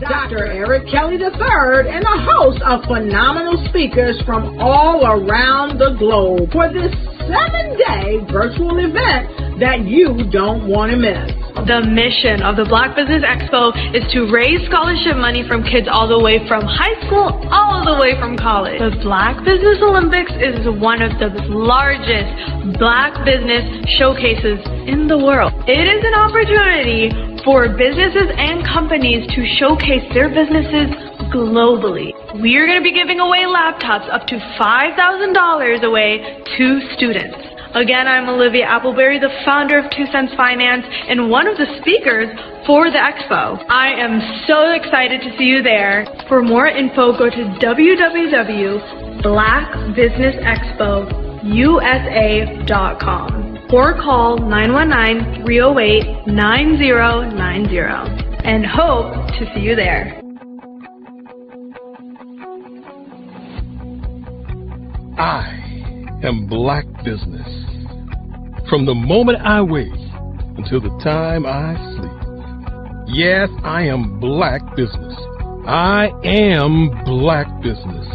Dr. Eric Kelly III and a host of phenomenal speakers from all around the globe for this 7-day virtual event that you don't want to miss. The mission of the Black Business Expo is to raise scholarship money from kids all the way from high school all the way from college. The Black Business Olympics is one of the largest Black business showcases in the world. It is an opportunity for businesses and companies to showcase their businesses globally. We are going to be giving away laptops up to $5,000 away to students. Again, I'm Olivia Appleberry, the founder of 2 Cents Finance and one of the speakers for the expo. I am so excited to see you there. For more info, go to www.blackbusinessexpousa.com or call 919-308-9090 and hope to see you there. I am Black Business. From the moment I wake until the time I sleep. Yes, I am Black Business. I am Black Business.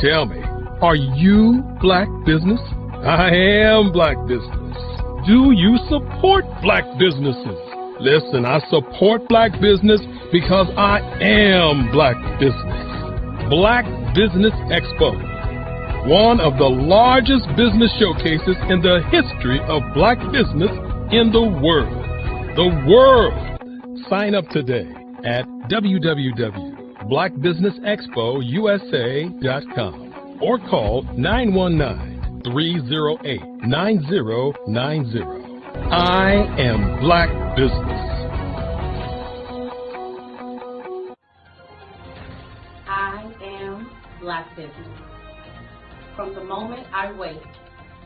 Tell me, are you Black Business? I am Black Business. Do you support Black businesses? Listen, I support Black business because I am Black Business. Black Business Expo, one of the largest business showcases in the history of Black business in the world. The world! Sign up today at www.blackbusinessexpousa.com or call 919-308-9090. I am Black Business. I am Black Business. From the moment I wake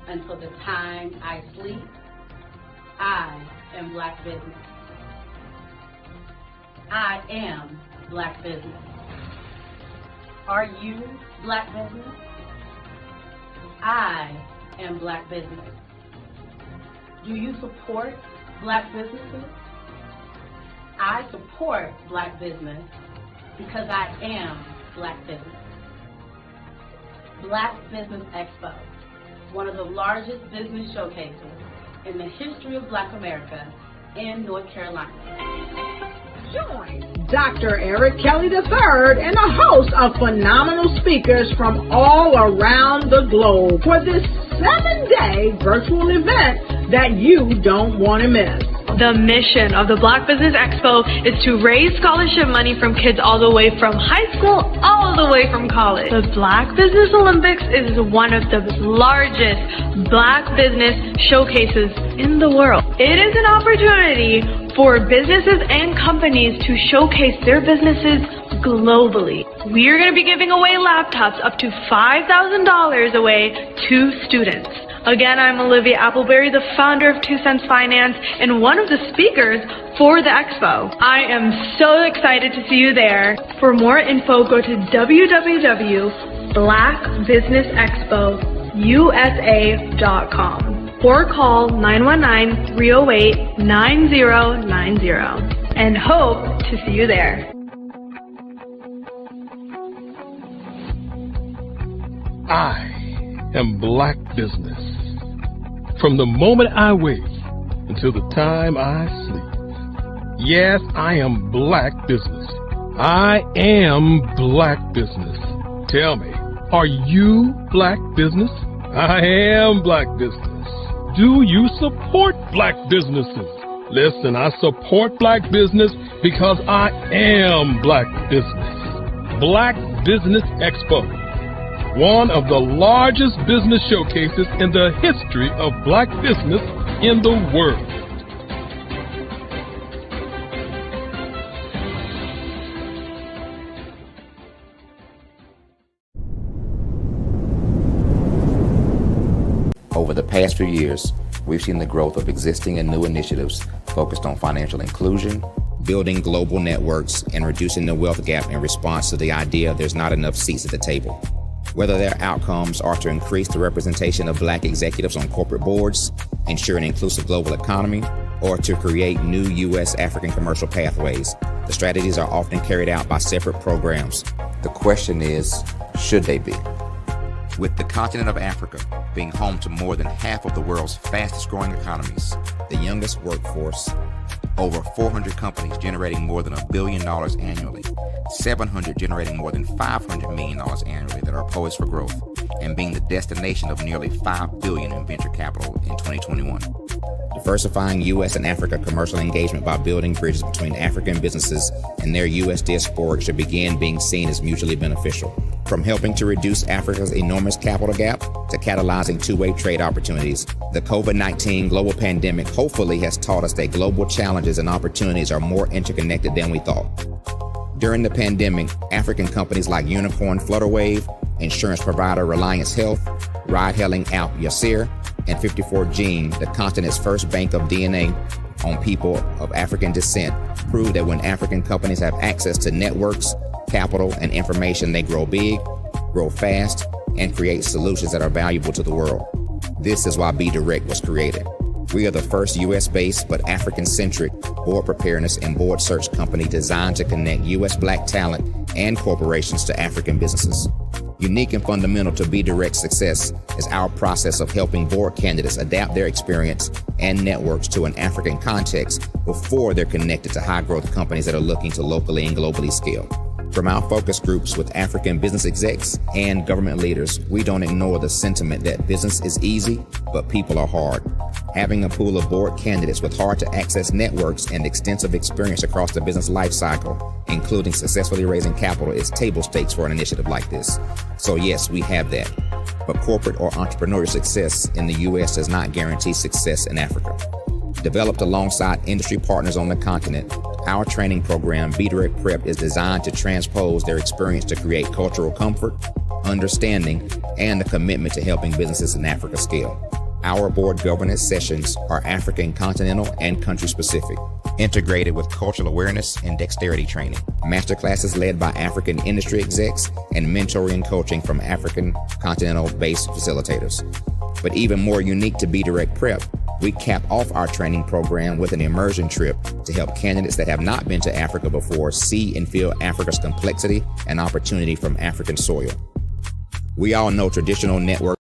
until the time I sleep, I am Black Business. I am Black Business. Are you Black Business? I am Black Business. Do you support Black businesses? I support Black business because I am Black Business. Black Business Expo, one of the largest business showcases in the history of Black America in North Carolina. Join Dr. Eric Kelly III and a host of phenomenal speakers from all around the globe for this 7-day virtual event that you don't want to miss. The mission of the Black Business Expo is to raise scholarship money from kids all the way from high school all the way from college. The Black Business Olympics is one of the largest Black business showcases in the world. It is an opportunity for businesses and companies to showcase their businesses globally. We are going to be giving away laptops up to $5,000 away to students. Again, I'm Olivia Appleberry, the founder of 2 Cents Finance and one of the speakers for the expo. I am so excited to see you there. For more info, go to www.blackbusinessexpousa.com or call 919-308-9090 and hope to see you there. I am Black Business. From the moment I wake until the time I sleep. Yes, I am Black Business. I am Black Business. Tell me, are you Black Business? I am Black Business. Do you support Black businesses? Listen, I support Black business because I am Black Business. Black Business Expo, one of the largest business showcases in the history of Black business in the world. Over the past few years, we've seen the growth of existing and new initiatives focused on financial inclusion, building global networks, and reducing the wealth gap in response to the idea there's not enough seats at the table. Whether their outcomes are to increase the representation of Black executives on corporate boards, ensure an inclusive global economy, or to create new U.S. African commercial pathways, The strategies are often carried out by separate programs. The question is, should they be? With the continent of Africa being home to more than half of the world's fastest growing economies, the youngest workforce, over 400 companies generating more than $1 billion annually, 700 generating more than $500 million annually that are poised for growth, and being the destination of nearly $5 billion in venture capital in 2021. Diversifying U.S. and Africa commercial engagement by building bridges between African businesses and their U.S. diaspora should begin being seen as mutually beneficial. From helping to reduce Africa's enormous capital gap to catalyzing two-way trade opportunities, the COVID-19 global pandemic hopefully has taught us that global challenges and opportunities are more interconnected than we thought. During the pandemic, African companies like Unicorn Flutterwave, insurance provider Reliance Health, ride-hailing app Yasir, and 54Gene, the continent's first bank of DNA on people of African descent, proved that when African companies have access to networks, capital, and information, they grow big, grow fast, and create solutions that are valuable to the world. This is why Be Direct was created. We are the first U.S.-based but African-centric board preparedness and board search company designed to connect U.S. Black talent and corporations to African businesses. Unique and fundamental to Be Direct's success is our process of helping board candidates adapt their experience and networks to an African context before they're connected to high-growth companies that are looking to locally and globally scale. From our focus groups with African business execs and government leaders, we don't ignore the sentiment that business is easy, but people are hard. Having a pool of board candidates with hard-to-access networks and extensive experience across the business life cycle, including successfully raising capital, is table stakes for an initiative like this. So yes, we have that. But corporate or entrepreneurial success in the U.S. does not guarantee success in Africa. Developed alongside industry partners on the continent, our training program, Be Direct Prep, is designed to transpose their experience to create cultural comfort, understanding, and a commitment to helping businesses in Africa scale. Our board governance sessions are African continental and country specific, integrated with cultural awareness and dexterity training, masterclasses led by African industry execs, and mentoring and coaching from African continental-based facilitators. But even more unique to Be Direct Prep, we cap off our training program with an immersion trip to help candidates that have not been to Africa before see and feel Africa's complexity and opportunity from African soil. We all know traditional network.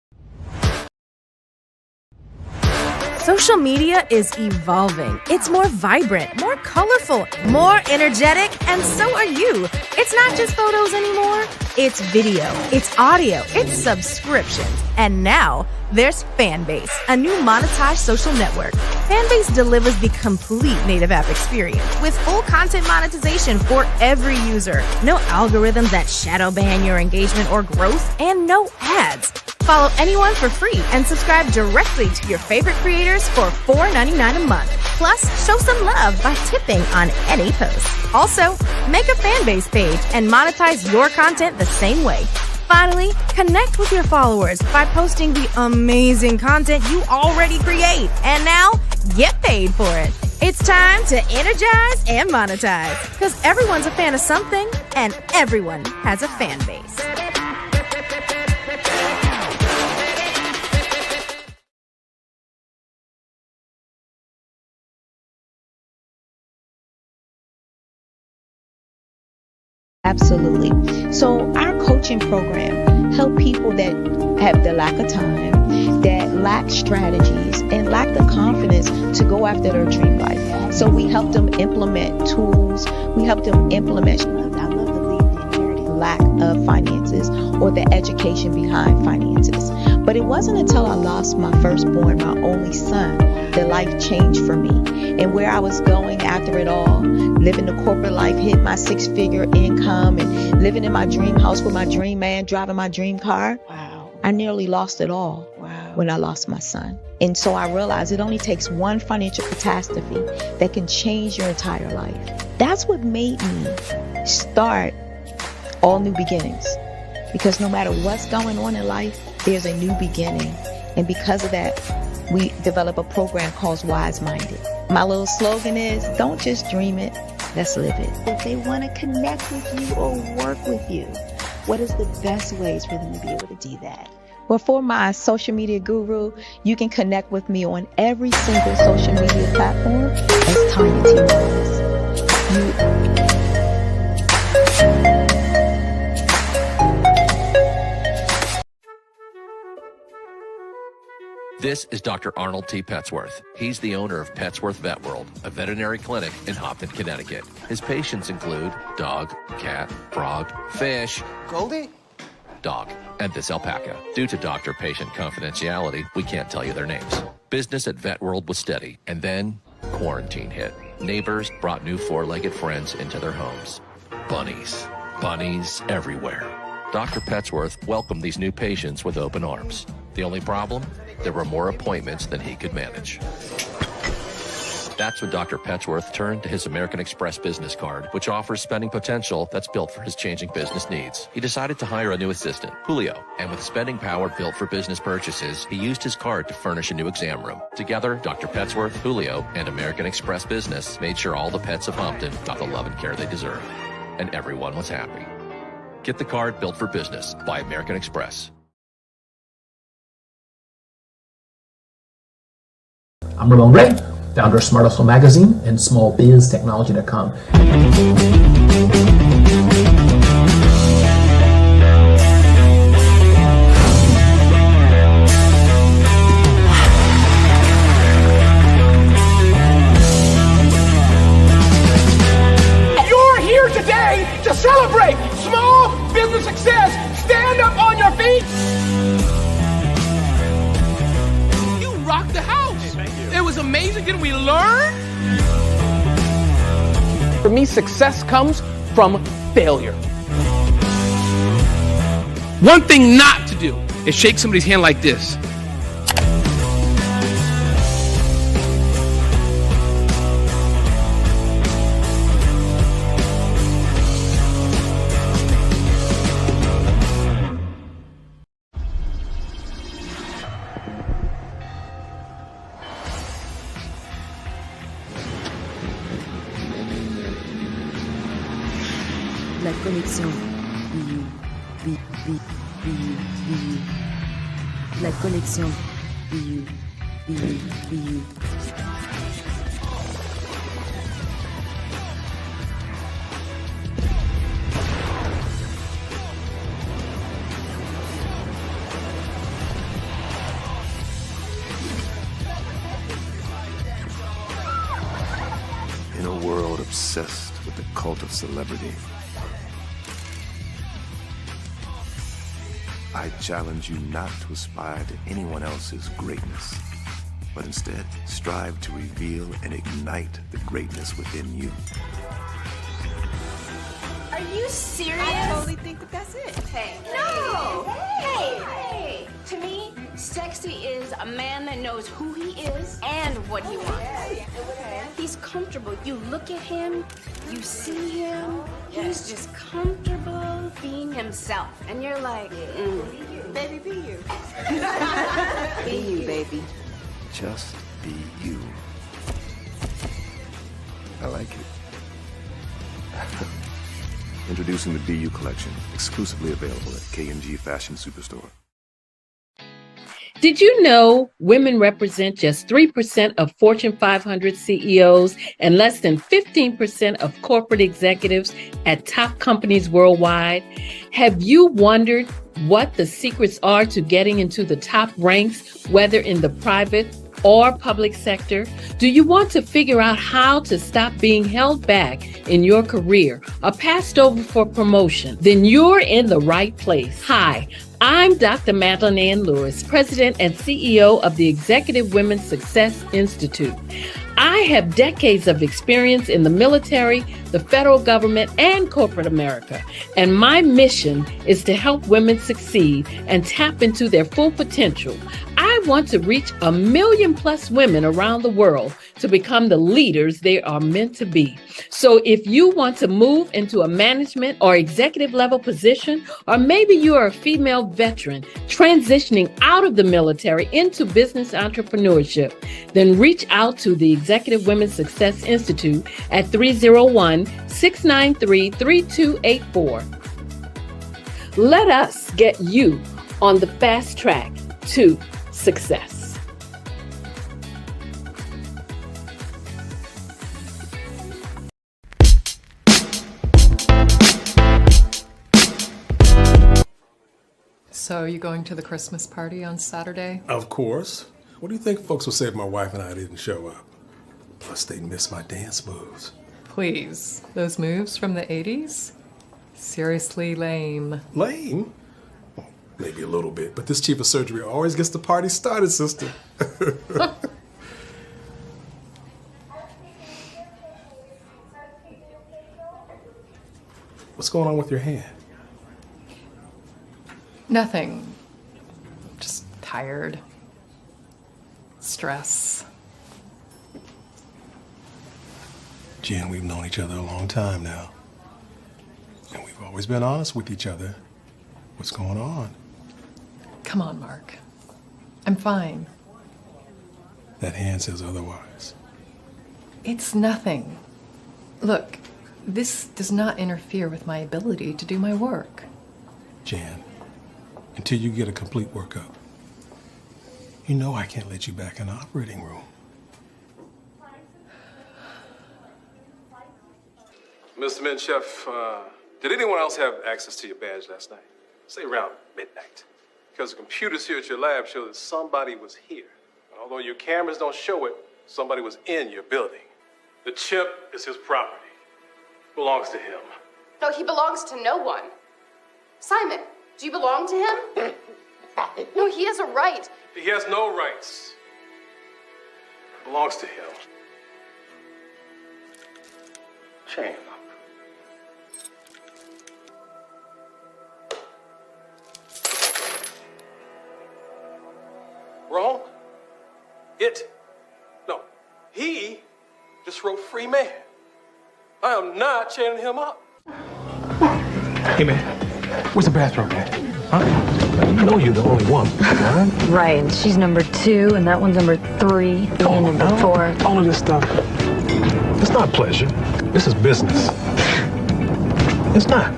Social media is evolving. It's more vibrant, more colorful, more energetic, and so are you. It's not just photos anymore. It's video, it's audio, it's subscriptions. And now there's Fanbase, a new monetized social network. Fanbase delivers the complete native app experience with full content monetization for every user. No algorithms that shadow ban your engagement or growth, and no ads. Follow anyone for free and subscribe directly to your favorite creators for $4.99 a month. Plus, show some love by tipping on any post. Also, make a Fanbase page and monetize your content the same way. Finally, connect with your followers by posting the amazing content you already create. And now, get paid for it. It's time to energize and monetize, because everyone's a fan of something and everyone has a fan base. Absolutely. So our coaching program help people that have the lack of time, that lack strategies, and lack the confidence to go after their dream life. So we help them implement tools. We help them implement, I love to leave the inherited lack of finances or the education behind finances. But it wasn't until I lost my firstborn, my only son, that life changed for me. And where I was going after it all, living the corporate life, hit my 6-figure income, and living in my dream house with my dream man, driving my dream car. Wow. I nearly lost it all when I lost my son. And so I realized it only takes one financial catastrophe that can change your entire life. That's what made me start All New Beginnings. Because no matter what's going on in life, there's a new beginning. And because of that, we develop a program called Wise Minded. My little slogan is, don't just dream it, let's live it. If they want to connect with you or work with you, what is the best ways for them to be able to do that? Well, for my social media guru, you can connect with me on every single social media platform as Tanya T. Morris. This is Dr. Arnold T. Petsworth. He's the owner of Petsworth Vet World, a veterinary clinic in Hopton, Connecticut. His patients include dog, cat, frog, fish, Goldie, dog, and this alpaca. Due to doctor-patient confidentiality, we can't tell you their names. Business at Vet World was steady, and then quarantine hit. Neighbors brought new four-legged friends into their homes. Bunnies. Bunnies everywhere. Dr. Petsworth welcomed these new patients with open arms. The only problem? There were more appointments than he could manage. That's when Dr. Petsworth turned to his American Express business card, which offers spending potential that's built for his changing business needs. He decided to hire a new assistant, Julio, and with spending power built for business purchases, he used his card to furnish a new exam room. Together, Dr. Petsworth, Julio, and American Express Business made sure all the pets of Hopton got the love and care they deserve. And everyone was happy. Get the card built for business by American Express. I'm Ramon Ray, founder of Smart Hustle Magazine and smallbiztechnology.com. You're here today to celebrate small business success. Stand up on your feet. You rocked the house. It was amazing. Didn't we learn? For me, success comes from failure. One thing not to do is shake somebody's hand like this. La connexion. La connexion. In a world obsessed with the cult of celebrity, I challenge you not to aspire to anyone else's greatness, but instead strive to reveal and ignite the greatness within you. Are you serious? I totally think that that's it. Hey. No! Hey! To me, sexy is a man that knows who he is and what he wants. He's comfortable. You look at him, you see him, he's just comfortable being himself. And you're like, Baby, be you. be you, baby. Just be you. I like it. Introducing the Be You collection, exclusively available at K&G Fashion Superstore. Did you know women represent just 3% of Fortune 500 CEOs and less than 15% of corporate executives at top companies worldwide? Have you wondered what the secrets are to getting into the top ranks, whether in the private or public sector? Do you want to figure out how to stop being held back in your career or passed over for promotion? Then you're in the right place. Hi, I'm Dr. Madeline Ann Lewis, President and CEO of the Executive Women's Success Institute. I have decades of experience in the military, the federal government, and corporate America, and my mission is to help women succeed and tap into their full potential. I want to reach 1 million+ women around the world to become the leaders they are meant to be. So if you want to move into a management or executive level position, or maybe you are a female veteran transitioning out of the military into business entrepreneurship, then reach out to the Executive Women's Success Institute at 301-693-3284. Let us get you on the fast track to success. So are you going to the Christmas party on Saturday? Of course. What do you think folks will say if my wife and I didn't show up? Plus, they miss my dance moves. Please, those moves from the 80s? Seriously lame. Lame? Well, maybe a little bit, but this chief of surgery always gets the party started, sister. What's going on with your hand? Nothing. Just tired. Stress. Jen, we've known each other a long time now. And we've always been honest with each other. What's going on? Come on, Mark. I'm fine. That hand says otherwise. It's nothing. Look, this does not interfere with my ability to do my work. Jan, until you get a complete workup, you know I can't let you back in the operating room. Mr. Menchef, did anyone else have access to your badge last night? Say around midnight. Because the computers here at your lab show that somebody was here. And although your cameras don't show it, somebody was in your building. The chip is his property. Belongs to him. No, he belongs to no one. Simon, do you belong to him? No, he has a right. He has no rights. Belongs to him. Chain him up. Wrong? He just wrote free man. I am not chaining him up. Hey, man, where's the bathroom at? Huh? You know you're the only one, right? Right, and she's number 2, and that one's number 3, and number 4. All of this stuff, it's not pleasure. This is business. It's not.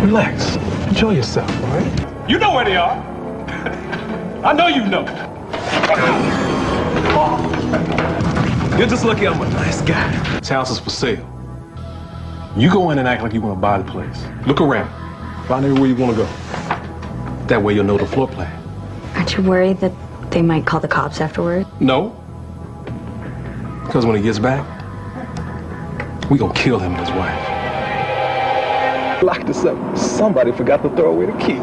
Relax. Enjoy yourself, all right? You know where they are. I know you know. You're just lucky I'm a nice guy. This house is for sale. You go in and act like you want to buy the place. Look around. Find everywhere you want to go. That way you'll know the floor plan. Aren't you worried that they might call the cops afterward? No. Because when he gets back, we gonna kill him and his wife. Lock this up. Somebody forgot to throw away the key.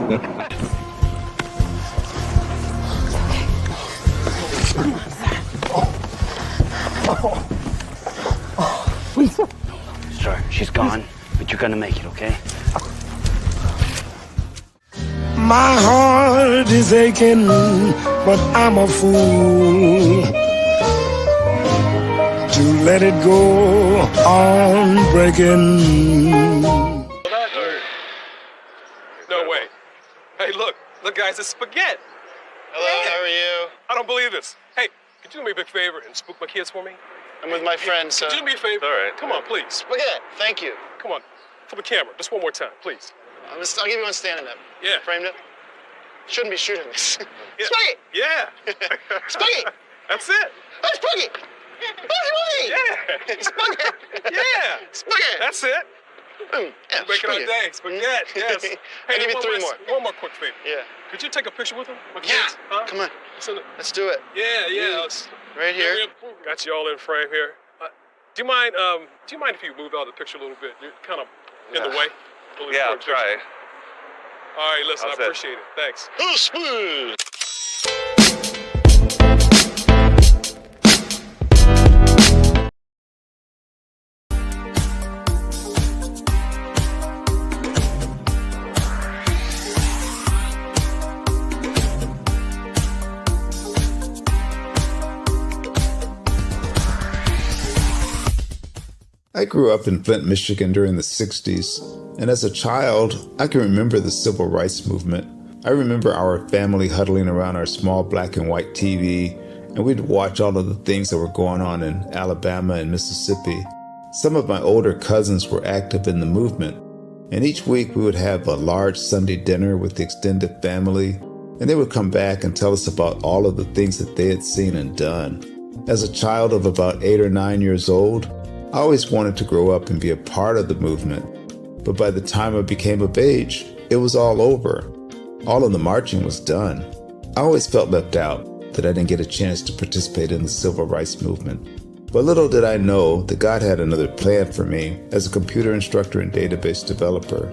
Sorry, she's gone, but you're gonna make it, okay? My heart is aching, but I'm a fool to let it go on breaking. No way. Hey, look, guys, it's spaghetti. Hello, how are you? I don't believe this. Hey, could you do me a big favor and spook my kids for me? I'm with my friend, so... Could you do me a favor? All right. Come on, please. Spaghetti, thank you. Come on, for the camera, just one more time, please. I'll give you one standing up. Yeah. Framed it. Shouldn't be shooting this. Yeah. Spaghetti! Yeah. Spaghetti! That's it. Oh, spaghetti! Boogie! Yeah. Spaghetti! Yeah. Spaghetti! That's it. Yeah, Making our day. Spaghetti, yes. Hey, I'll give you 3 more. One more quick favor. Yeah. Could you take a picture with them? My Yeah. kids? Huh? Come on. Let's do it. Yeah. Right here. Got you all in frame here. Do you mind if you move out of the picture a little bit? You're kind of in the way. Really Yeah, I'll important try. picture. All right, listen, I appreciate it. Thanks. Oh, smooth! I grew up in Flint, Michigan during the 60s, and as a child, I can remember the civil rights movement. I remember our family huddling around our small black and white TV, and we'd watch all of the things that were going on in Alabama and Mississippi. Some of my older cousins were active in the movement, and each week we would have a large Sunday dinner with the extended family, and they would come back and tell us about all of the things that they had seen and done. As a child of about 8 or 9 years old, I always wanted to grow up and be a part of the movement, but by the time I became of age, it was all over. All of the marching was done. I always felt left out. that I didn't get a chance to participate in the civil rights movement. But little did I know that God had another plan for me as a computer instructor and database developer.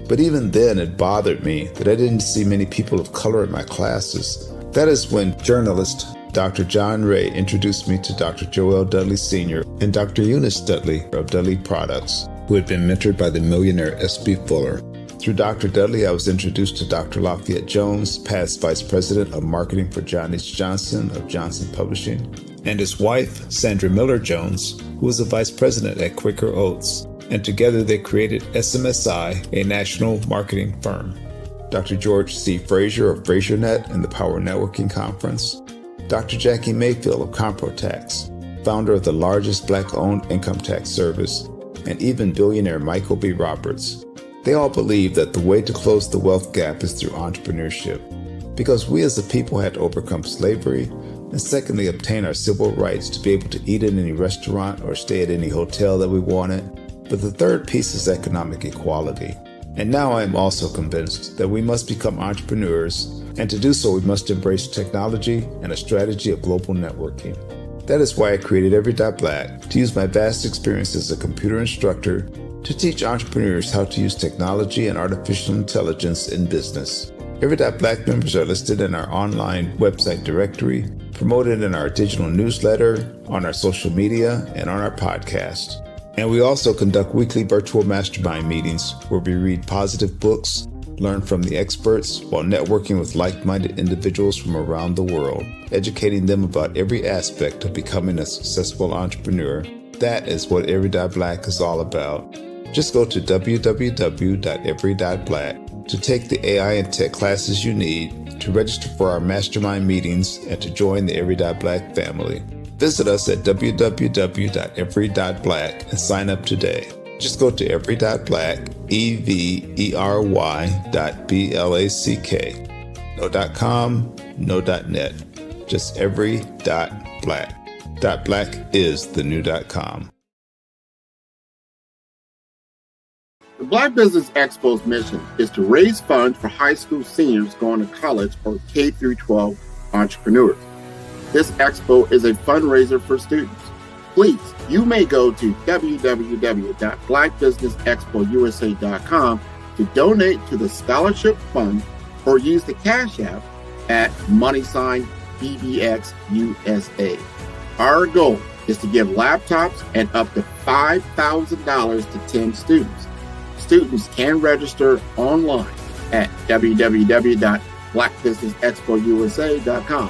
But even then, it bothered me that I didn't see many people of color in my classes. That is when journalist Dr. John Ray introduced me to Dr. Joel Dudley Sr. and Dr. Eunice Dudley of Dudley Products, who had been mentored by the millionaire S.B. Fuller. Through Dr. Dudley, I was introduced to Dr. Lafayette Jones, past Vice President of Marketing for John H. Johnson of Johnson Publishing, and his wife, Sandra Miller Jones, who was a Vice President at Quaker Oats, and together they created SMSI, a national marketing firm. Dr. George C. Frazier of FrazierNet and the Power Networking Conference, Dr. Jackie Mayfield of ComproTax, founder of the largest Black-owned income tax service, and even billionaire Michael B. Roberts. They all believe that the way to close the wealth gap is through entrepreneurship, because we as a people had to overcome slavery, and secondly, obtain our civil rights to be able to eat in any restaurant or stay at any hotel that we wanted. But the third piece is economic equality. And now I am also convinced that we must become entrepreneurs, and to do so we must embrace technology and a strategy of global networking. That is why I created Every.Black, to use my vast experience as a computer instructor to teach entrepreneurs how to use technology and artificial intelligence in business. Every.Black members are listed in our online website directory, promoted in our digital newsletter, on our social media, and on our podcast. And we also conduct weekly virtual mastermind meetings where we read positive books, learn from the experts, while networking with like-minded individuals from around the world, educating them about every aspect of becoming a successful entrepreneur. That is what Every.Black is all about. Just go to www.every.black to take the AI and tech classes you need, to register for our mastermind meetings, and to join the Every.Black family. Visit us at www.every.black and sign up today. Just go to every.black, every.black. No .com, no .net. Just every.black. .black is the new .com. The Black Business Expo's mission is to raise funds for high school seniors going to college or K-12 entrepreneurs. This expo is a fundraiser for students. Please, you may go to www.blackbusinessexpousa.com to donate to the scholarship fund or use the Cash App at $BBXUSA. Our goal is to give laptops and up to $5,000 to 10 students. Students can register online at www.blackbusinessexpousa.com.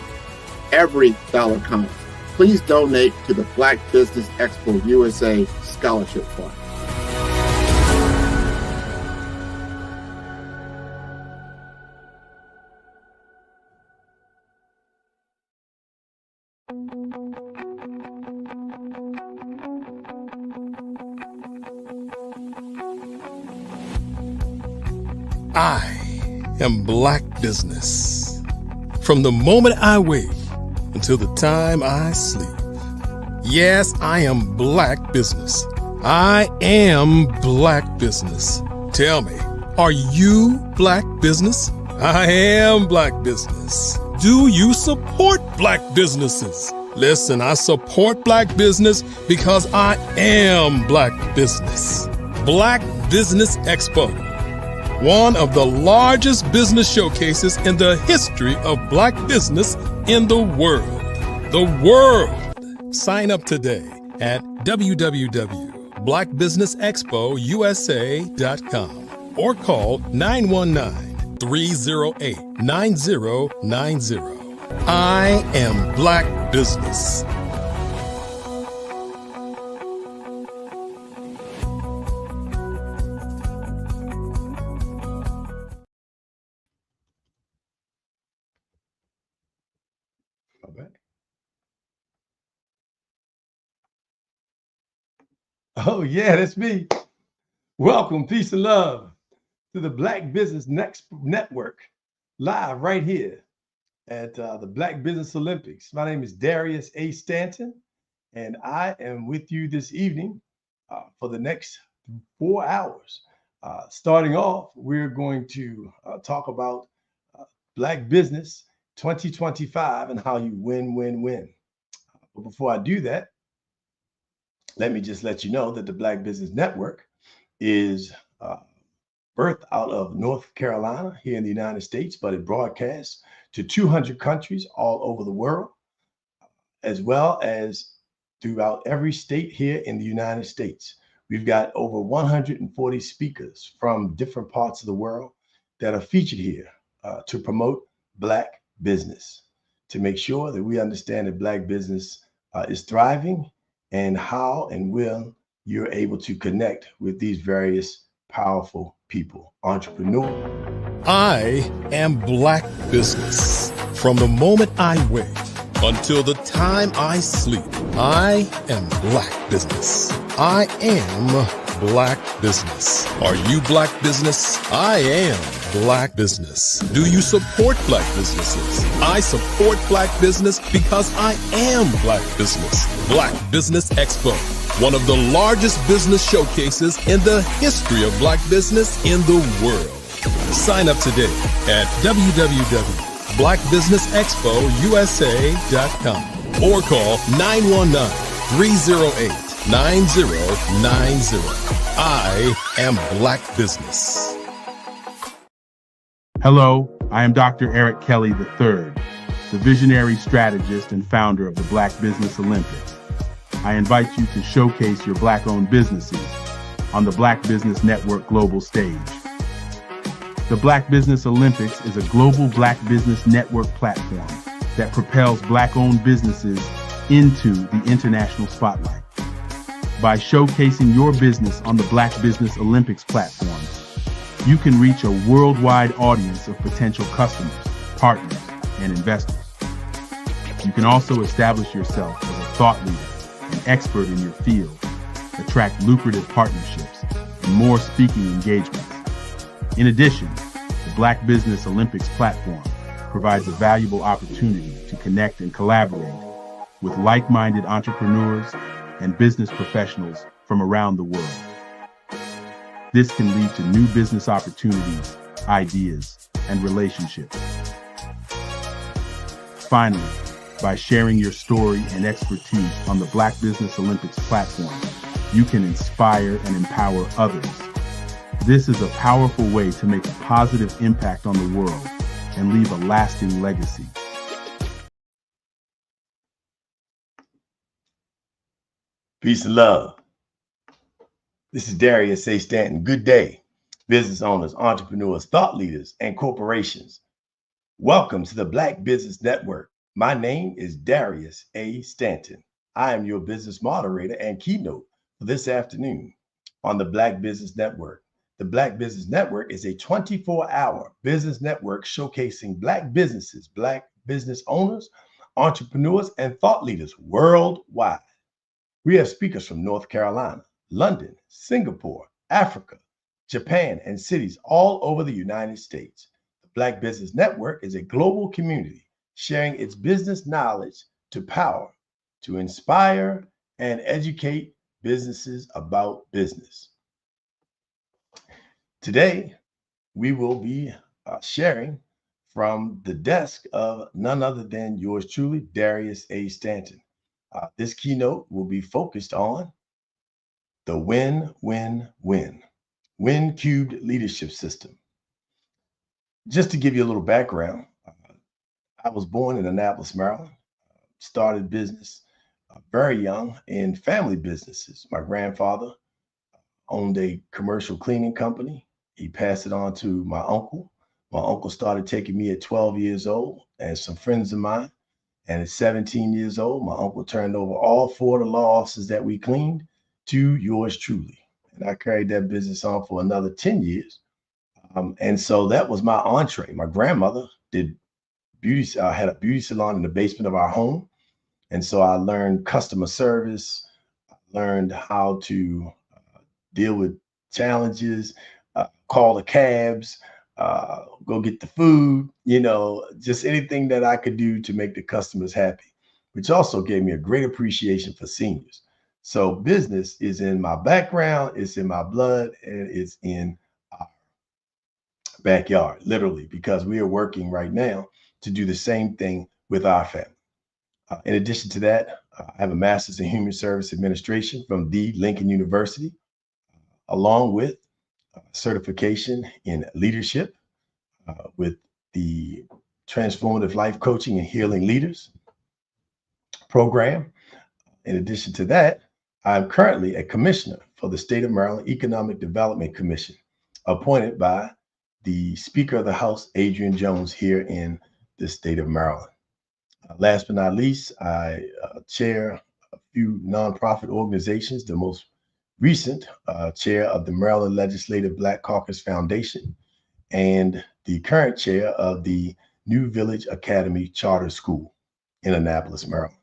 Every dollar counts. Please donate to the Black Business Expo USA Scholarship Fund. I am Black Business. From the moment I wake until the time I sleep. Yes, I am Black Business. I am Black Business. Tell me, are you Black Business? I am Black Business. Do you support Black businesses? Listen, I support Black business because I am Black Business. Black Business Expo, one of the largest business showcases in the history of Black business in the world. The world! Sign up today at www.blackbusinessexpousa.com or call 919-308-9090. I am Black Business. Oh, yeah, that's me. Welcome, peace and love to the Black Business Network, live right here at the Black Business Olympics. My name is Darius A. Stanton, and I am with you this evening for the next 4 hours. Starting off, we're going to talk about Black business, 2025 and how you win. But before I do that, let me just let you know that the Black Business Network is birthed out of North Carolina here in the United States, but it broadcasts to 200 countries all over the world, as well as throughout every state here in the United States. We've got over 140 speakers from different parts of the world that are featured here to promote Black business, to make sure that we understand that Black business is thriving and how and when you're able to connect with these various powerful people, entrepreneurs. I am Black business. From the moment I wake until the time I sleep, I am Black business. I am Black business. Are you Black business? I am Black business. Do you support Black businesses? I support Black business because I am Black business. Black Business Expo, one of the largest business showcases in the history of Black business in the world. Sign up today at www.blackbusinessexpousa.com or call 919-308-9090. I am Black business. Hello, I am Dr. Eric Kelly III, the visionary strategist and founder of the Black Business Olympics. I invite you to showcase your Black-owned businesses on the Black Business Network global stage. The Black Business Olympics is a global Black Business Network platform that propels Black-owned businesses into the international spotlight. By showcasing your business on the Black Business Olympics platform, you can reach a worldwide audience of potential customers, partners, and investors. You can also establish yourself as a thought leader, an expert in your field, attract lucrative partnerships, and more speaking engagements. In addition, the Black Business Olympics platform provides a valuable opportunity to connect and collaborate with like-minded entrepreneurs and business professionals from around the world. This can lead to new business opportunities, ideas, and relationships. Finally, by sharing your story and expertise on the Black Business Olympics platform, you can inspire and empower others. This is a powerful way to make a positive impact on the world and leave a lasting legacy. Peace and love. This is Darius A. Stanton. Good day, business owners, entrepreneurs, thought leaders, and corporations. Welcome to the Black Business Network. My name is Darius A. Stanton. I am your business moderator and keynote for this afternoon on the Black Business Network. The Black Business Network is a 24-hour business network showcasing Black businesses, Black business owners, entrepreneurs, and thought leaders worldwide. We have speakers from North Carolina, London, Singapore, Africa, Japan, and cities all over the United States. The Black Business Network is a global community sharing its business knowledge to power, to inspire, and educate businesses about business. Today, we will be sharing from the desk of none other than yours truly, Darius A. Stanton. This keynote will be focused on the win-win-win cubed leadership system. Just to give you a little background, I was born in Annapolis, Maryland, started business very young in family businesses. My grandfather owned a commercial cleaning company. He passed it on to my uncle. My uncle started taking me at 12 years old and some friends of mine. And at 17 years old, my uncle turned over all 4 of the law offices that we cleaned to yours truly. And I carried that business on for another 10 years. And so that was my entree. My grandmother did had a beauty salon in the basement of our home. And so I learned customer service, learned how to deal with challenges, call the cabs, go get the food, just anything that I could do to make the customers happy, which also gave me a great appreciation for seniors. So business is in my background, it's in my blood, and it's in our backyard, literally, because we are working right now to do the same thing with our family. In addition to that, I have a master's in human service administration from the Lincoln University, along with certification in leadership with the Transformative Life Coaching and Healing Leaders program. In addition to that, I'm currently a commissioner for the State of Maryland Economic Development Commission, appointed by the Speaker of the House, Adrian Jones, here in the state of Maryland. Last but not least, I chair a few nonprofit organizations, the most recent chair of the Maryland Legislative Black Caucus Foundation, and the current chair of the New Village Academy Charter School in Annapolis, Maryland.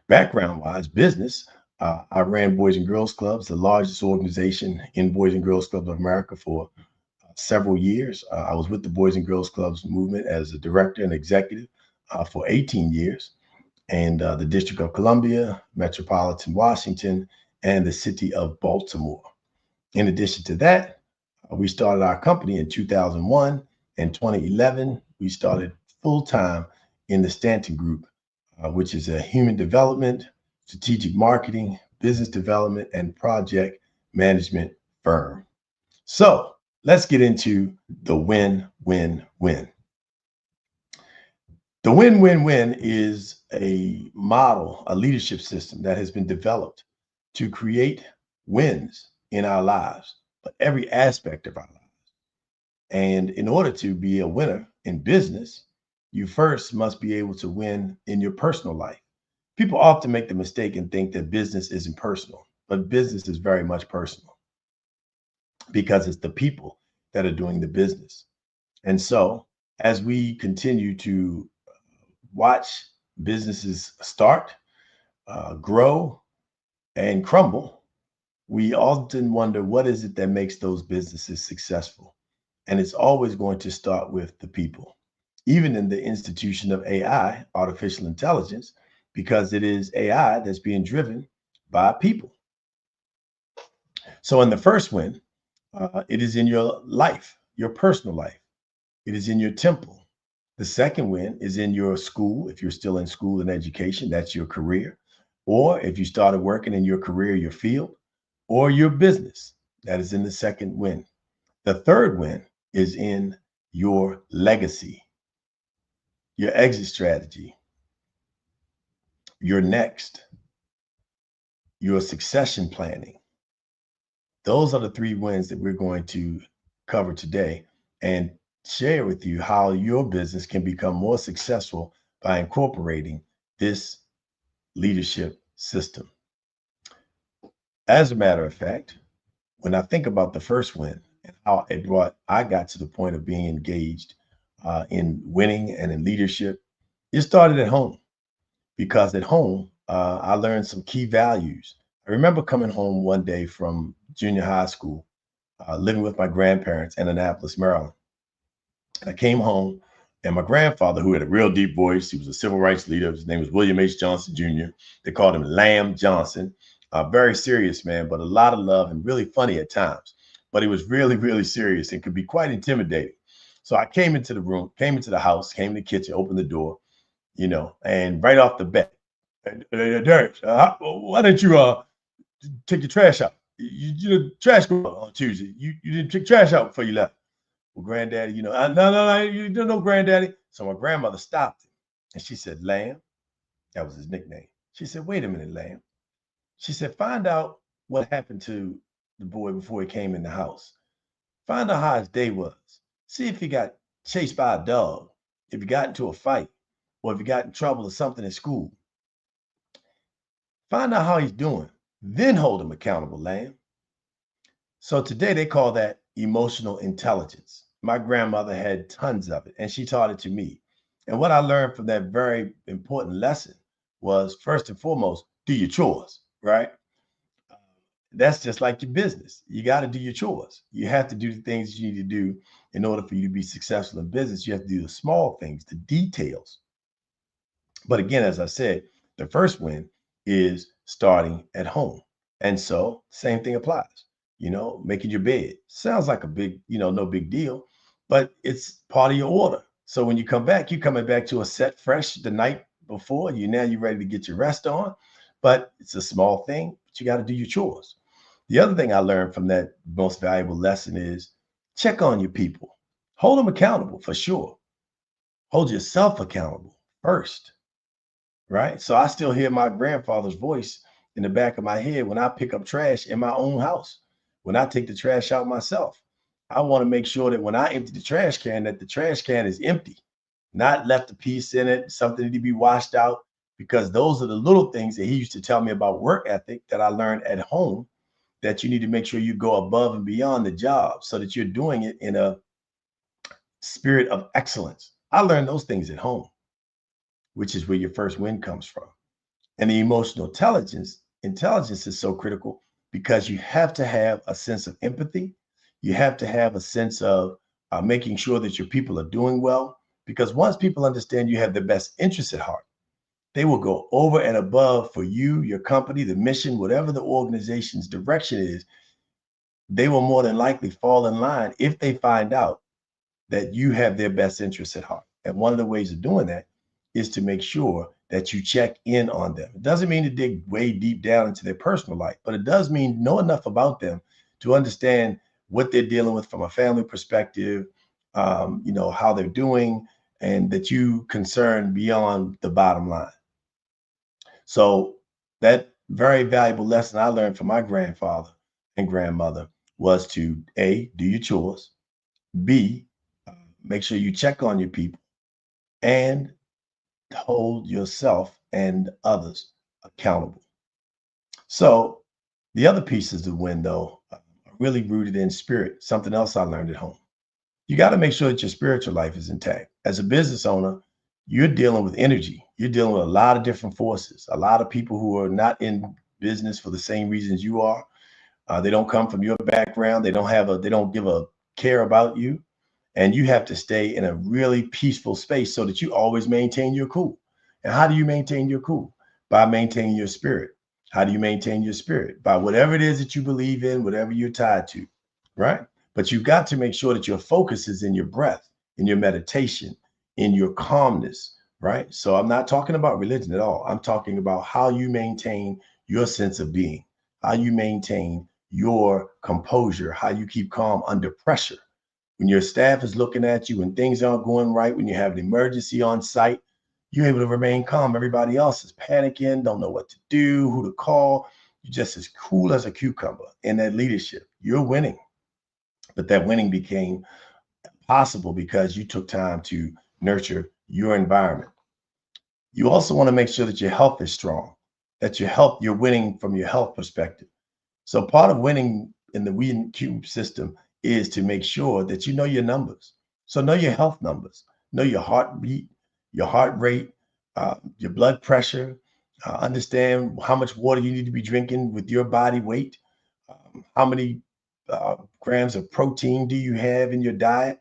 Background-wise, business, I ran Boys and Girls Clubs, the largest organization in Boys and Girls Clubs of America, for several years. I was with the Boys and Girls Clubs movement as a director and executive for 18 years, and the District of Columbia, Metropolitan Washington, and the city of Baltimore. In addition to that, we started our company in 2001. In 2011, we started full-time in the Stanton Group, which is a human development, strategic marketing, business development, and project management firm. So let's get into the win-win-win. The win-win-win is a model, a leadership system that has been developed to create wins in our lives, but every aspect of our lives. And in order to be a winner in business, you first must be able to win in your personal life. People often make the mistake and think that business isn't personal, but business is very much personal because it's the people that are doing the business. And so as we continue to watch businesses start, grow, and crumble, we often wonder, what is it that makes those businesses successful? And it's always going to start with the people, even in the institution of AI, artificial intelligence, because it is AI that's being driven by people. So in the first win, it is in your life, your personal life. It is in your temple. The second win is in your school. If you're still in school and education, that's your career. Or if you started working in your career, your field, or your business, that is in the second win. The third win is in your legacy, your exit strategy, your next, your succession planning. Those are the three wins that we're going to cover today and share with you how your business can become more successful by incorporating this leadership system. As a matter of fact, when I think about the first win and how it brought, I got to the point of being engaged in winning and in leadership, it started at home, because at home, I learned some key values. I remember coming home one day from junior high school, living with my grandparents in Annapolis, Maryland. And I came home, and my grandfather, who had a real deep voice, he was a civil rights leader. His name was William H. Johnson Jr. They called him Lamb Johnson. A very serious man, but a lot of love and really funny at times. But he was really, really serious and could be quite intimidating. So I came into the room, came into the house, came in the kitchen, opened the door, you know, and right off the bat, Derek, why didn't you take your trash out? You know, trash go on Tuesday. You didn't take trash out before you left. Well, granddaddy, you know, no, you don't know granddaddy. So my grandmother stopped him and she said, Lamb, that was his nickname. She said, wait a minute, Lamb. She said, find out what happened to the boy before he came in the house. Find out how his day was. See if he got chased by a dog, if he got into a fight, or if he got in trouble or something at school. Find out how he's doing, then hold him accountable, Lamb. So today they call that emotional intelligence. My grandmother had tons of it, and she taught it to me. And what I learned from that very important lesson was, first and foremost, do your chores, right? That's just like your business. You got to do your chores. You have to do the things you need to do in order for you to be successful in business. You have to do the small things, the details. But again, as I said, the first win is starting at home. And so same thing applies. You know, making your bed sounds like a big, you know, no big deal, but it's part of your order. So when you come back, you're coming back to a set fresh the night before. You're ready to get your rest on. But it's a small thing, but you got to do your chores. The other thing I learned from that most valuable lesson is check on your people. Hold them accountable for sure. Hold yourself accountable first, right? So I still hear my grandfather's voice in the back of my head when I pick up trash in my own house. When I take the trash out myself, I want to make sure that when I empty the trash can, that the trash can is empty, not left a piece in it, something to be washed out, because those are the little things that he used to tell me about work ethic that I learned at home, that you need to make sure you go above and beyond the job so that you're doing it in a spirit of excellence. I learned those things at home, which is where your first win comes from. And the emotional intelligence is so critical because you have to have a sense of empathy. You have to have a sense of making sure that your people are doing well, because once people understand you have their best interests at heart, they will go over and above for you, your company, the mission, whatever the organization's direction is. They will more than likely fall in line if they find out that you have their best interests at heart. And one of the ways of doing that is to make sure that you check in on them. It doesn't mean to dig way deep down into their personal life, but it does mean know enough about them to understand what they're dealing with from a family perspective, how they're doing, and that you concern beyond the bottom line. So that very valuable lesson I learned from my grandfather and grandmother was to A, do your chores, B, make sure you check on your people, and hold yourself and others accountable. So the other pieces of win, though, are really rooted in spirit, something else I learned at home. You got to make sure that your spiritual life is intact. As a business owner, you're dealing with energy. You're dealing with a lot of different forces, a lot of people who are not in business for the same reasons you are. They don't come from your background. They don't give a care about you. And you have to stay in a really peaceful space so that you always maintain your cool. And how do you maintain your cool? By maintaining your spirit. How do you maintain your spirit? By whatever it is that you believe in, whatever you're tied to, right? But you've got to make sure that your focus is in your breath, in your meditation, in your calmness, right? So I'm not talking about religion at all. I'm talking about how you maintain your sense of being, how you maintain your composure, how you keep calm under pressure. When your staff is looking at you, when things aren't going right, when you have an emergency on site, you're able to remain calm. Everybody else is panicking, don't know what to do, who to call. You're just as cool as a cucumber in that leadership. You're winning. But that winning became possible because you took time to nurture your environment. You also want to make sure that your health is strong, that you're winning from your health perspective. So part of winning in the Win Cube system is to make sure that you know your numbers. So know your health numbers, know your heartbeat, your heart rate, your blood pressure, understand how much water you need to be drinking with your body weight, how many grams of protein do you have in your diet?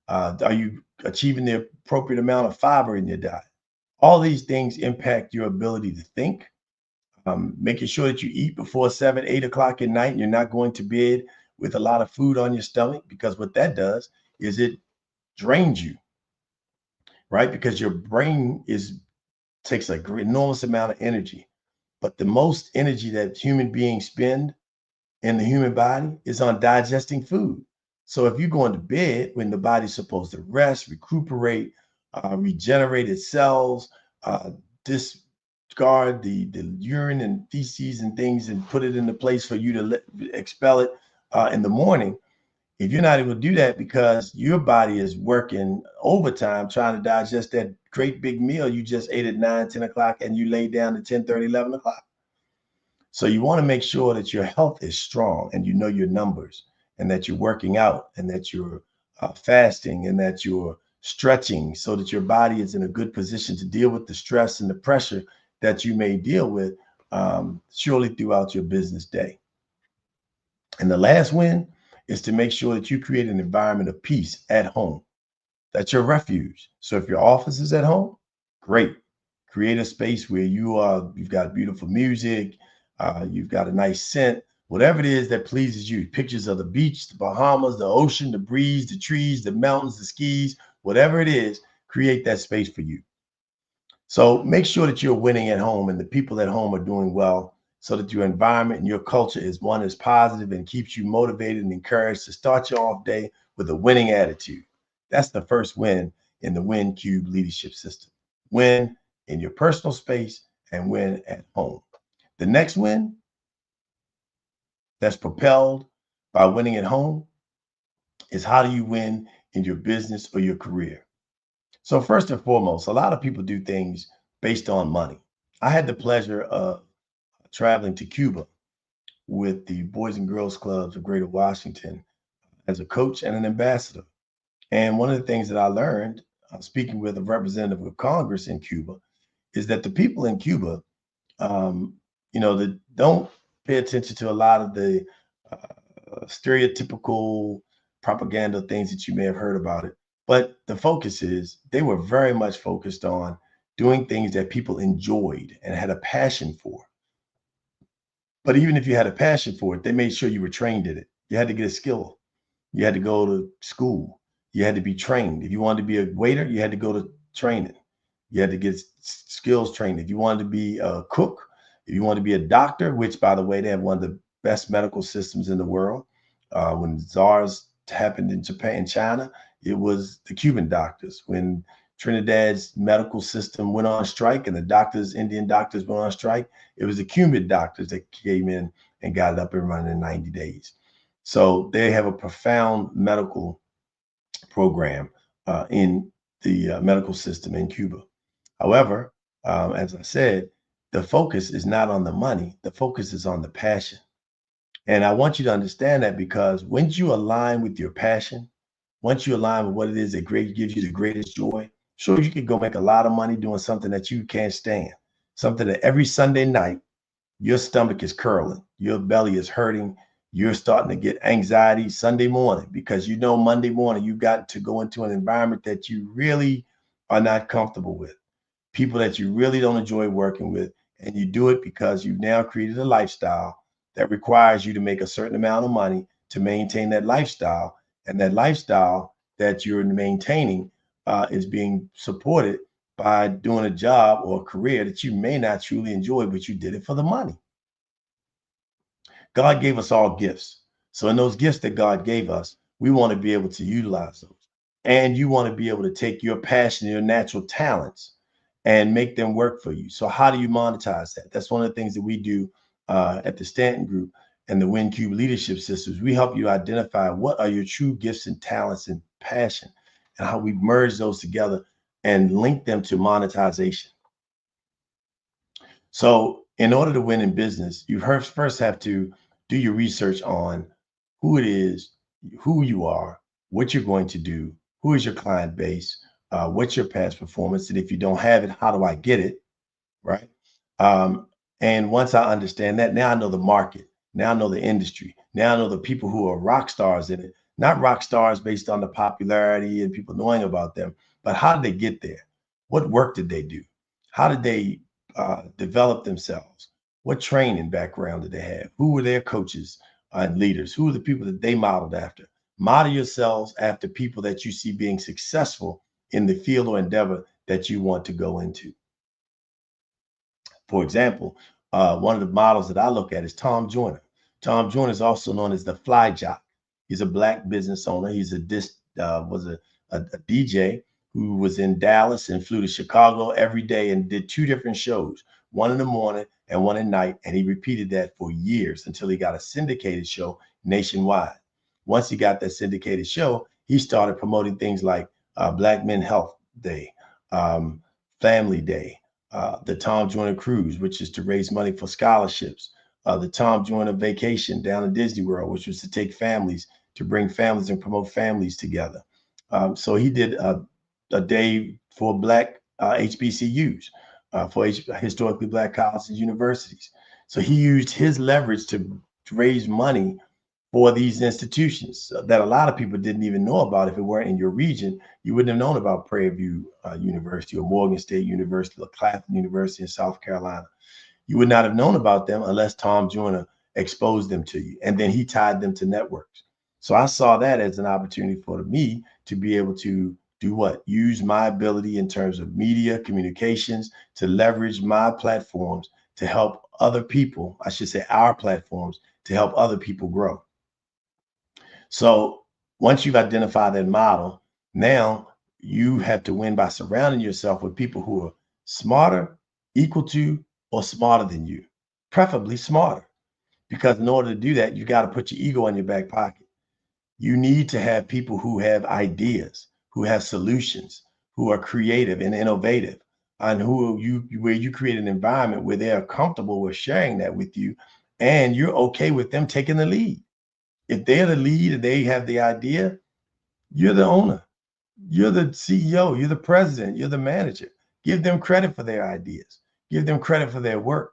Are you achieving the appropriate amount of fiber in your diet? All these things impact your ability to think, making sure that you eat before 7, 8 o'clock at night and you're not going to bed with a lot of food on your stomach, because what that does is it drains you, right? Because your brain takes a enormous amount of energy, but the most energy that human beings spend in the human body is on digesting food. So if you're going to bed when the body's supposed to rest, recuperate, regenerate its cells, discard the urine and feces and things and put it in the place for you to expel it in the morning, if you're not able to do that because your body is working overtime trying to digest that great big meal you just ate at 9, 10 o'clock and you lay down at 10, 30, 11 o'clock. So you want to make sure that your health is strong and you know your numbers, and that you're working out, and that you're fasting, and that you're stretching so that your body is in a good position to deal with the stress and the pressure that you may deal with surely throughout your business day. And the last win is to make sure that you create an environment of peace at home. That's your refuge. So if your office is at home, great. Create a space where you've got beautiful music, you've got a nice scent, whatever it is that pleases you. Pictures of the beach, the Bahamas, the ocean, the breeze, the trees, the mountains, the skis, whatever it is create that space for you. So make sure that you're winning at home and the people at home are doing well, so that your environment and your culture is one that's positive and keeps you motivated and encouraged to start your off day with a winning attitude. That's the first win in the Win Cube leadership system. Win in your personal space and win at home. The next win that's propelled by winning at home is, how do you win in your business or your career? So first and foremost, a lot of people do things based on money. I had the pleasure of traveling to Cuba with the Boys and Girls Clubs of Greater Washington as a coach and an ambassador. And one of the things that I learned, speaking with a representative of Congress in Cuba, is that the people in Cuba, that don't pay attention to a lot of the stereotypical propaganda things that you may have heard about it. But the focus is, they were very much focused on doing things that people enjoyed and had a passion for. But even if you had a passion for it, they made sure you were trained in it. You had to get a skill. You had to go to school. You had to be trained. If you wanted to be a waiter, you had to go to training. You had to get skills training. If you wanted to be a cook, if you wanted to be a doctor, which, by the way, they have one of the best medical systems in the world. When SARS happened in Japan and China, it was the Cuban doctors. When Trinidad's medical system went on strike and the doctors, Indian doctors, went on strike, it was the Cuban doctors that came in and got it up and running in 90 days. So they have a profound medical program in the medical system in Cuba. However, as I said, the focus is not on the money. The focus is on the passion. And I want you to understand that, because once you align with your passion, once you align with what it is that gives you the greatest joy, sure, you could go make a lot of money doing something that you can't stand, something that every Sunday night your stomach is curling, your belly is hurting, you're starting to get anxiety Sunday morning, because you know Monday morning you got to go into an environment that you really are not comfortable with, people that you really don't enjoy working with, and you do it because you've now created a lifestyle that requires you to make a certain amount of money to maintain that lifestyle. And that lifestyle that you're maintaining is being supported by doing a job or a career that you may not truly enjoy, but you did it for the money. God gave us all gifts. So in those gifts that God gave us, we want to be able to utilize those. And you want to be able to take your passion, your natural talents, and make them work for you. So how do you monetize that? That's one of the things that we do at the Stanton Group and the WinCube Leadership Systems. We help you identify what are your true gifts and talents and passion, and how we merge those together and link them to monetization. So in order to win in business, you first have to do your research on who it is, who you are, what you're going to do, who is your client base, what's your past performance, and if you don't have it, how do I get it, right? And once I understand that, now I know the market, now I know the industry, now I know the people who are rock stars in it, not rock stars based on the popularity and people knowing about them, but how did they get there? What work did they do? How did they develop themselves? What training background did they have? Who were their coaches and leaders? Who are the people that they modeled after? Model yourselves after people that you see being successful in the field or endeavor that you want to go into. For example, one of the models that I look at is Tom Joyner. Tom Joyner is also known as the Fly Jock. He's a Black business owner. He's a DJ who was in Dallas and flew to Chicago every day and did 2 different shows, one in the morning and one at night. And he repeated that for years until he got a syndicated show nationwide. Once he got that syndicated show, he started promoting things like Black Men Health Day, Family Day, the Tom Joyner Cruise, which is to raise money for scholarships, the Tom Joyner Vacation down in Disney World, which was to take families, to bring families and promote families together. So he did a day for Black HBCUs, for historically Black colleges and universities. So he used his leverage to raise money for these institutions that a lot of people didn't even know about. If it weren't in your region, you wouldn't have known about Prairie View University or Morgan State University or Claflin University in South Carolina. You would not have known about them unless Tom Joyner exposed them to you. And then he tied them to networks. So I saw that as an opportunity for me to be able to do what? Use my ability in terms of media communications to leverage my platforms to help other people, I should say our platforms, to help other people grow. So once you've identified that model, now you have to win by surrounding yourself with people who are smarter, equal to, or smarter than you, preferably smarter. Because in order to do that, you got to put your ego in your back pocket. You need to have people who have ideas, who have solutions, who are creative and innovative, and where you create an environment where they are comfortable with sharing that with you, and you're okay with them taking the lead. If they're the lead and they have the idea, you're the owner, you're the CEO, you're the president, you're the manager. Give them credit for their ideas, give them credit for their work.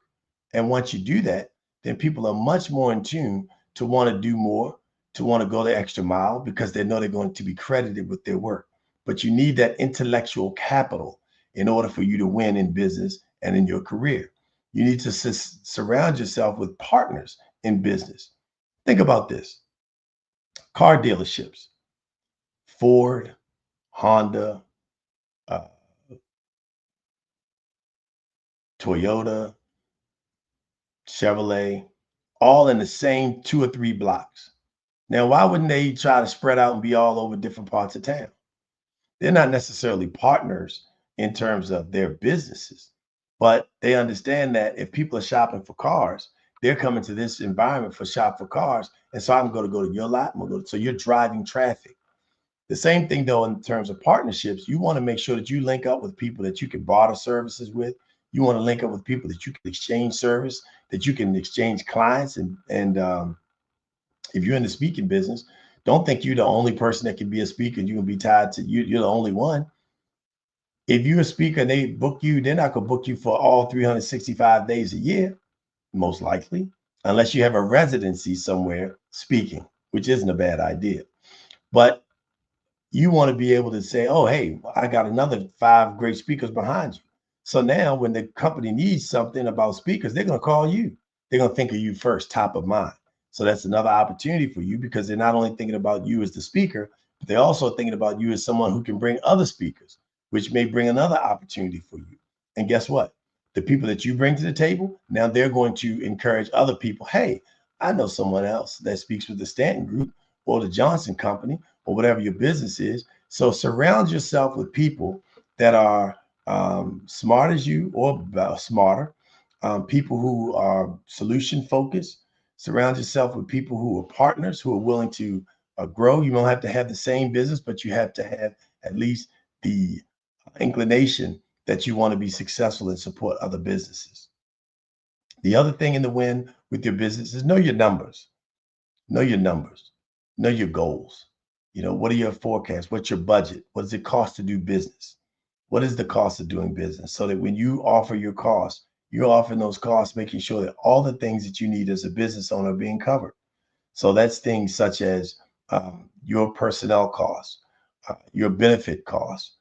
And once you do that, then people are much more in tune to want to do more, to want to go the extra mile because they know they're going to be credited with their work. But you need that intellectual capital in order for you to win in business and in your career. You need to surround yourself with partners in business. Think about this. Car dealerships, Ford, Honda, Toyota, Chevrolet, all in the same 2 or 3 blocks. Now, why wouldn't they try to spread out and be all over different parts of town? They're not necessarily partners in terms of their businesses, but they understand that if people are shopping for cars, they're coming to this environment for shop for cars. And so I'm going to go to your lot. So you're driving traffic. The same thing, though, in terms of partnerships, you want to make sure that you link up with people that you can barter services with. You want to link up with people that you can exchange service, that you can exchange clients. And if you're in the speaking business, don't think you're the only person that can be a speaker. You can be tied to you. You're the only one. If you're a speaker and they book you, they're not going to book you for all 365 days a year, most likely, unless you have a residency somewhere speaking, which isn't a bad idea. But you want to be able to say, oh, hey, I got another 5 great speakers behind you. So now when the company needs something about speakers, they're going to call you. They're going to think of you first, top of mind. So that's another opportunity for you because they're not only thinking about you as the speaker, but they're also thinking about you as someone who can bring other speakers, which may bring another opportunity for you. And guess what? The people that you bring to the table, now they're going to encourage other people. Hey, I know someone else that speaks with the Stanton Group or the Johnson Company or whatever your business is. So surround yourself with people that are smart as you or smarter, people who are solution focused. Surround yourself with people who are partners, who are willing to grow. You don't have to have the same business, but you have to have at least the inclination that you want to be successful and support other businesses. The other thing in the win with your business is know your numbers. Know your numbers. Know your goals. You know, what are your forecasts? What's your budget? What does it cost to do business? What is the cost of doing business? So that when you offer your costs, you're offering those costs, making sure that all the things that you need as a business owner are being covered. So that's things such as your personnel costs, your benefit costs.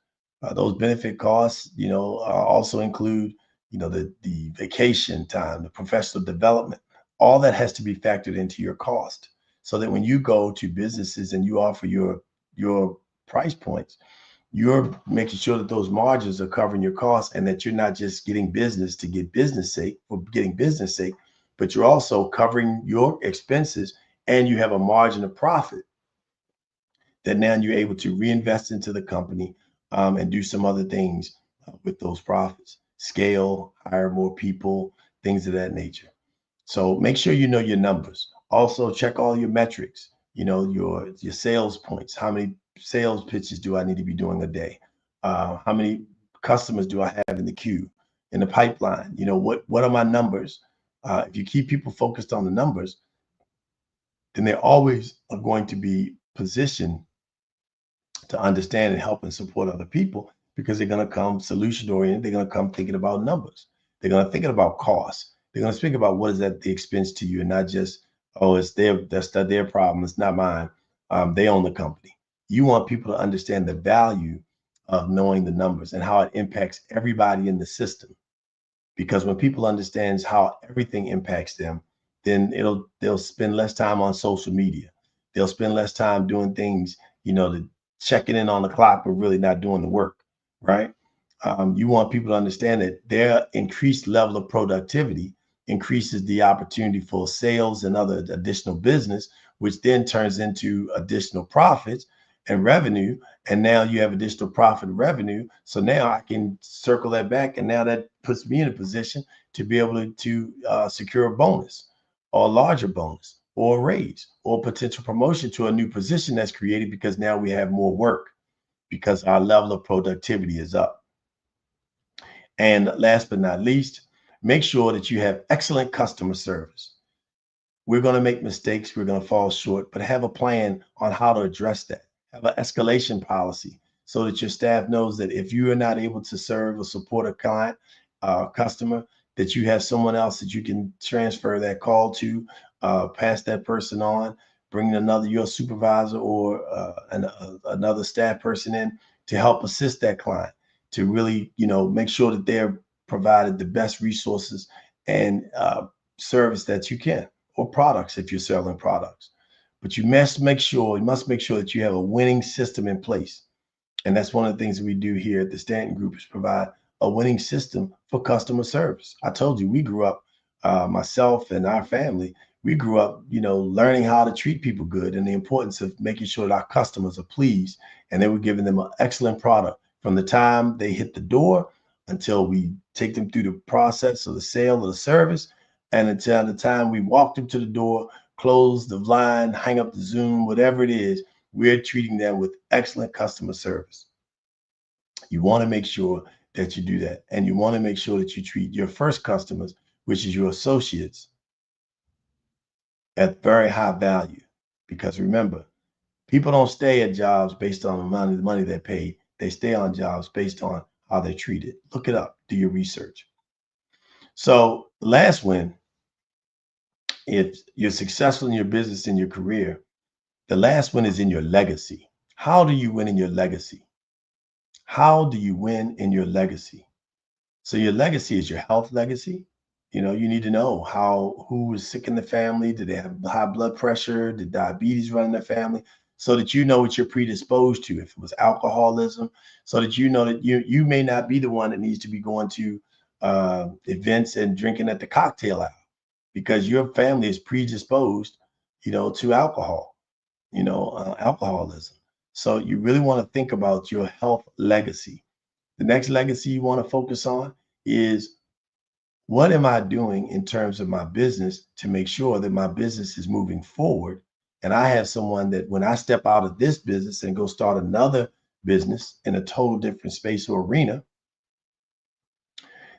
Those benefit costs, also include, the vacation time, the professional development. All that has to be factored into your cost, so that when you go to businesses and you offer your price points, you're making sure that those margins are covering your costs, and that you're not just getting business to get business sake or getting business sake, but you're also covering your expenses, and you have a margin of profit that now you're able to reinvest into the company and do some other things with those profits, scale, hire more people, things of that nature. So make sure you know your numbers. Also check all your metrics, your sales points. How many sales pitches do I need to be doing a day? How many customers do I have in the queue, in the pipeline? What are my numbers? If you keep people focused on the numbers, then they always are going to be positioned to understand and help and support other people, because they're going to come solution oriented. They're going to come thinking about numbers. They're going to think about costs. They're going to think about what is that the expense to you, and not just, oh, that's their problem. It's not mine. They own the company. You want people to understand the value of knowing the numbers and how it impacts everybody in the system. Because when people understand how everything impacts them, then they'll spend less time on social media. They'll spend less time doing things, checking in on the clock but really not doing the work, right? You want people to understand that their increased level of productivity increases the opportunity for sales and other additional business, which then turns into additional profits and revenue. And now you have additional profit and revenue. So now I can circle that back. And now that puts me in a position to be able to secure a bonus or a larger bonus or a raise or potential promotion to a new position that's created because now we have more work because our level of productivity is up. And last but not least, make sure that you have excellent customer service. We're going to make mistakes. We're going to fall short, but have a plan on how to address that. Have an escalation policy so that your staff knows that if you are not able to serve or support a client, customer, that you have someone else that you can transfer that call to, pass that person on, bring your supervisor or another staff person in to help assist that client, to really, make sure that they're provided the best resources and service that you can, or products if you're selling products. But you must make sure that you have a winning system in place. And that's one of the things that we do here at the Stanton Group is provide a winning system for customer service. I told you, we grew up, myself and our family, we grew up, learning how to treat people good and the importance of making sure that our customers are pleased and they were giving them an excellent product from the time they hit the door until we take them through the process of the sale of the service, and until the time we walk them to the door, close the line, hang up the Zoom, whatever it is, we're treating them with excellent customer service. You want to make sure that you do that. And you want to make sure that you treat your first customers, which is your associates, at very high value. Because remember, people don't stay at jobs based on the money they're paid. They stay on jobs based on how they're treated. Look it up, do your research. So last win, if you're successful in your business, in your career, the last win is in your legacy. How do you win in your legacy? How do you win in your legacy? So your legacy is your health legacy. You need to know who was sick in the family. Did they have high blood pressure? Did diabetes run in their family? So that you know what you're predisposed to. If it was alcoholism, so that you know that you may not be the one that needs to be going to events and drinking at the cocktail hour because your family is predisposed, to alcohol, alcoholism. So you really want to think about your health legacy. The next legacy you want to focus on is, what am I doing in terms of my business to make sure that my business is moving forward? And I have someone that when I step out of this business and go start another business in a total different space or arena,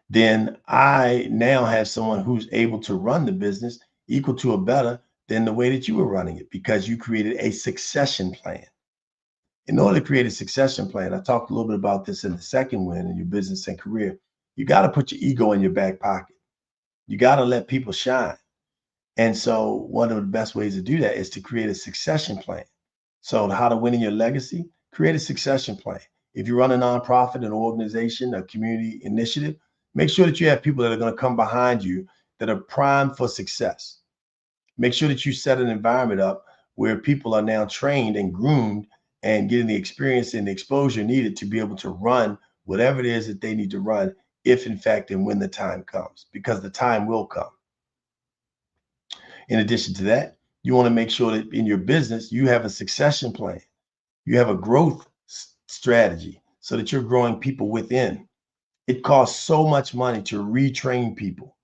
then I now have someone who's able to run the business equal to or better than the way that you were running it, because you created a succession plan. In order to create a succession plan, I talked a little bit about this in the second win in your business and career. You got to put your ego in your back pocket. You got to let people shine. And so one of the best ways to do that is to create a succession plan. So how to win in your legacy, create a succession plan. If you run a nonprofit, an organization, a community initiative, make sure that you have people that are going to come behind you that are primed for success. Make sure that you set an environment up where people are now trained and groomed and getting the experience and the exposure needed to be able to run whatever it is that they need to run, if in fact and when the time comes, because the time will come. In addition to that, you want to make sure that in your business, you have a succession plan. You have a growth strategy so that you're growing people within. It costs so much money to retrain people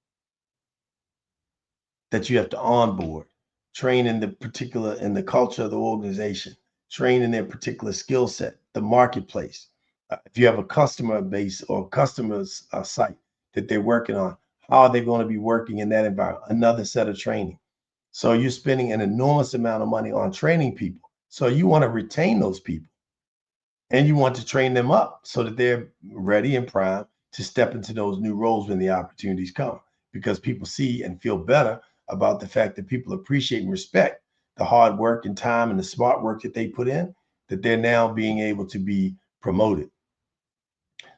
that you have to onboard, train in the culture of the organization, train in their particular skill set, the marketplace. If you have a customer base or customers site that they're working on, how are they going to be working in that environment? Another set of training. So you're spending an enormous amount of money on training people. So you want to retain those people and you want to train them up so that they're ready and primed to step into those new roles when the opportunities come, because people see and feel better about the fact that people appreciate and respect the hard work and time and the smart work that they put in, that they're now being able to be promoted.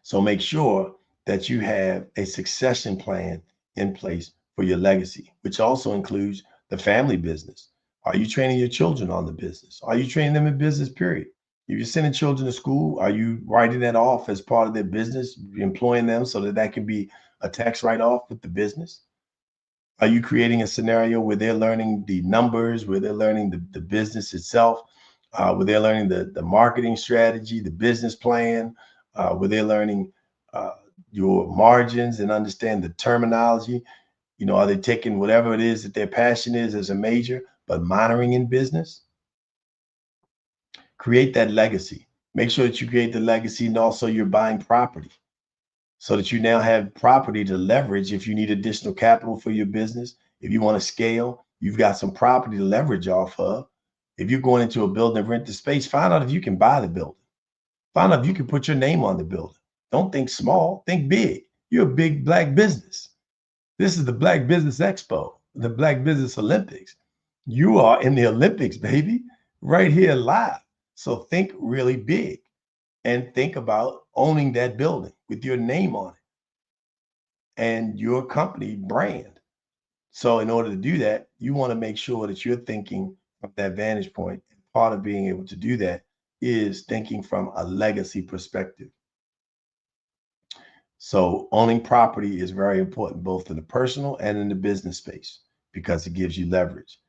So make sure that you have a succession plan in place for your legacy, which also includes the family business. Are you training your children on the business? Are you training them in business, period? If you're sending children to school, are you writing that off as part of their business, employing them so that that can be a tax write-off with the business? Are you creating a scenario where they're learning the numbers, where they're learning the business itself, where they're learning the marketing strategy, the business plan, where they're learning your margins and understand the terminology? You know, are they taking whatever it is that their passion is as a major, but minoring in business? Create that legacy. Make sure that you create the legacy, and also you're buying property so that you now have property to leverage if you need additional capital for your business. If you want to scale, you've got some property to leverage off of. If you're going into a building and rent the space, find out if you can buy the building. Find out if you can put your name on the building. Don't think small, think big. You're a big Black business. This is the Black Business Expo, the Black Business Olympics. You are in the Olympics, baby, right here live. So think really big and think about owning that building with your name on it and your company brand. So in order to do that, you want to make sure that you're thinking from that vantage point. And part of being able to do that is thinking from a legacy perspective. So owning property is very important, both in the personal and in the business space, because it gives you leverage.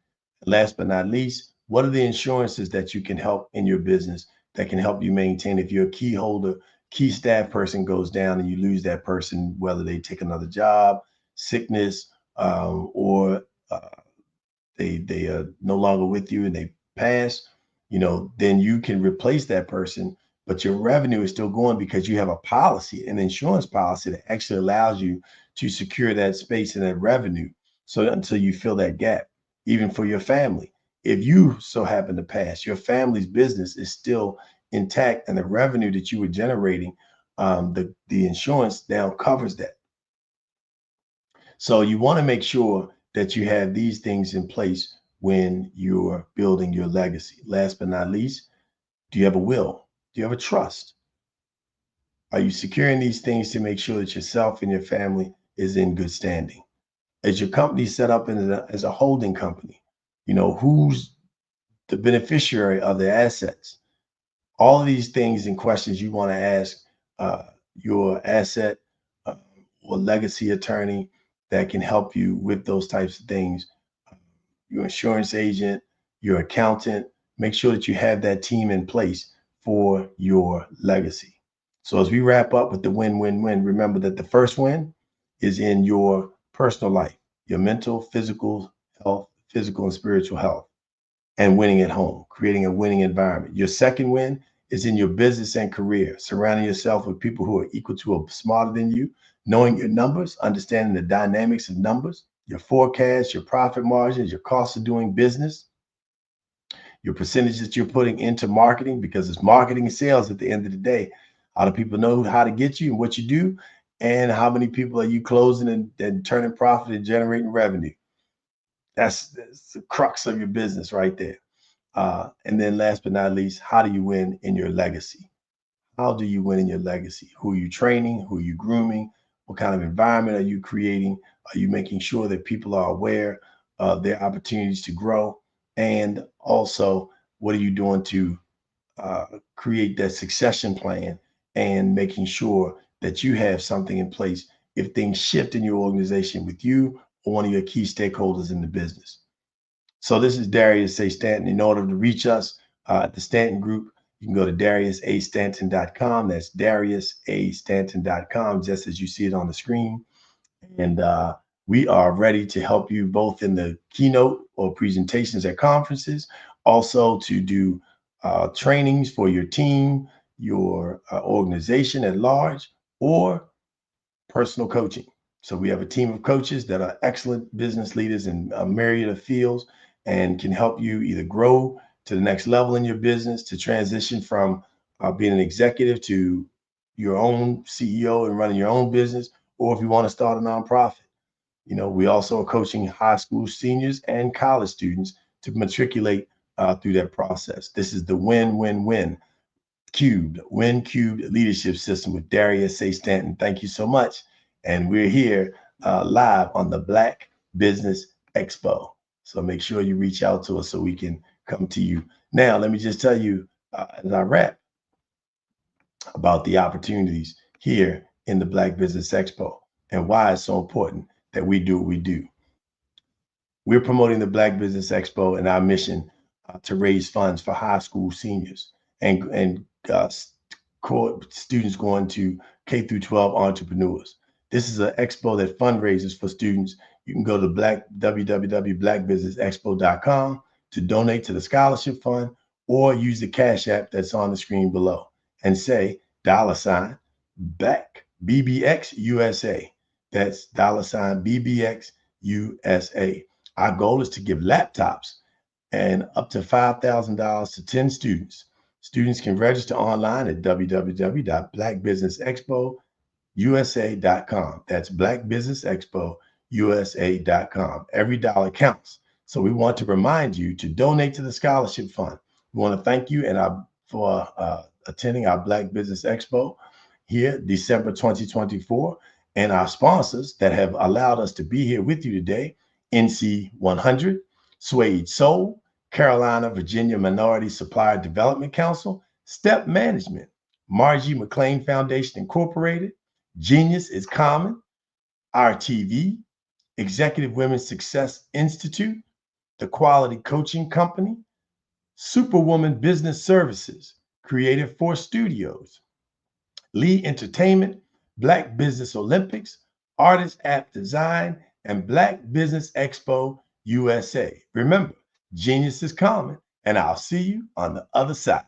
Last but not least, what are the insurances that you can help in your business that can help you maintain if you're a key holder, key staff person goes down and you lose that person, whether they take another job, sickness, or they are no longer with you and they pass, you know, then you can replace that person, but your revenue is still going because you have a policy, an insurance policy that actually allows you to secure that space and that revenue. So until you fill that gap, even for your family, if you so happen to pass, your family's business is still intact, and the revenue that you were generating, the insurance now covers that. So you want to make sure that you have these things in place when you're building your legacy. Last but not least, do you have a will? Do you have a trust? Are you securing these things to make sure that yourself and your family is in good standing? Is your company set up as a holding company? You know, who's the beneficiary of the assets? All of these things and questions you want to ask your asset or legacy attorney that can help you with those types of things. Your insurance agent, your accountant, make sure that you have that team in place for your legacy. So as we wrap up with the win-win-win, remember that the first win is in your personal life, your mental, physical health, physical and spiritual health, and winning at home, creating a winning environment. Your second win is in your business and career, surrounding yourself with people who are equal to or smarter than you, knowing your numbers, understanding the dynamics of numbers, your forecast, your profit margins, your cost of doing business, your percentage that you're putting into marketing, because it's marketing and sales at the end of the day. How do people know how to get you and what you do? And how many people are you closing and turning profit and generating revenue? That's the crux of your business right there. And then last but not least, how do you win in your legacy? How do you win in your legacy? Who are you training? Who are you grooming? What kind of environment are you creating? Are you making sure that people are aware of their opportunities to grow? And also, what are you doing to create that succession plan and making sure that you have something in place if things shift in your organization with you or one of your key stakeholders in the business? So this is Darius A. Stanton. In order to reach us at the Stanton Group, you can go to DariusAStanton.com. That's DariusAStanton.com, just as you see it on the screen. And we are ready to help you both in the keynote or presentations at conferences, also to do trainings for your team, your organization at large, or personal coaching. So we have a team of coaches that are excellent business leaders in a myriad of fields and can help you either grow to the next level in your business, to transition from being an executive to your own CEO and running your own business, or if you want to start a nonprofit. You know, we also are coaching high school seniors and college students to matriculate through that process. This is the win-win-win cubed, win cubed leadership system with Darius A. Stanton. Thank you so much. And we're here live on the Black Business Expo. So make sure you reach out to us so we can come to you. Now, let me just tell you as I wrap about the opportunities here in the Black Business Expo and why it's so important that we do what we do. We're promoting the Black Business Expo and our mission to raise funds for high school seniors and students going to K through 12 entrepreneurs. This is an expo that fundraises for students. You can go to www.blackbusinessexpo.com to donate to the scholarship fund, or use the Cash App that's on the screen below and say $BBX USA. That's $BBX USA. Our goal is to give laptops and up to $5,000 to 10 students. Students can register online at www.blackbusinessexpousa.com. That's blackbusinessexpousa.com. Every dollar counts. So we want to remind you to donate to the scholarship fund. We want to thank you for attending our Black Business Expo here, December 2024, and our sponsors that have allowed us to be here with you today: NC 100, Suede Soul, Carolina, Virginia Minority Supplier Development Council, Step Management, Margie McLean Foundation Incorporated, Genius is Common, RTV, Executive Women's Success Institute, The Quality Coaching Company, Superwoman Business Services, Creative Force Studios, Lee Entertainment, Black Business Olympics, Artist App Design, and Black Business Expo USA. Remember, genius is common, and I'll see you on the other side.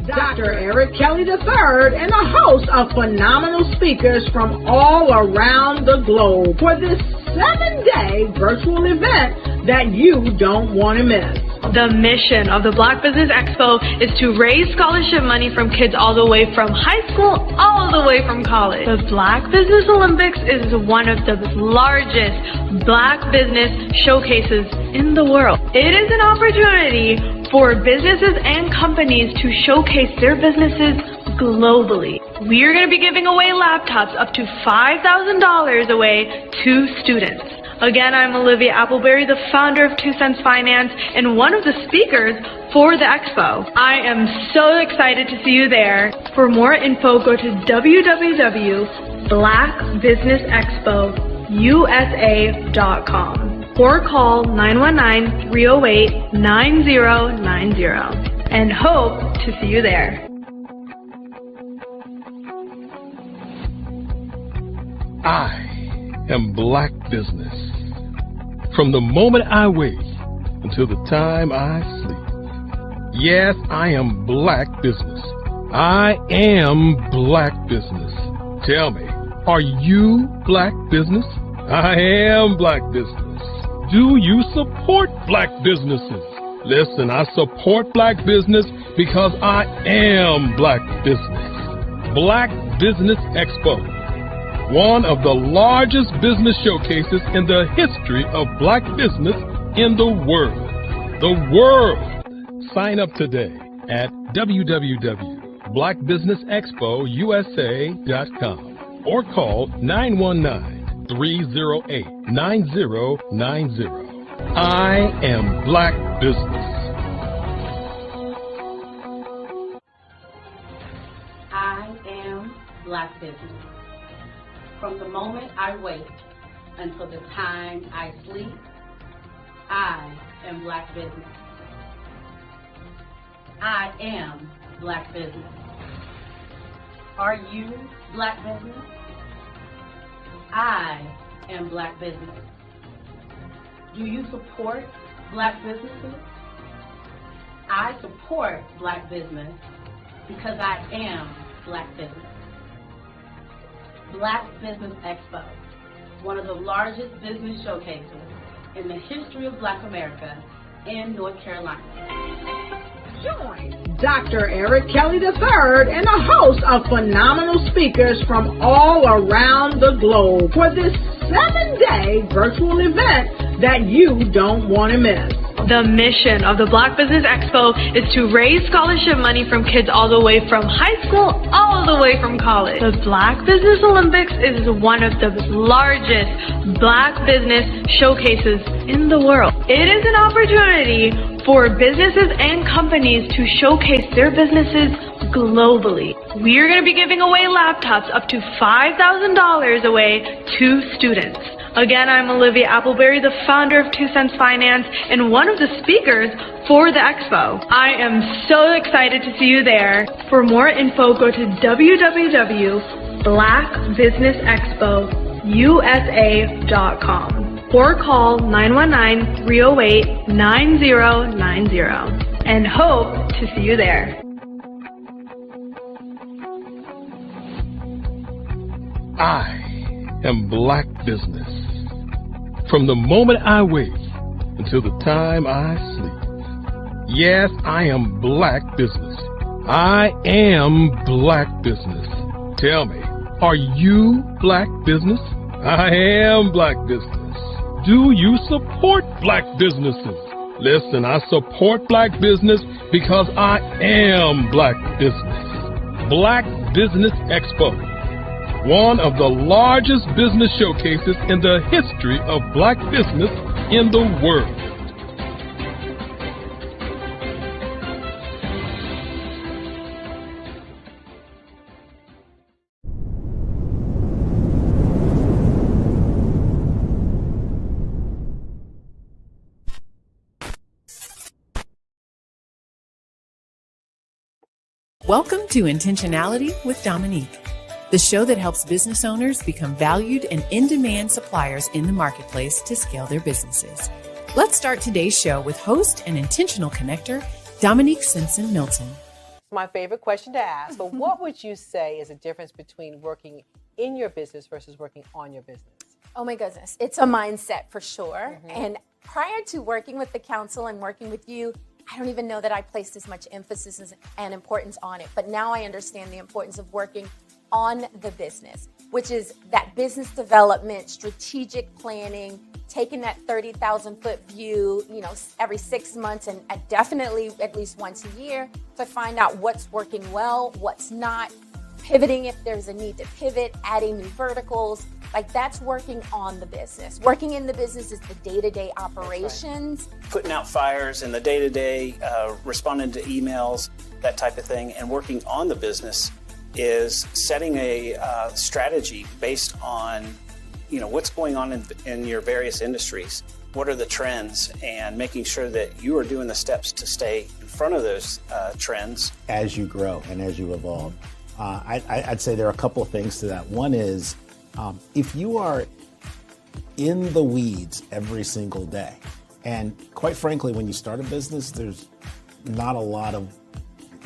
Dr. Eric Kelly III and a host of phenomenal speakers from all around the globe for this 7-day virtual event that you don't want to miss. The mission of the Black Business Expo is to raise scholarship money from kids all the way from high school, all the way from college. The Black Business Olympics is one of the largest Black business showcases in the world. It is an opportunity for businesses and companies to showcase their businesses globally. We are going to be giving away laptops up to $5,000 away to students. Again, I'm Olivia Appleberry, the founder of 2 Cents Finance and one of the speakers for the expo. I am so excited to see you there. For more info, go to www.blackbusinessexpousa.com or call 919-308-9090 and hope to see you there. I am Black Business. From the moment I wake until the time I sleep. Yes, I am Black Business. I am Black Business. Tell me, are you Black Business? I am Black Business. Do you support Black businesses? Listen, I support Black business because I am Black Business. Black Business Expo, one of the largest business showcases in the history of Black business in the world. The world! Sign up today at www.blackbusinessexpousa.com or call 919-308-9090. I am Black Business. I am Black Business. From the moment I wake until the time I sleep, I am Black Business. I am Black business. Are you Black business? I am Black business. Do you support Black businesses? I support Black business because I am Black business. Black Business Expo, one of the largest business showcases in the history of Black America in North Carolina. Join Dr. Eric Kelly III and a host of phenomenal speakers from all around the globe for this 7-day virtual event that you don't want to miss. The mission of the Black Business Expo is to raise scholarship money from kids all the way from high school, all the way from college. The Black Business Olympics is one of the largest Black business showcases in the world. It is an opportunity for businesses and companies to showcase their businesses globally. We are going to be giving away laptops up to $5,000 away to students. Again, I'm Olivia Appleberry, the founder of 2 Cents Finance and one of the speakers for the expo. I am so excited to see you there. For more info, go to www.blackbusinessexpousa.com or call 919-308-9090 and hope to see you there. I am Black business. From the moment I wake until the time I sleep. Yes, I am Black business. I am Black business. Tell me, are you Black business? I am Black business. Do you support Black businesses? Listen, I support Black business because I am Black business. Black Business Expo, one of the largest business showcases in the history of Black business in the world. Welcome to Intentionality with Dominique, the show that helps business owners become valued and in-demand suppliers in the marketplace to scale their businesses. Let's start today's show with host and intentional connector, Dominique Simpson-Milton. My favorite question to ask, but what would you say is the difference between working in your business versus working on your business? Oh my goodness, it's a mindset for sure. And prior to working with the council and working with you, I don't even know that I placed as much emphasis and importance on it. But now I understand the importance of working on the business, which is that business development, strategic planning, taking that 30,000 foot view, every 6 months and definitely at least once a year to find out what's working well, what's not, pivoting if there's a need to pivot, adding new verticals. Like that's working on the business. Working in the business is the day-to-day operations. Right. Putting out fires in the day-to-day, responding to emails, that type of thing. And working on the business is setting a strategy based on, what's going on in your various industries. What are the trends, and making sure that you are doing the steps to stay in front of those trends. As you grow and as you evolve, I'd say there are a couple of things to that. One is, if you are in the weeds every single day, and quite frankly, when you start a business, there's not a lot of,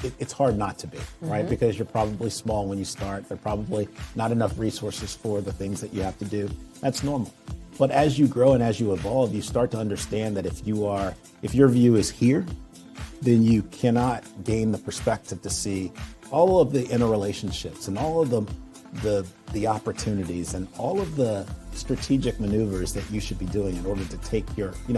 it's hard not to be, right? Because you're probably small when you start. There are probably not enough resources for the things that you have to do. That's normal. But as you grow and as you evolve, you start to understand that if your view is here, then you cannot gain the perspective to see all of the interrelationships and all of the opportunities and all of the strategic maneuvers that you should be doing in order to take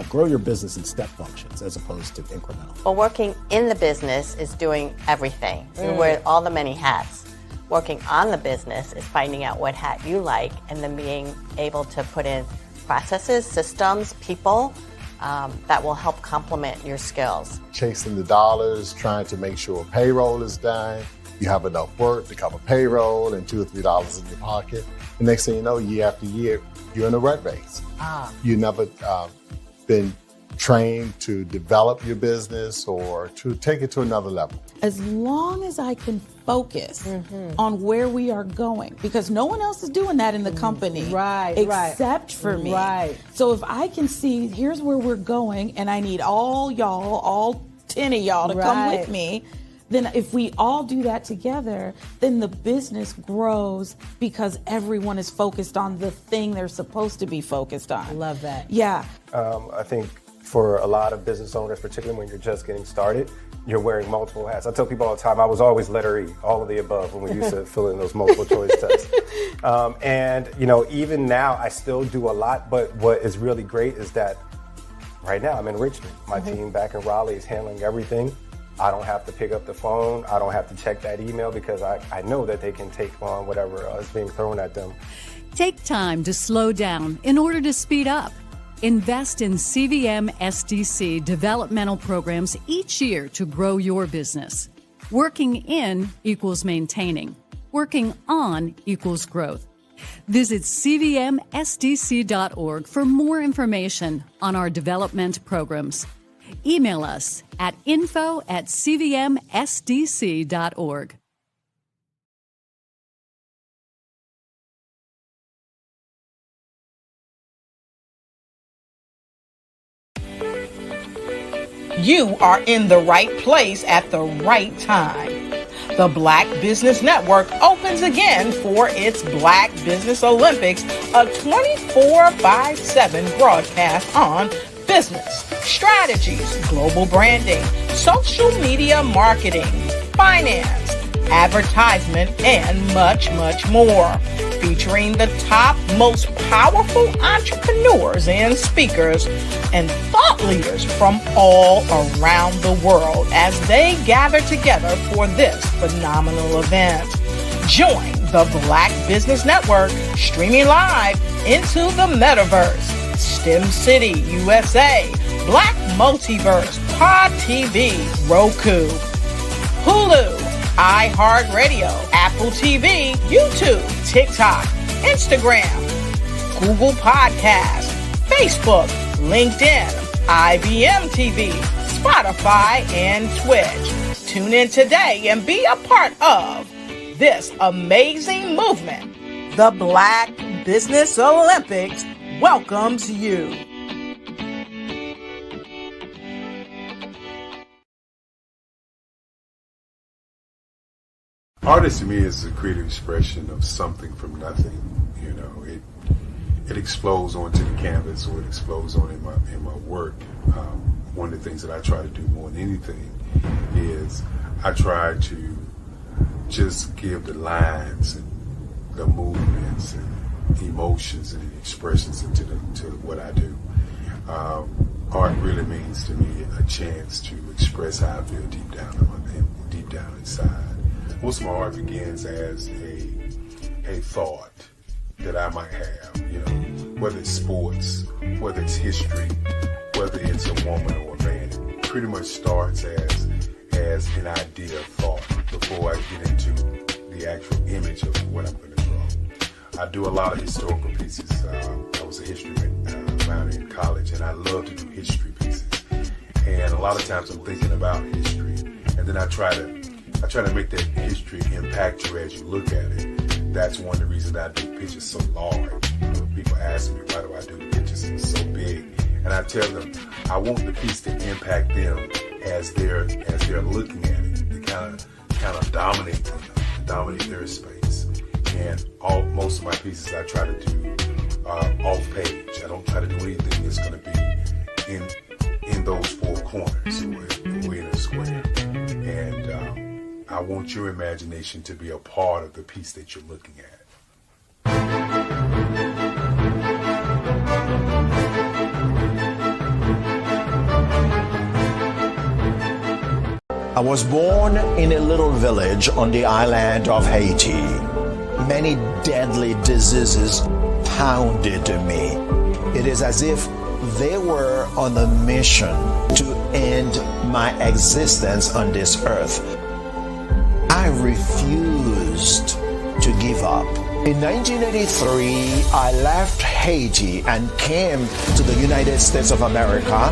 grow your business in step functions as opposed to incremental. Well, working in the business is doing everything. You wear all the many hats. Working on the business is finding out what hat you like and then being able to put in processes, systems, people that will help complement your skills. Chasing the dollars, trying to make sure payroll is done. You have enough work to cover payroll and $2 or $3 in your pocket. The next thing you know, year after year, you're in a rat race. You never been trained to develop your business or to take it to another level? As long as I can focus on where we are going, because no one else is doing that in the company except for me. So if I can see, here's where we're going, and I need all 10 of y'all to come with me, then if we all do that together, then the business grows because everyone is focused on the thing they're supposed to be focused on. Love that. Yeah. I think for a lot of business owners, particularly when you're just getting started, you're wearing multiple hats. I tell people all the time, I was always letter E, all of the above, when we used to fill in those multiple choice tests. And, you know, even now I still do a lot, but what is really great is that right now I'm in Richmond. My team back in Raleigh is handling everything. I don't have to pick up the phone. I don't have to check that email because I know that they can take on whatever is being thrown at them. Take time to slow down in order to speed up. Invest in CVM SDC developmental programs each year to grow your business. Working in equals maintaining. Working on equals growth. Visit cvmsdc.org for more information on our development programs. Email us at info@cvmsdc.org. You are in the right place at the right time. The Black Business Network opens again for its Black Business Olympics, a 24/7 broadcast on business, strategies, global branding, social media marketing, finance, advertisement, and much, much more. Featuring the top, most powerful entrepreneurs and speakers and thought leaders from all around the world as they gather together for this phenomenal event. Join the Black Business Network streaming live into the metaverse. STEM City, USA, Black Multiverse, Pod TV, Roku, Hulu, iHeartRadio, Apple TV, YouTube, TikTok, Instagram, Google Podcasts, Facebook, LinkedIn, IBM TV, Spotify, and Twitch. Tune in today and be a part of this amazing movement. The Black Business Olympics welcomes you. Artist to me is a creative expression of something from nothing. You know, it explodes onto the canvas, or it explodes on in my work. One of the things that I try to do more than anything is I try to just give the lines and the movements and emotions and expressions into what I do. Art really means to me a chance to express how I feel deep down inside. Most of my art begins as a thought that I might have, you know, whether it's sports, whether it's history, whether it's a woman or a man. It pretty much starts as an idea of thought before I get into the actual image of what I'm going to draw. I do a lot of historical pieces. I was a history minor in college, and I love to do history pieces. And a lot of times I'm thinking about history, and then I try to make that history impact you as you look at it. That's one of the reasons I do pictures so large. You know, people ask me, why do I do the pictures so big? And I tell them, I want the piece to impact them as they're looking at it, to kind of dominate them, dominate their space. And most of my pieces I try to do off page. I don't try to do anything that's going to be in those four corners or in a square. And I want your imagination to be a part of the piece that you're looking at. I was born in a little village on the island of Haiti. Many deadly diseases pounded me. It is as if they were on a mission to end my existence on this earth. I refused to give up. In 1983, I left Haiti and came to the United States of America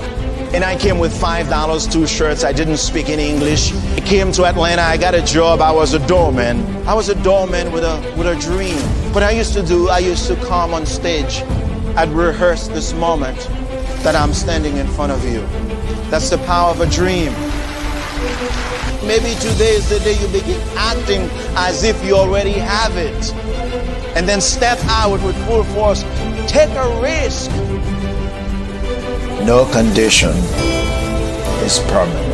and I came with $5, 2 shirts. I didn't speak any English. I came to Atlanta. I got a job. I was a doorman. I was a doorman with a dream. What I used to come on stage. I'd rehearse this moment that I'm standing in front of you. That's the power of a dream. Maybe today is the day you begin acting as if you already have it. And then step out with full force. Take a risk. No condition is permanent.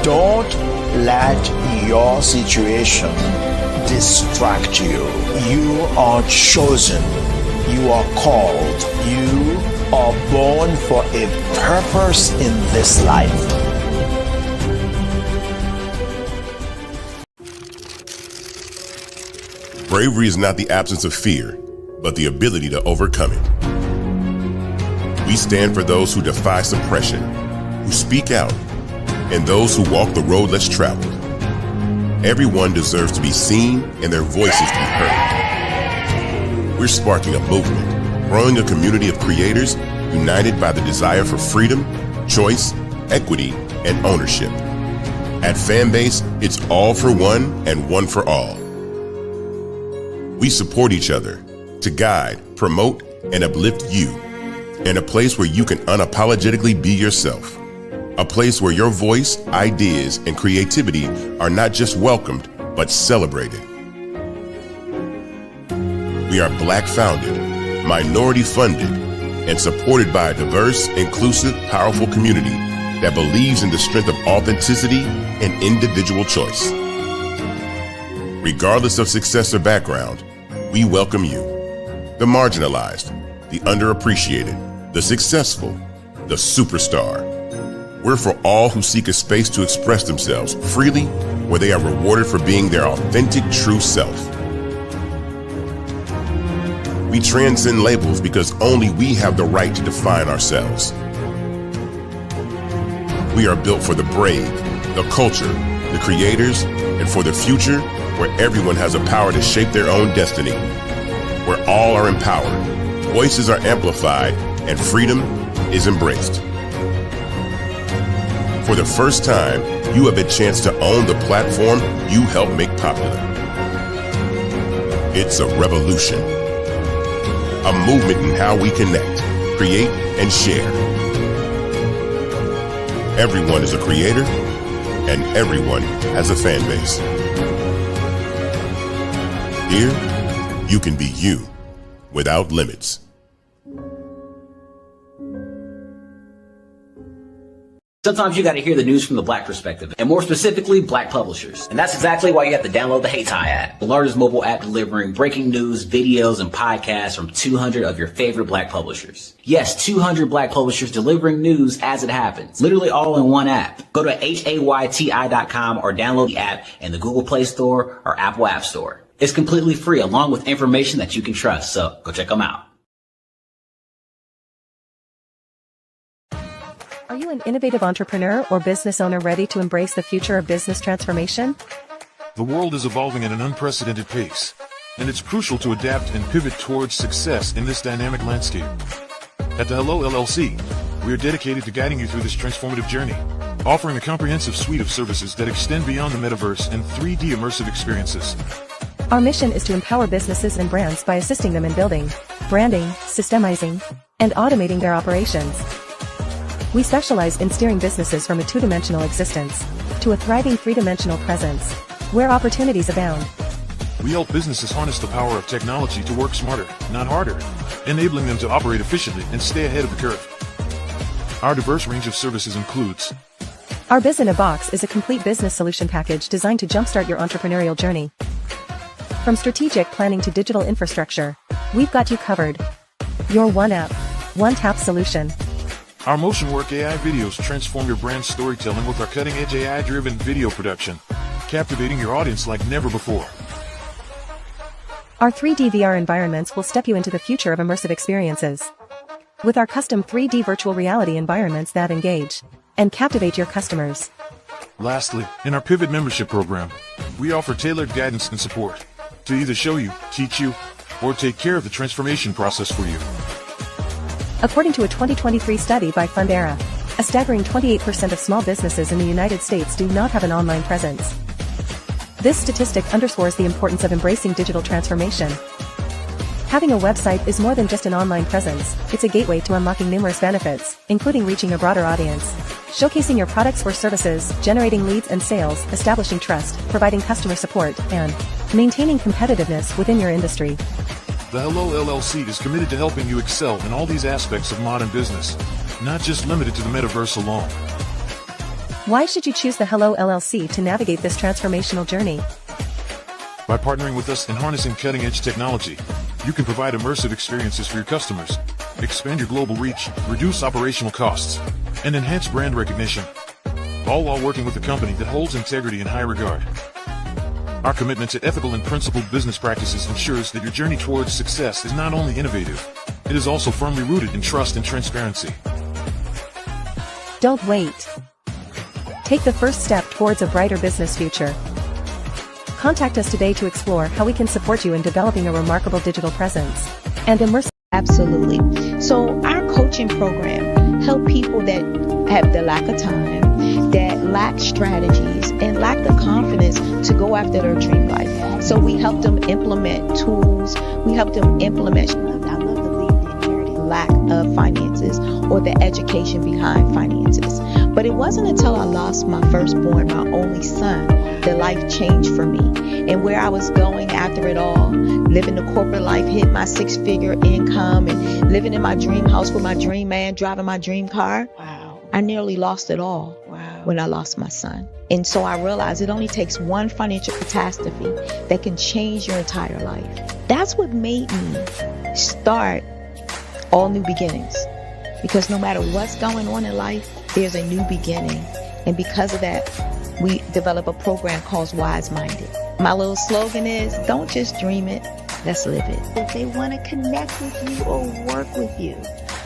Don't let your situation distract you. You are chosen. You are called. You are born for a purpose in this life. Bravery is not the absence of fear, but the ability to overcome it. We stand for those who defy suppression, who speak out, and those who walk the road less traveled. Everyone deserves to be seen and their voices to be heard. We're sparking a movement, growing a community of creators united by the desire for freedom, choice, equity, and ownership. At Fanbase, it's all for one and one for all. We support each other to guide, promote, and uplift you in a place where you can unapologetically be yourself. A place where your voice, ideas, and creativity are not just welcomed, but celebrated. We are Black founded, minority funded, and supported by a diverse, inclusive, powerful community that believes in the strength of authenticity and individual choice. Regardless of success or background, we welcome you, the marginalized, the underappreciated, the successful, the superstar. We're for all who seek a space to express themselves freely, where they are rewarded for being their authentic, true self. We transcend labels because only we have the right to define ourselves. We are built for the brave, the culture, the creators, and for the future where everyone has a power to shape their own destiny, where all are empowered, voices are amplified, and freedom is embraced. For the first time, you have a chance to own the platform you helped make popular. It's a revolution, a movement in how we connect, create, and share. Everyone is a creator, and everyone has a fan base. Here, you can be you without limits. Sometimes you got to hear the news from the Black perspective, and more specifically, Black publishers. And that's exactly why you have to download the HeyTie app, the largest mobile app delivering breaking news, videos, and podcasts from 200 of your favorite Black publishers. Yes, 200 Black publishers delivering news as it happens, literally all in one app. Go to HAYTI.com or download the app in the Google Play Store or Apple App Store. It's completely free, along with information that you can trust, so go check them out. Are you an innovative entrepreneur or business owner ready to embrace the future of business transformation? The world is evolving at an unprecedented pace, and it's crucial to adapt and pivot towards success in this dynamic landscape. At the Hello LLC, we are dedicated to guiding you through this transformative journey, offering a comprehensive suite of services that extend beyond the metaverse and 3D immersive experiences. Our mission is to empower businesses and brands by assisting them in building, branding, systemizing, and automating their operations. We specialize in steering businesses from a two-dimensional existence to a thriving three-dimensional presence, where opportunities abound. We help businesses harness the power of technology to work smarter, not harder, enabling them to operate efficiently and stay ahead of the curve. Our diverse range of services includes: Our Biz in a Box is a complete business solution package designed to jumpstart your entrepreneurial journey. From strategic planning to digital infrastructure, we've got you covered. Your one app, one tap solution. Our MotionWork AI videos transform your brand storytelling with our cutting-edge AI-driven video production, captivating your audience like never before. Our 3D VR environments will step you into the future of immersive experiences. With our custom 3D virtual reality environments that engage and captivate your customers. Lastly, in our Pivot membership program, we offer tailored guidance and support to either show you, teach you, or take care of the transformation process for you. According to a 2023 study by Fundera, a staggering 28% of small businesses in the United States do not have an online presence. This statistic underscores the importance of embracing digital transformation. Having a website is more than just an online presence, it's a gateway to unlocking numerous benefits, including reaching a broader audience, showcasing your products or services, generating leads and sales, establishing trust, providing customer support, and maintaining competitiveness within your industry. The Hello LLC is committed to helping you excel in all these aspects of modern business, not just limited to the metaverse alone. Why should you choose the Hello LLC to navigate this transformational journey? By partnering with us and harnessing cutting-edge technology, you can provide immersive experiences for your customers, expand your global reach, reduce operational costs, and enhance brand recognition, all while working with a company that holds integrity in high regard. Our commitment to ethical and principled business practices ensures that your journey towards success is not only innovative, it is also firmly rooted in trust and transparency. Don't wait. Take the first step towards a brighter business future. Contact us today to explore how we can support you in developing a remarkable digital presence and immerse. Absolutely. So our coaching program help people that have the lack of time, that lack strategies, and lack the confidence to go after their dream life. So we help them implement tools. We help them implement. I love to leave the inherited lack of finances or the education behind finances. But it wasn't until I lost my firstborn, my only son, that life changed for me. And where I was going after it all, living the corporate life, hit my 6-figure income, and living in my dream house with my dream man, driving my dream car. Wow. I nearly lost it all. Wow. When I lost my son. And so I realized it only takes one financial catastrophe that can change your entire life. That's what made me start All New Beginnings. Because no matter what's going on in life, there's a new beginning. And because of that, we develop a program called Wise Minded. My little slogan is, don't just dream it, let's live it. If they want to connect with you or work with you,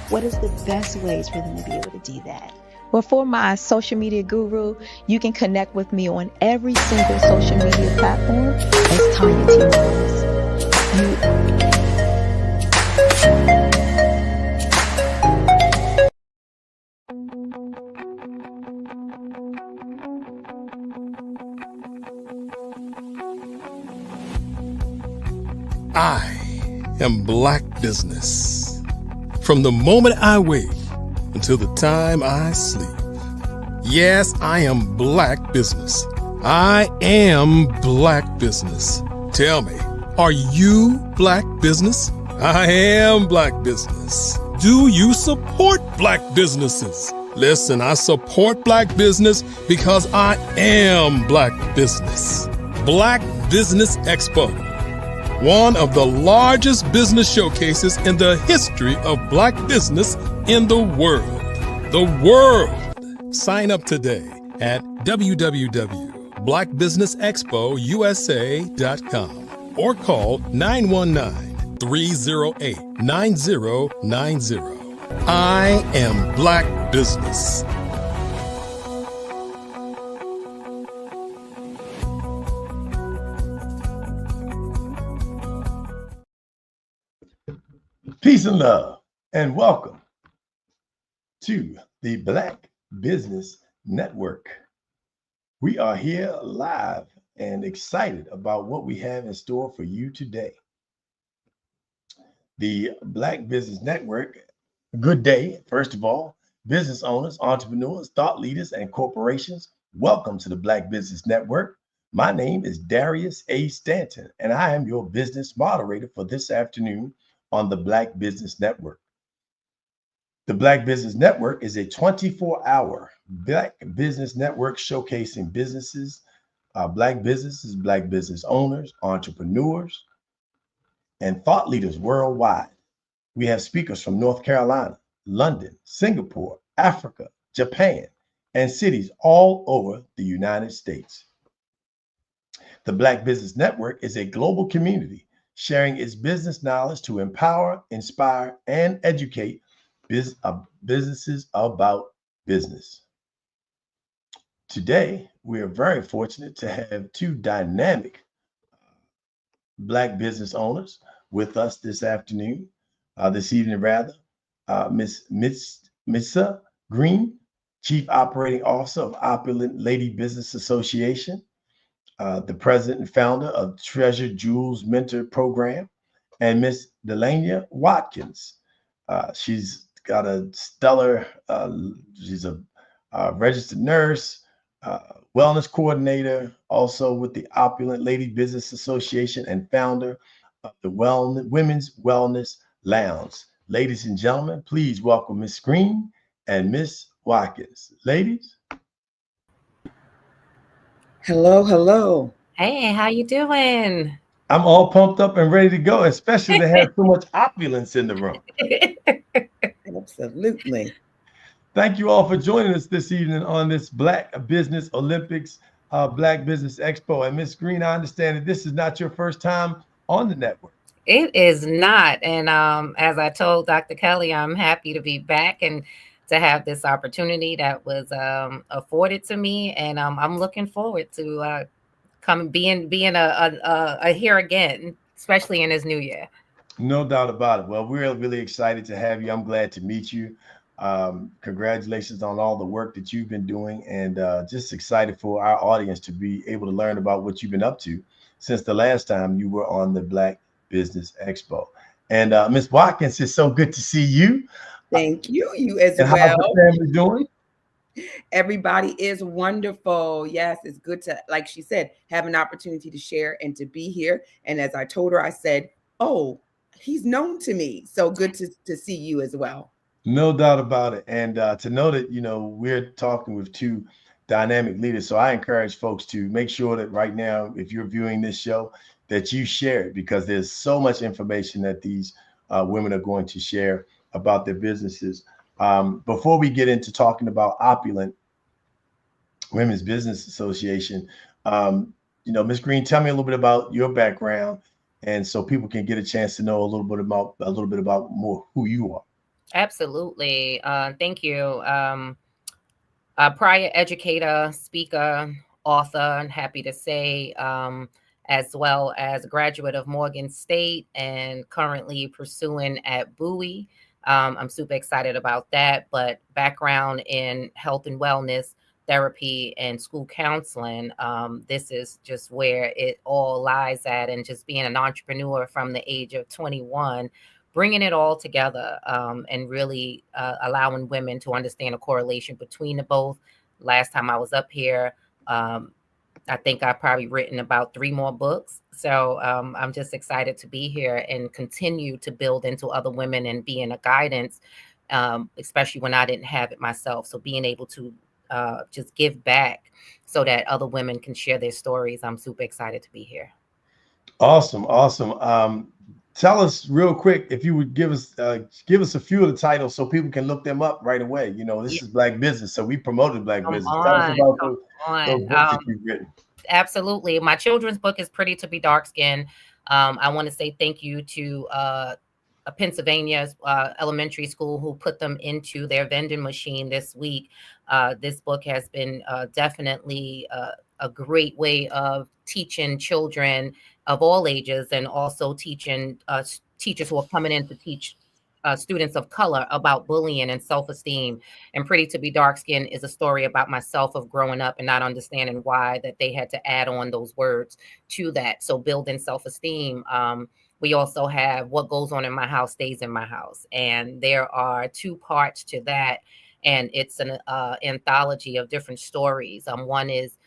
what is the best ways for them to be able to do that? Well, for my social media guru, you can connect with me on every single social media platform as Tanya T. Rose. I am Black Business. From the moment I wake until the time I sleep. Yes, I am Black Business. I am Black Business. Tell me, are you Black Business? I am Black Business. Do you support Black businesses? Listen, I support Black business because I am Black Business. Black Business Expo, one of the largest business showcases in the history of Black business in the world. The world! Sign up today at www.blackbusinessexpousa.com or call 919-308-9090. I am Black Business. Peace and love, and welcome to the Black Business Network. We are here live and excited about what we have in store for you today. The Black Business Network, good day, first of all, business owners, entrepreneurs, thought leaders, and corporations. Welcome to the Black Business Network. My name is Darius A. Stanton, and I am your business moderator for this afternoon on the Black Business Network. The Black Business Network is a 24-hour Black Business Network showcasing businesses, Black businesses, Black business owners, entrepreneurs, and thought leaders worldwide. We have speakers from North Carolina, London, Singapore, Africa, Japan, and cities all over the United States. The Black Business Network is a global community sharing its business knowledge to empower, inspire, and educate businesses about business. Today, we are very fortunate to have two dynamic Black business owners with us this evening rather. Miss Missa Green, Chief Operating Officer of Opulent Lady Business Association, the president and founder of Treasure Jewels Mentor Program, and Miss Delania Watkins. She's got a stellar, she's a registered nurse, wellness coordinator, also with the Opulent Lady Business Association, and founder of the Women's Wellness Lounge. Ladies and gentlemen, please welcome Miss Green and Miss Watkins. Ladies. Hello, hello. Hey, how you doing? I'm all pumped up and ready to go, especially to have so much opulence in the room. Absolutely. Thank you all for joining us this evening on this Black Business Olympics, Black Business Expo. And Miss Green, I understand that this is not your first time on the network. It is not. And as I told Dr. Kelly, I'm happy to be back and to have this opportunity that was afforded to me. And I'm looking forward to being here again, especially in this new year. No doubt about it. Well, we're really excited to have you. I'm glad to meet you. Congratulations on all the work that you've been doing, and just excited for our audience to be able to learn about what you've been up to since the last time you were on the Black Business Expo. And Ms. Watkins, it's so good to see you. Thank you. You as and well. How's the family doing? Everybody is wonderful. Yes, it's good to, like she said, have an opportunity to share and to be here. And as I told her, I said, oh, he's known to me. So good to see you as well. No doubt about it. And to know that, we're talking with two dynamic leaders. So I encourage folks to make sure that right now, if you're viewing this show, that you share it, because there's so much information that these women are going to share about their businesses. Before we get into talking about Opulent Women's Business Association, Ms. Green, tell me a little bit about your background, and so people can get a chance to know a little bit about more who you are. Absolutely. Thank you. Prior educator, speaker, author, I'm happy to say, as well as a graduate of Morgan State and currently pursuing at Bowie. I'm super excited about that, but background in health and wellness, therapy, and school counseling. This is just where it all lies at, and just being an entrepreneur from the age of 21, bringing it all together and really allowing women to understand a correlation between the both. Last time I was up here, I think I've probably written about 3 more books. So I'm just excited to be here and continue to build into other women and be in a guidance, especially when I didn't have it myself. So being able to just give back so that other women can share their stories. I'm super excited to be here. Awesome. Tell us real quick, if you would give us a few of the titles so people can look them up right away. This is Black Business, so we promoted Black Business. Tell us about those books that you've written. Absolutely. My children's book is Pretty to be Dark Skinned. I want to say thank you to Pennsylvania's elementary school who put them into their vending machine this week. This book has been definitely a great way of teaching children of all ages, and also teaching teachers who are coming in to teach students of color about bullying and self-esteem. And Pretty to be Dark Skinned is a story about myself of growing up and not understanding why that they had to add on those words to that. So building self-esteem. We also have What Goes On in My House Stays in My House. And there are 2 parts to that. And it's an anthology of different stories. One is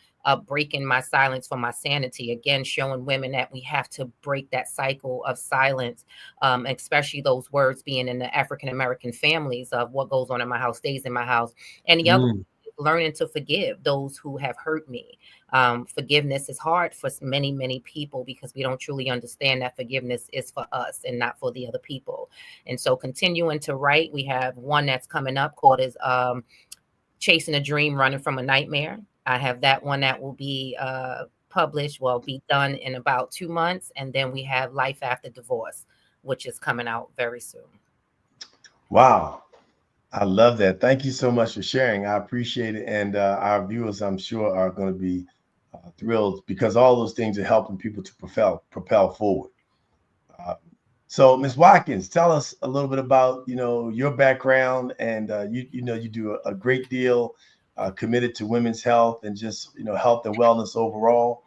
Breaking My Silence for My Sanity, again, showing women that we have to break that cycle of silence, especially those words being in the African-American families of what goes on in my house stays in my house. And the other, learning to forgive those who have hurt me. Forgiveness is hard for many, many people because we don't truly understand that forgiveness is for us and not for the other people. And so continuing to write, we have one that's coming up called is Chasing a Dream, Running from a Nightmare. I have that one that will be published, be done in about 2 months. And then we have Life After Divorce, which is coming out very soon. Wow. I love that. Thank you so much for sharing. I appreciate it. And our viewers, I'm sure, are going to be thrilled, because all those things are helping people to propel forward. So, Ms. Watkins, tell us a little bit about, your background, and you do a great deal committed to women's health and just, health and wellness overall.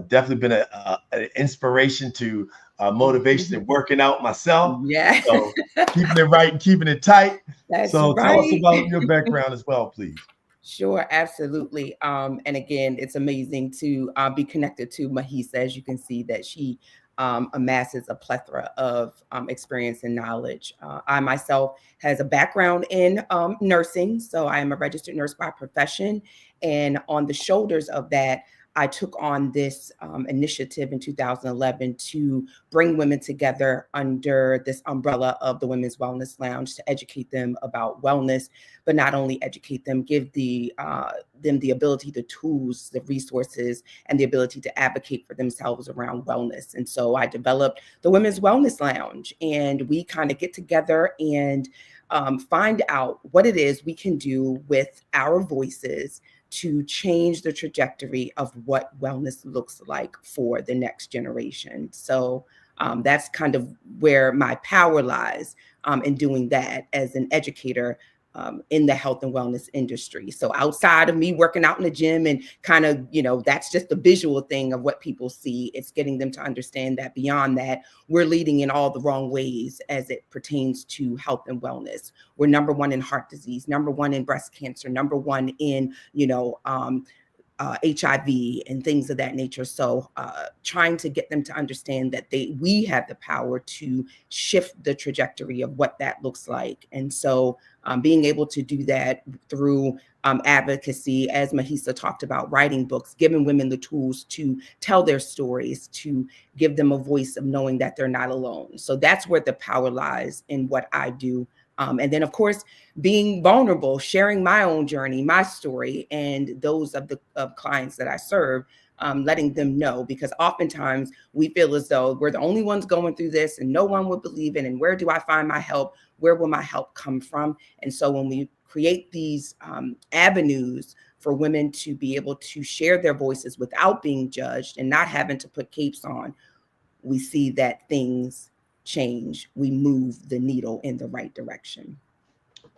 Definitely been an inspiration to motivation and working out myself. Yeah. So keeping it right and keeping it tight. That's So right. tell us about your background as well, please. Sure, absolutely. And again, it's amazing to be connected to Mahisa. As you can see that she amasses a plethora of experience and knowledge. I myself has a background in nursing, so I am a registered nurse by profession. And on the shoulders of that, I took on this initiative in 2011 to bring women together under this umbrella of the Women's Wellness Lounge to educate them about wellness, but not only educate them, give them the ability, the tools, the resources, and the ability to advocate for themselves around wellness. And so I developed the Women's Wellness Lounge, and we kind of get together and find out what it is we can do with our voices to change the trajectory of what wellness looks like for the next generation. So that's kind of where my power lies in doing that as an educator in the health and wellness industry. So outside of me working out in the gym and kind of, that's just the visual thing of what people see. It's getting them to understand that beyond that, we're leading in all the wrong ways as it pertains to health and wellness. We're number one in heart disease, number one in breast cancer, number one in, HIV and things of that nature. So trying to get them to understand that we have the power to shift the trajectory of what that looks like. And so being able to do that through advocacy, as Mahisa talked about, writing books, giving women the tools to tell their stories, to give them a voice of knowing that they're not alone. So that's where the power lies in what I do. And then, of course, being vulnerable, sharing my own journey, my story, and those of the clients that I serve, letting them know, because oftentimes we feel as though we're the only ones going through this and no one would believe it. And where do I find my help? Where will my help come from? And so when we create these avenues for women to be able to share their voices without being judged and not having to put capes on, we see that things change. We move the needle in the right direction.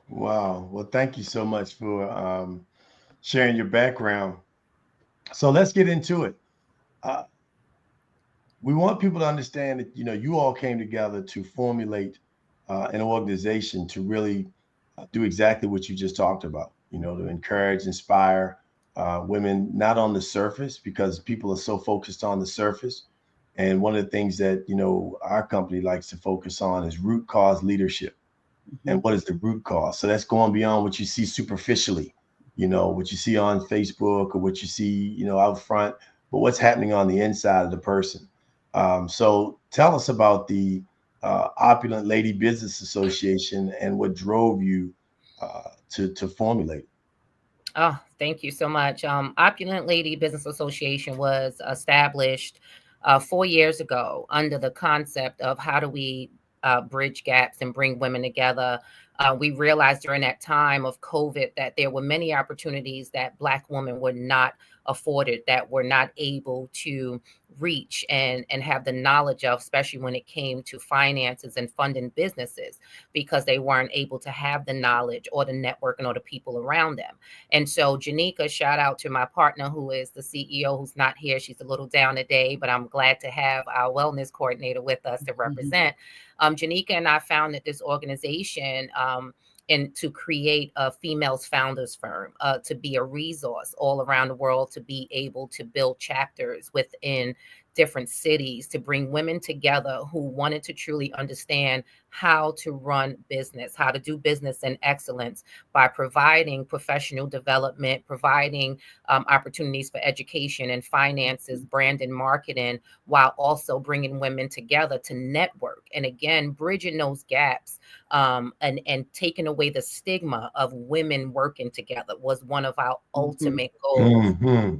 Wow. Well, thank you so much for sharing your background. So let's get into it. We want people to understand that, you all came together to formulate an organization to really do exactly what you just talked about, to encourage, inspire women, not on the surface, because people are so focused on the surface. And one of the things that, our company likes to focus on is root cause leadership. Mm-hmm. And what is the root cause? So that's going beyond what you see superficially, what you see on Facebook or what you see, out front, but what's happening on the inside of the person. So tell us about the Opulent Lady Business Association and what drove you to formulate it. Oh, thank you so much. Opulent Lady Business Association was established 4 years ago under the concept of how do we bridge gaps and bring women together. We realized during that time of COVID that there were many opportunities that Black women were not afforded, that were not able to reach and have the knowledge of, especially when it came to finances and funding businesses, because they weren't able to have the knowledge or the networking or the people around them. And so Janika, shout out to my partner who is the CEO, who's not here. She's a little down today, but I'm glad to have our wellness coordinator with us to represent. Janika and I founded this organization and to create a females founders firm, to be a resource all around the world, to be able to build chapters within different cities, to bring women together who wanted to truly understand how to run business, how to do business in excellence by providing professional development, providing opportunities for education and finances, brand and marketing, while also bringing women together to network. And again, bridging those gaps and taking away the stigma of women working together was one of our ultimate goals. Mm-hmm.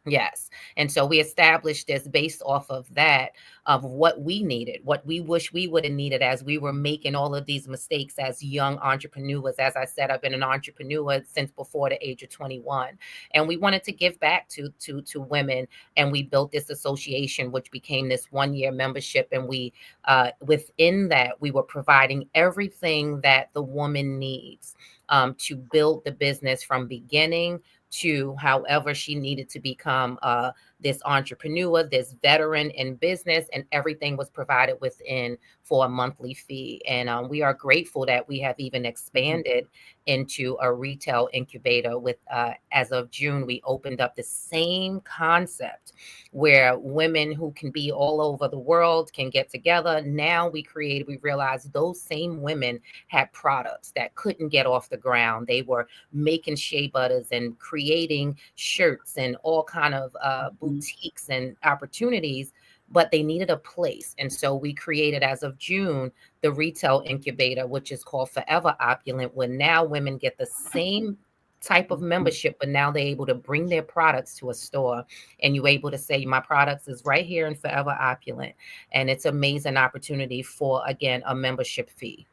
Yes. And so we established this based off of that, of what we needed, what we wish we would have needed as we were making all of these mistakes as young entrepreneurs. As I said, I've been an entrepreneur since before the age of 21. And we wanted to give back to women. And we built this association, which became this 1-year membership. And we within that, we were providing everything that the woman needs to build the business from beginning to however she needed to become this entrepreneur, this veteran in business, and everything was provided within for a monthly fee. And we are grateful that we have even expanded into a retail incubator with, as of June, we opened up the same concept where women who can be all over the world can get together. Now we realized those same women had products that couldn't get off the ground. They were making shea butters and creating shirts and all kind of boutiques and opportunities, but they needed a place. And so we created, as of June, the retail incubator, which is called Forever Opulent, where now women get the same type of membership, but now they're able to bring their products to a store, and you're able to say, my products is right here in Forever Opulent. And it's an amazing opportunity for, again, a membership fee.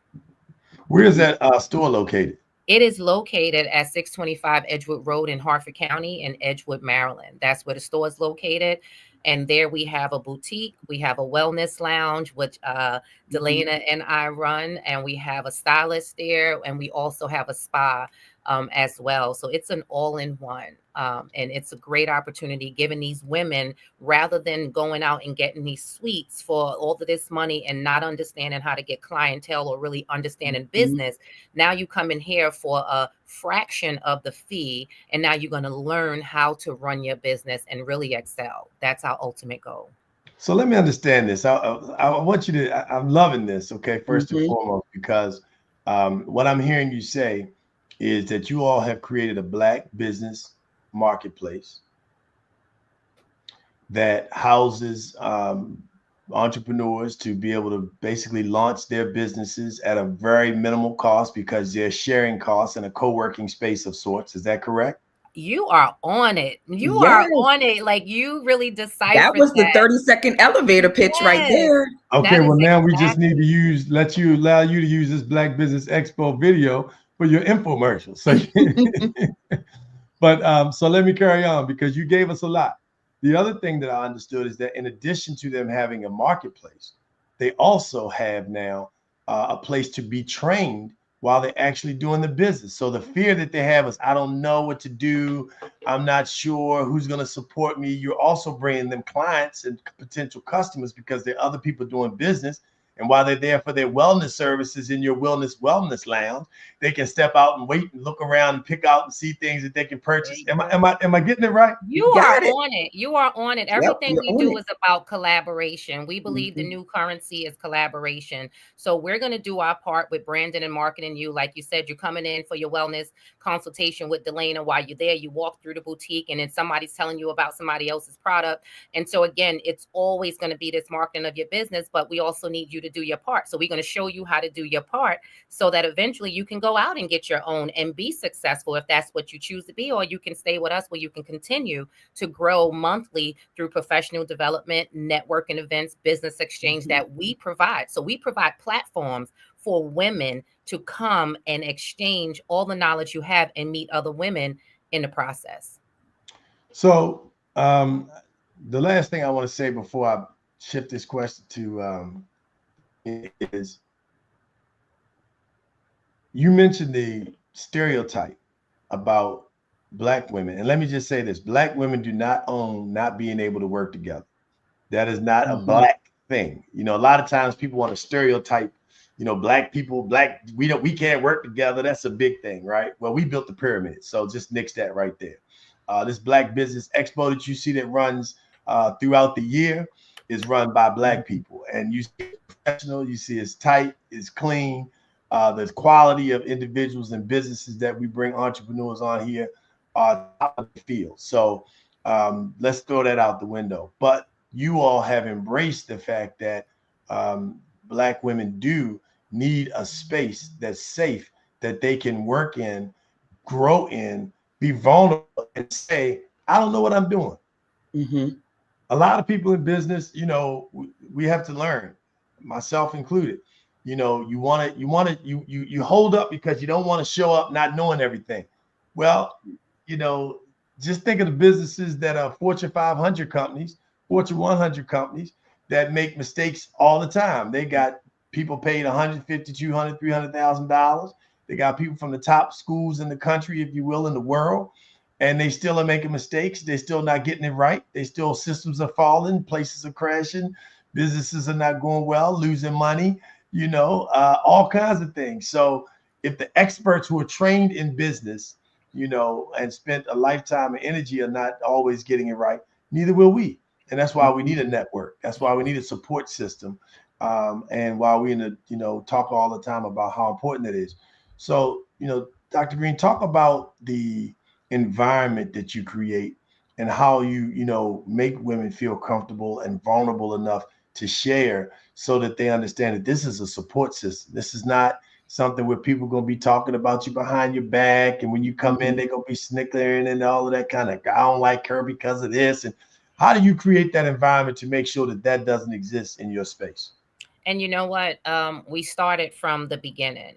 Where is that store located? It is located at 625 Edgewood Road in Harford County in Edgewood, Maryland. That's where the store is located. And there we have a boutique. We have a wellness lounge, which Delana and I run. And we have a stylist there. And we also have a spa as well. So it's an all-in-one. And it's a great opportunity giving these women, rather than going out and getting these suites for all of this money and not understanding how to get clientele or really understanding business. Now you come in here for a fraction of the fee, and now you're going to learn how to run your business and really excel. That's our ultimate goal. So let me understand this. I want you to, I'm loving this, okay, first and foremost, because what I'm hearing you say is that you all have created a Black business marketplace that houses entrepreneurs to be able to basically launch their businesses at a very minimal cost, because they're sharing costs in a co-working space of sorts. Is that correct? You are on it. You are on it. Like, you really deciphered that. Was the 30-second elevator pitch right there. Okay, well, now we just need to allow you to use this Black Business Expo video for your infomercial. So, but so let me carry on, because you gave us a lot. The other thing that I understood is that in addition to them having a marketplace, they also have now a place to be trained while they're actually doing the business. So the fear that they have is, I don't know what to do. I'm not sure who's going to support me. You're also bringing them clients and potential customers, because there are other people doing business. And while they're there for their wellness services in your wellness lounge, they can step out and wait and look around and pick out and see things that they can purchase. Am I getting it right? You are on it. You are on it. Everything we do is about collaboration. We believe the new currency is collaboration. So we're going to do our part with branding and marketing you. Like you said, you're coming in for your wellness consultation with Delana. While you're there, you walk through the boutique, and then somebody's telling you about somebody else's product. And so again, it's always going to be this marketing of your business, but we also need you to do your part. So we're going to show you how to do your part, so that eventually you can go out and get your own and be successful if that's what you choose to be, or you can stay with us where you can continue to grow monthly through professional development, networking events, business exchange that we provide. So we provide platforms for women to come and exchange all the knowledge you have and meet other women in the process. So the last thing I want to say before I shift this question to is, you mentioned the stereotype about Black women. And let me just say this: Black women do not own not being able to work together. That is not a Black thing. You know, a lot of times people want to stereotype, you know, Black people, we can't work together. That's a big thing, right? Well, we built the pyramid. So just nix that right there. This Black Business Expo that you see that runs throughout the year is run by Black people. And you see it's professional, you see it's tight, it's clean. The quality of individuals and businesses that we bring entrepreneurs on here are top of the field. So let's throw that out the window. But you all have embraced the fact that Black women do need a space that's safe, that they can work in, grow in, be vulnerable, and say, I don't know what I'm doing. A lot of people in business, we have to learn, myself included. You hold up because you don't want to show up not knowing everything. Well, just think of the businesses that are Fortune 500 companies, Fortune 100 companies that make mistakes all the time. They got people paid $150,000, $200,000, $300,000. They got people from the top schools in the country, if you will, in the world, and they still are making mistakes. They're still not getting it right. They still, systems are falling, places are crashing, businesses are not going well, losing money, all kinds of things. So if the experts who are trained in business, and spent a lifetime of energy are not always getting it right, neither will we. And that's why we need a network. That's why we need a support system. And why we talk all the time about how important it is. So, Dr. Green, talk about the environment that you create and how you make women feel comfortable and vulnerable enough to share, so that they understand that this is a support system. This is not something where people are going to be talking about you behind your back, and when you come in, they're going to be snickering and all of that kind of, I don't like her because of this. And how do you create that environment to make sure that that doesn't exist in your space? And you know what? We started from the beginning,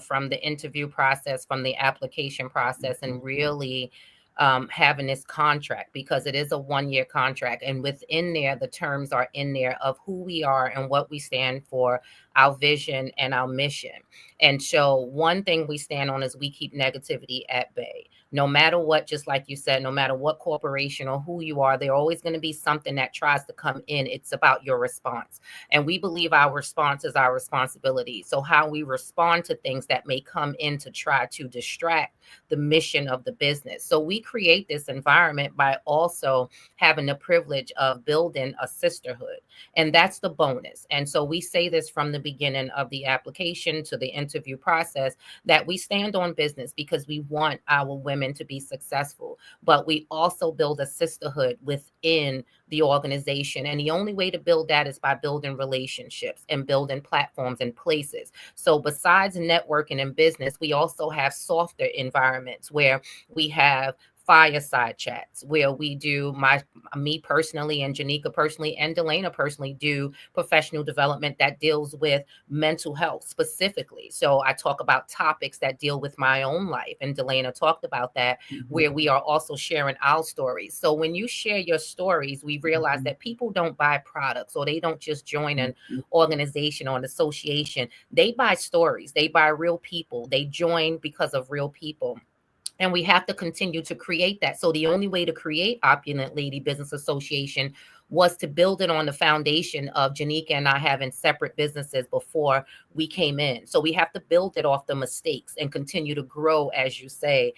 from the interview process, from the application process, and really having this contract, because it is a 1-year contract. And within there, the terms are in there of who we are and what we stand for, our vision and our mission. And so one thing we stand on is we keep negativity at bay. No matter what, just like you said, no matter what corporation or who you are, there's always going to be something that tries to come in. It's about your response. And we believe our response is our responsibility. So how we respond to things that may come in to try to distract the mission of the business. So we create this environment by also having the privilege of building a sisterhood. And that's the bonus. And so we say this from the beginning of the application to the interview process, that we stand on business because we want our women to be successful, but we also build a sisterhood within the organization. And the only way to build that is by building relationships and building platforms and places. So besides networking and business, we also have softer environments where we have fireside chats, where we do me personally and Janika personally and Delana personally do professional development that deals with mental health specifically. So I talk about topics that deal with my own life, and Delana talked about that, where we are also sharing our stories. So when you share your stories, we realize that people don't buy products, or they don't just join an organization or an association. They buy stories, they buy real people, they join because of real people. And we have to continue to create that. So the only way to create Opulent Lady Business Association was to build it on the foundation of Janika and I having separate businesses before we came in. So we have to build it off the mistakes and continue to grow, as you say,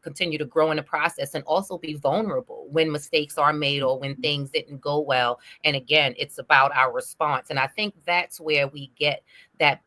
continue to grow in the process, and also be vulnerable when mistakes are made or when things didn't go well. And again, it's about our response. And I think that's where we get that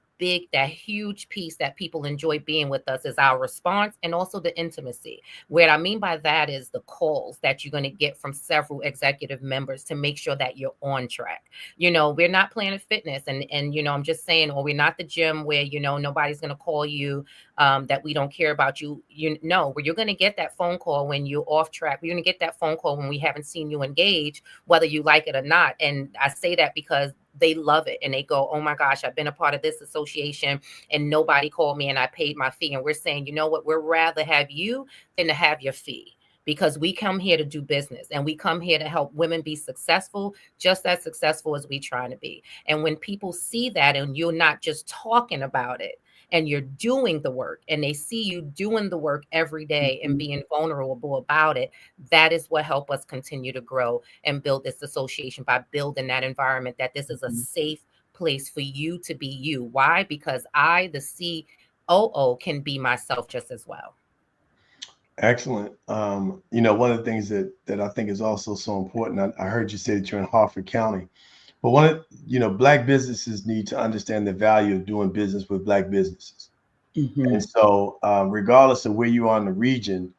huge piece that people enjoy being with us, is our response, and also the intimacy. What I mean by that is the calls that you're going to get from several executive members to make sure that you're on track. We're not Planet Fitness, and I'm just saying, or we're not the gym where, nobody's going to call you that we don't care about you. Where you're going to get that phone call when you're off track. You're going to get that phone call when we haven't seen you engage, whether you like it or not. And I say that because they love it, and they go, oh my gosh, I've been a part of this association and nobody called me and I paid my fee. And we're saying, you know what, we'd rather have you than to have your fee, because we come here to do business, and we come here to help women be successful, just as successful as we trying to be. And when people see that, and you're not just talking about it, and you're doing the work, and they see you doing the work every day and being vulnerable about it, that is what help us continue to grow and build this association, by building that environment that this is a safe place for you to be you. Why? Because I, the COO, can be myself just as well. Excellent. One of the things that I think is also so important, I heard you say that you're in Harford County. But Black businesses need to understand the value of doing business with Black businesses. And so regardless of where you are in the region,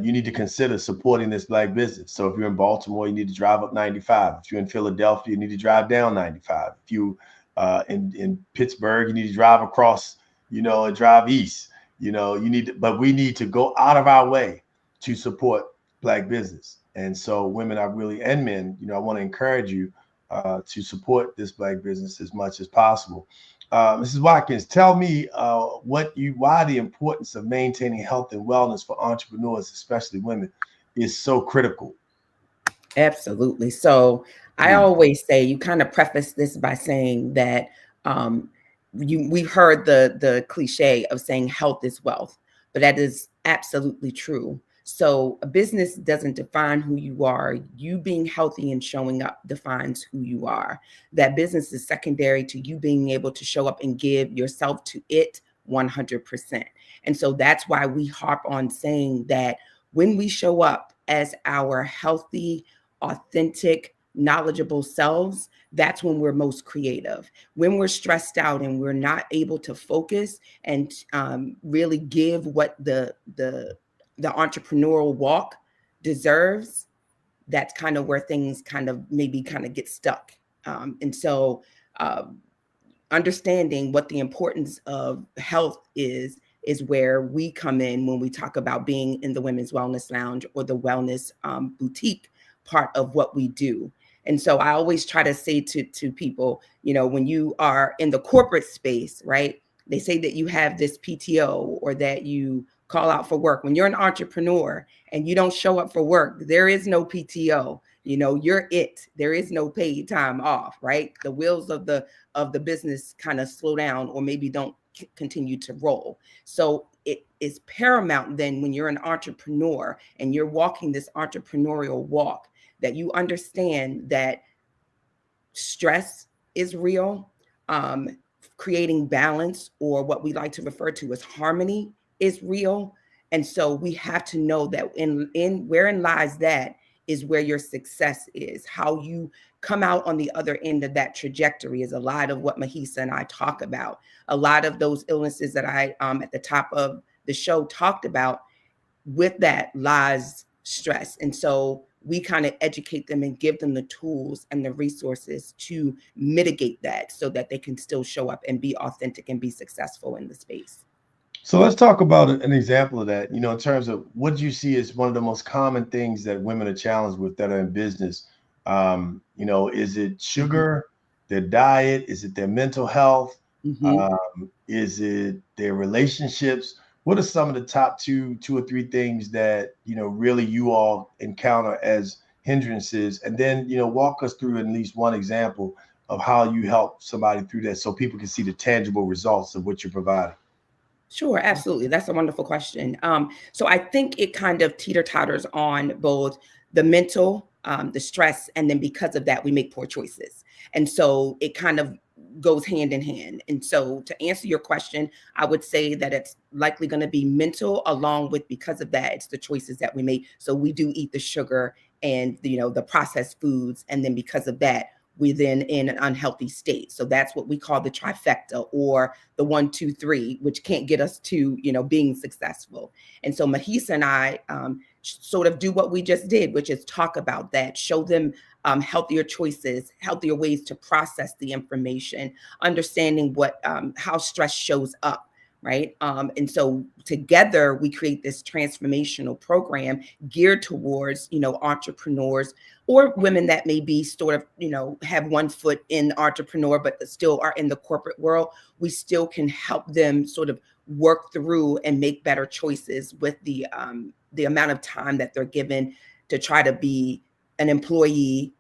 you need to consider supporting this Black business. So if you're in Baltimore, you need to drive up 95. If you're in Philadelphia, you need to drive down 95. If you in Pittsburgh, you need to drive across, and drive east. But we need to go out of our way to support Black business. And so women are really, and men, I want to encourage you to support this Black business as much as possible. Mrs. Watkins, tell me why the importance of maintaining health and wellness for entrepreneurs, especially women, is so critical. Absolutely. So I always say, you kind of preface this by saying that we've heard the cliche of saying health is wealth, but that is absolutely true. So a business doesn't define who you are. You being healthy and showing up defines who you are. That business is secondary to you being able to show up and give yourself to it 100%. And so that's why we harp on saying that when we show up as our healthy, authentic, knowledgeable selves, that's when we're most creative. When we're stressed out and we're not able to focus and really give what the entrepreneurial walk deserves, that's kind of where things kind of get stuck. And so understanding what the importance of health is where we come in when we talk about being in the Women's Wellness Lounge or the Wellness Boutique part of what we do. And so I always try to say to people, when you are in the corporate space, right, they say that you have this PTO or that you call out for work. When you're an entrepreneur and you don't show up for work, there is no PTO. You're it. There is no paid time off, right? The wheels of the business kind of slow down or maybe don't continue to roll. So it is paramount then when you're an entrepreneur and you're walking this entrepreneurial walk that you understand that stress is real, creating balance, or what we like to refer to as harmony, is real. And so we have to know that in wherein lies that is where your success is. How you come out on the other end of that trajectory is a lot of what Mahisa and I talk about. A lot of those illnesses that I at the top of the show talked about, with that lies stress. And so we kind of educate them and give them the tools and the resources to mitigate that so that they can still show up and be authentic and be successful in the space. So let's talk about an example of that, in terms of what you see as one of the most common things that women are challenged with that are in business. Is it sugar, their diet? Is it their mental health? Is it their relationships? What are some of the top two or three things that, really you all encounter as hindrances? And then, walk us through at least one example of how you help somebody through that so people can see the tangible results of what you're providing. Sure, absolutely. That's a wonderful question. So I think it kind of teeter-totters on both the mental, the stress, and then because of that, we make poor choices. And so it kind of goes hand in hand. And so to answer your question, I would say that it's likely going to be mental, along with, because of that, it's the choices that we make. So we do eat the sugar and, the processed foods. And then because of that, we then in an unhealthy state. So that's what we call the trifecta, or the 1, 2, 3, which can't get us to, being successful. And so Mahisa and I sort of do what we just did, which is talk about that, show them healthier choices, healthier ways to process the information, understanding how stress shows up. Right. And so together we create this transformational program geared towards, entrepreneurs or women that may be sort of, have one foot in entrepreneur, but still are in the corporate world. We still can help them sort of work through and make better choices with the amount of time that they're given to try to be an employee,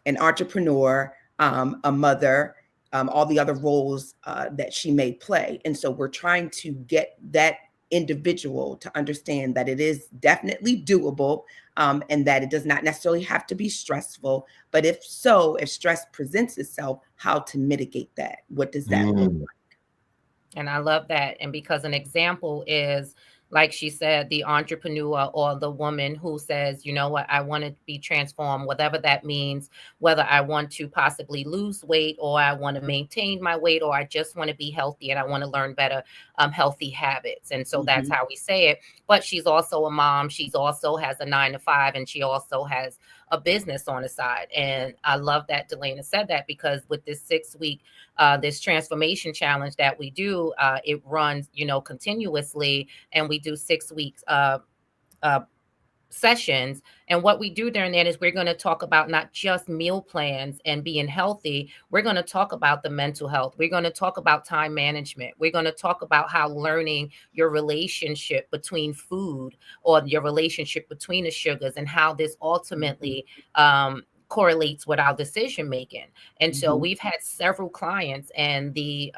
an entrepreneur, a mother, all the other roles that she may play. And so we're trying to get that individual to understand that it is definitely doable, and that it does not necessarily have to be stressful. But if stress presents itself, how to mitigate that? What does that look like? And I love that. And because an example is, like she said, the entrepreneur or the woman who says, you know what, I want to be transformed, whatever that means, whether I want to possibly lose weight or I want to maintain my weight, or I just want to be healthy and I want to learn better healthy habits. And so that's how we say it. But she's also a mom. She's also has a 9-to-5, and she also has a business on the side. And I love that Delana said that, because with this 6-week, this transformation challenge that we do, it runs, continuously, and we do 6 weeks sessions. And what we do during that is we're going to talk about not just meal plans and being healthy. We're going to talk about the mental health. We're going to talk about time management. We're going to talk about how learning your relationship between food or your relationship between the sugars and how this ultimately correlates with our decision making. And so we've had several clients, and the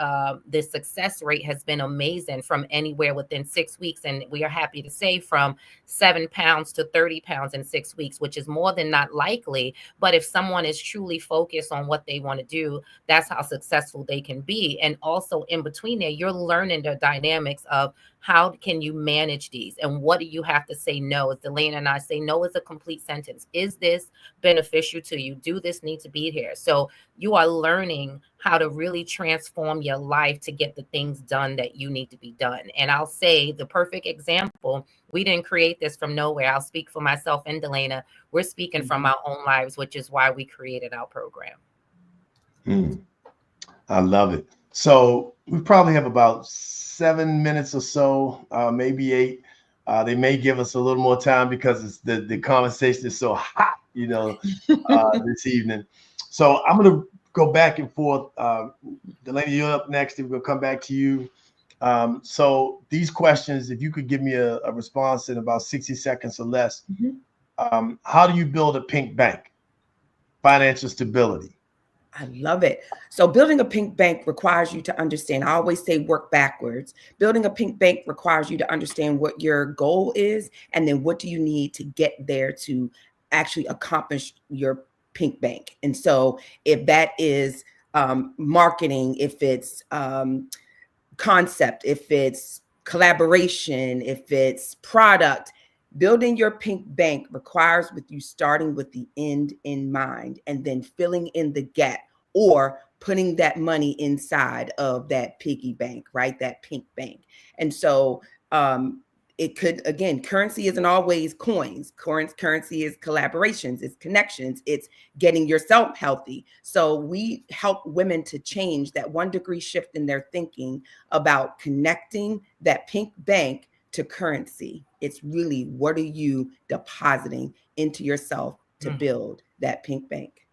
success rate has been amazing, from anywhere within 6 weeks. And we are happy to say from 7 pounds to 30 pounds in 6 weeks, which is more than not likely. But if someone is truly focused on what they want to do, that's how successful they can be. And also in between there, you're learning the dynamics of how can you manage these, and what do you have to say no? As Delana and I say, no is a complete sentence. Is this beneficial to you? Do this need to be here? So you are learning how to really transform your life to get the things done that you need to be done. And I'll say the perfect example, we didn't create this from nowhere. I'll speak for myself and Delana. We're speaking from our own lives, which is why we created our program. I love it. So we probably have about 7 minutes or so, maybe 8. They may give us a little more time because it's the conversation is so hot, this evening. So I'm going to go back and forth. Delana, you're up next. We're going to come back to you. So these questions, if you could give me a response in about 60 seconds or less. How do you build a pink bank? Financial stability. I love it. So building a pink bank requires you to understand, I always say work backwards. Building a pink bank requires you to understand what your goal is, and then what do you need to get there to actually accomplish your pink bank. And so if that is marketing, if it's concept, if it's collaboration, if it's product, building your pink bank requires with you starting with the end in mind and then filling in the gap, or putting that money inside of that piggy bank, right? That pink bank. And so it could, again, currency isn't always coins. Currency is collaborations, it's connections, it's getting yourself healthy. So we help women to change that 1 degree shift in their thinking about connecting that pink bank to currency. It's really, what are you depositing into yourself to build that pink bank?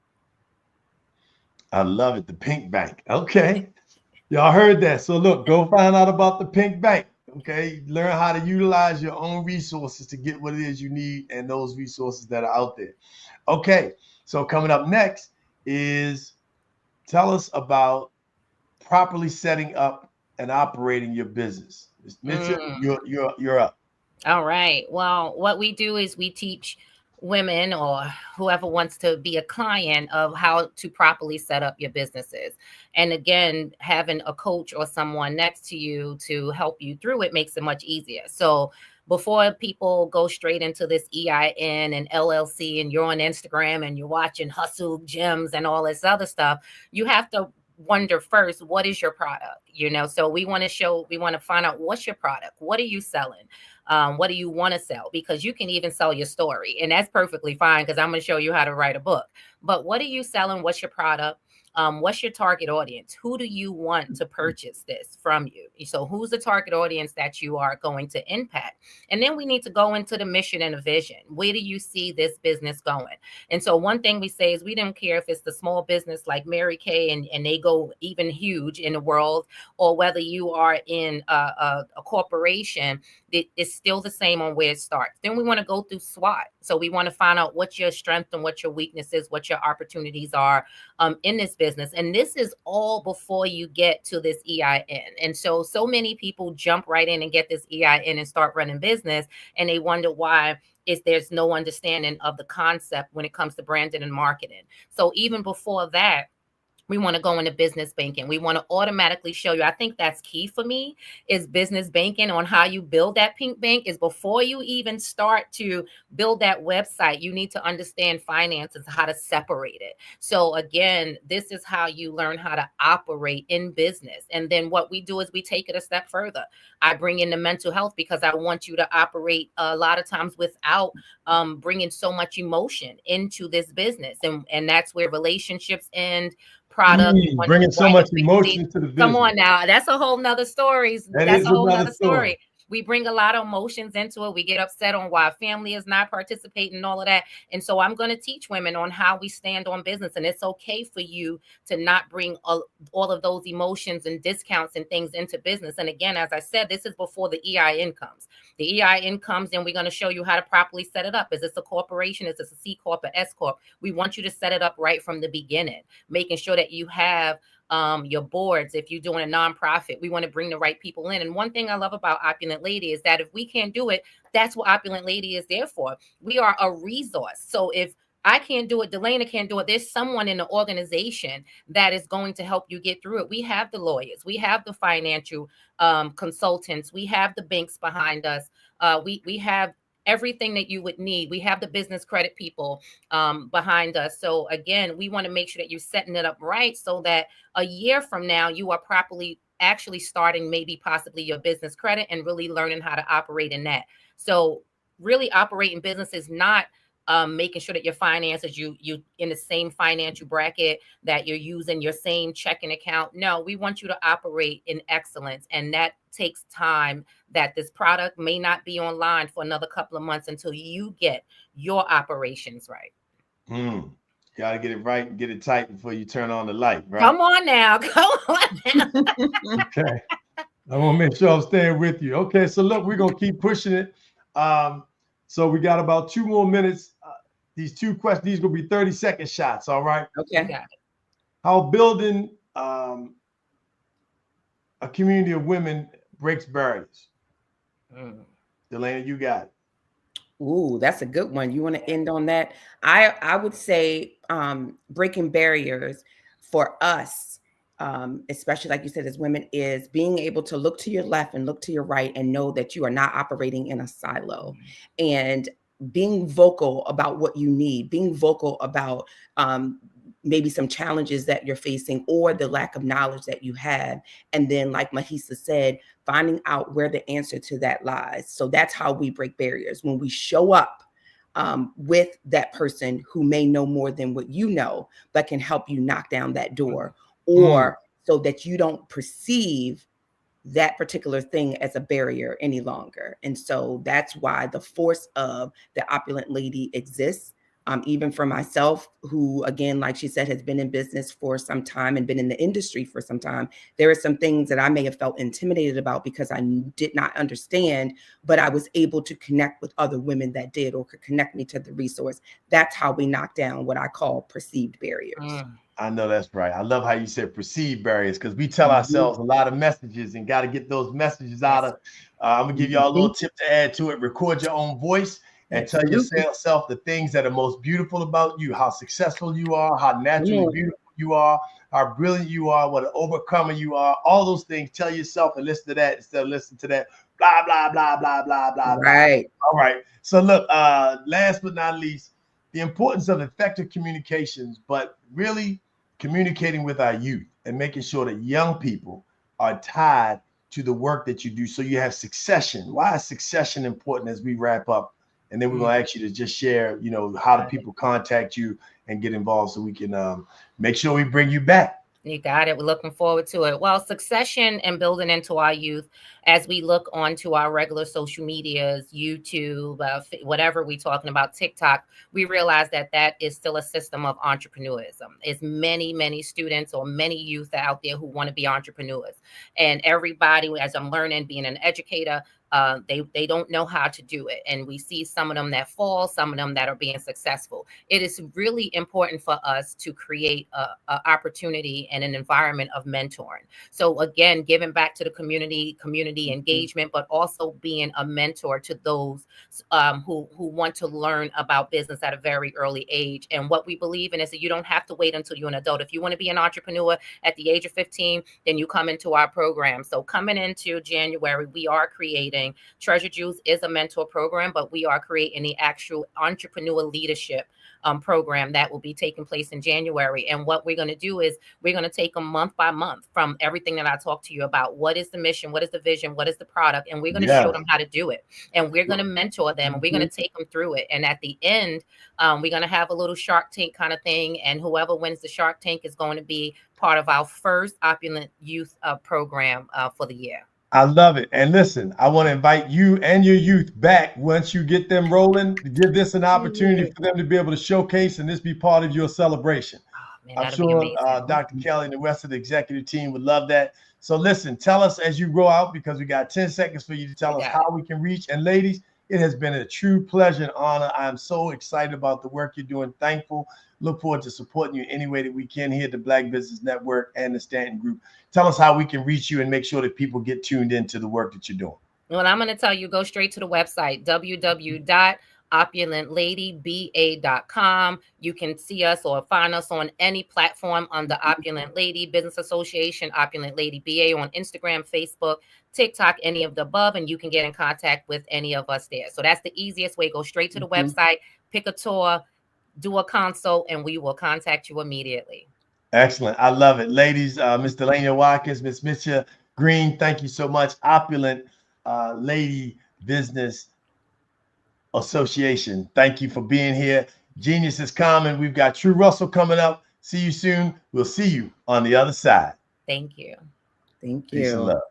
I love it. The pink bank. Okay. Y'all heard that. So look, go find out about the pink bank. Okay. Learn how to utilize your own resources to get what it is you need and those resources that are out there. Okay. So coming up next is tell us about properly setting up and operating your business. Ms. Mitchell, you're up. All right. Well, what we do is we teach women or whoever wants to be a client of how to properly set up your businesses. And again, having a coach or someone next to you to help you through it makes it much easier. So before people go straight into this EIN and LLC and you're on Instagram and you're watching Hustle Gems and all this other stuff, you have to wonder first, what is your product? So we want to find out, what's your product? What are you selling? What do you want to sell? Because you can even sell your story, and that's perfectly fine, because I'm going to show you how to write a book. But what are you selling? What's your product? What's your target audience? Who do you want to purchase this from you? So who's the target audience that you are going to impact? And then we need to go into the mission and the vision. Where do you see this business going? And so one thing we say is we don't care if it's the small business like Mary Kay and they go even huge in the world, or whether you are in a corporation, it's still the same on where it starts. Then we want to go through SWOT. So we want to find out what your strength and what your weaknesses, what your opportunities are in this business. And this is all before you get to this EIN. And so many people jump right in and get this EIN and start running business, and they wonder why there's no understanding of the concept when it comes to branding and marketing. So even before that, we want to go into business banking. We want to automatically show you. I think that's key for me, is business banking on how you build that pink bank. Is before you even start to build that website, you need to understand finances, how to separate it. So again, this is how you learn how to operate in business. And then what we do is we take it a step further. I bring in the mental health, because I want you to operate a lot of times without bringing so much emotion into this business. And that's where relationships end. Product, bringing so much emotion to the business. Come on now, that's a whole nother story. That's a whole nother story. we bring a lot of emotions into it. We get upset on why family is not participating and all of that. And so I'm going to teach women on how we stand on business. And it's okay for you to not bring all of those emotions and discounts and things into business. And again, as I said, this is before the EIN comes. The EIN comes, and we're going to show you how to properly set it up. Is this a corporation? Is this a C Corp, a S Corp? We want you to set it up right from the beginning, making sure that you have your boards. If you're doing a nonprofit, we want to bring the right people in. And one thing I love about Opulent Lady is that if we can't do it, that's what Opulent Lady is there for. We are a resource. So if I can't do it, Delana can't do it, there's someone in the organization that is going to help you get through it. We have the lawyers, we have the financial consultants, we have the banks behind us, we have everything that you would need. We have the business credit people behind us. So again, we want to make sure that you're setting it up right so that a year from now, you are properly actually starting maybe possibly your business credit and really learning how to operate in that. So really operating business is not making sure that your finances, you in the same financial bracket, that you're using your same checking account. No, we want you to operate in excellence. And that takes time, that this product may not be online for another couple of months until you get your operations right. Gotta get it right and get it tight before you turn on the light, right? Come on now. Come on now. Okay. I want to make sure I'm staying with you. Okay, so look, we're going to keep pushing it. So we got about 2 more minutes. These 2 questions, these are going to be 30-second shots, all right? Okay. How building a community of women breaks barriers? Delana, you got it. Ooh, that's a good one. You want to end on that? I would say breaking barriers for us, especially like you said, as women, is being able to look to your left and look to your right and know that you are not operating in a silo, and being vocal about what you need, being vocal about maybe some challenges that you're facing or the lack of knowledge that you have. And then, like Mahisa said, finding out where the answer to that lies. So that's how we break barriers. When we show up with that person who may know more than what you know, but can help you knock down that door, or so that you don't perceive that particular thing as a barrier any longer. And so that's why the force of the Opulent Lady exists. Even for myself, who, again, like she said, has been in business for some time and been in the industry for some time, there are some things that I may have felt intimidated about because I did not understand, but I was able to connect with other women that did, or could connect me to the resource. That's how we knock down what I call perceived barriers. I know that's right. I love how you said perceived barriers, because we tell ourselves a lot of messages and got to get those messages out of. I'm going to give y'all a little tip to add to it. Record your own voice. And tell yourself the things that are most beautiful about you, how successful you are, how naturally beautiful you are, how brilliant you are, what an overcomer you are, all those things. Tell yourself and listen to that instead of listening to that blah, blah, blah, blah, blah, blah. Right. All right. So look, last but not least, the importance of effective communications, but really communicating with our youth and making sure that young people are tied to the work that you do. So you have succession. Why is succession important as we wrap up? And then we're going to ask you to just share, how do people contact you and get involved so we can make sure we bring you back. You got it. We're looking forward to it. Well, succession and building into our youth, as we look onto our regular social medias, YouTube, whatever we're talking about, TikTok, we realize that that is still a system of entrepreneurism. It's many, many students or many youth out there who want to be entrepreneurs. And everybody, as I'm learning, being an educator, they don't know how to do it. And we see some of them that fall, some of them that are being successful. It is really important for us to create a opportunity and an environment of mentoring. So again, giving back to the community engagement, but also being a mentor to those who want to learn about business at a very early age. And what we believe in is that you don't have to wait until you're an adult. If you want to be an entrepreneur at the age of 15, then you come into our program. So coming into January, we are creating Treasure Juice is a mentor program, but we are creating the actual entrepreneur leadership program that will be taking place in January. And what we're going to do is we're going to take them month by month from everything that I talked to you about. What is the mission? What is the vision? What is the product? And we're going to show them how to do it. And we're going to mentor them. And we're going to take them through it. And at the end, we're going to have a little Shark Tank kind of thing. And whoever wins the Shark Tank is going to be part of our first Opulent Youth program for the year. I love it. And listen, I want to invite you and your youth back once you get them rolling, to give this an opportunity for them to be able to showcase and this be part of your celebration. Man, I'm sure Dr. Kelly and the rest of the executive team would love that. So listen, tell us as you go out, because we got 10 seconds for you to tell us how we can reach. And ladies, it has been a true pleasure and honor. I'm so excited about the work you're doing. Thankful. Look forward to supporting you any way that we can here at the Black Business Network and the Stanton Group. Tell us how we can reach you and make sure that people get tuned into the work that you're doing. Well, I'm going to tell you, go straight to the website, www.opulentladyba.com. You can see us or find us on any platform on the Opulent Lady Business Association, Opulent Lady BA on Instagram, Facebook, TikTok, any of the above, and you can get in contact with any of us there. So that's the easiest way. Go straight to the website, pick a tour, do a consult, and we will contact you immediately. Excellent. I love it. Ladies, Ms. Delania Watkins, Ms. Misha Green, thank you so much. Opulent Lady Business Association, thank you for being here. Genius is common. We've got True Russell coming up. See you soon. We'll see you on the other side. Thank you. Thank you. Peace and love.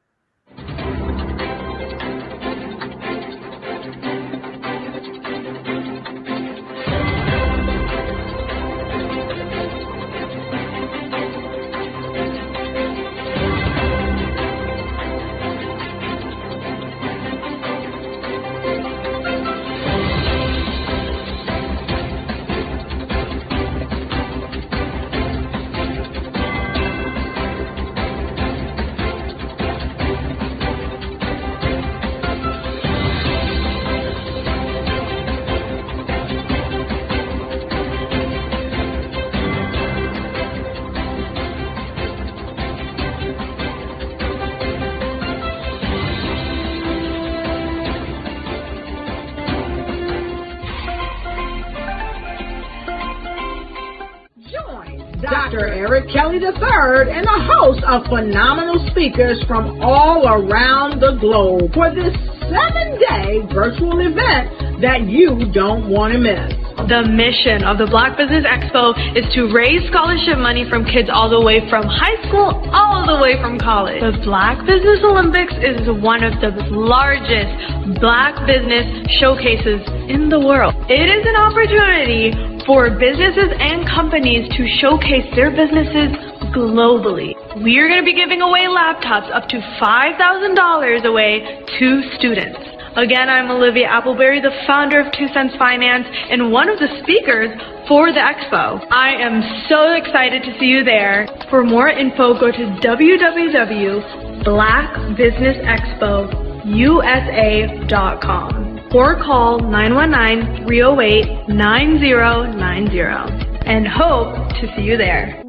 Dr. Eric Kelly III and a host of phenomenal speakers from all around the globe for this 7-day virtual event that you don't want to miss. The mission of the Black Business Expo is to raise scholarship money from kids all the way from high school all the way from college. The Black Business Olympics is one of the largest Black business showcases in the world. It is an opportunity for businesses and companies to showcase their businesses globally. We are going to be giving away laptops up to $5,000 away to students. Again, I'm Olivia Appleberry, the founder of 2 Cents Finance and one of the speakers for the expo. I am so excited to see you there. For more info, go to www.blackbusinessexpousa.com or call 919-308-9090 and hope to see you there.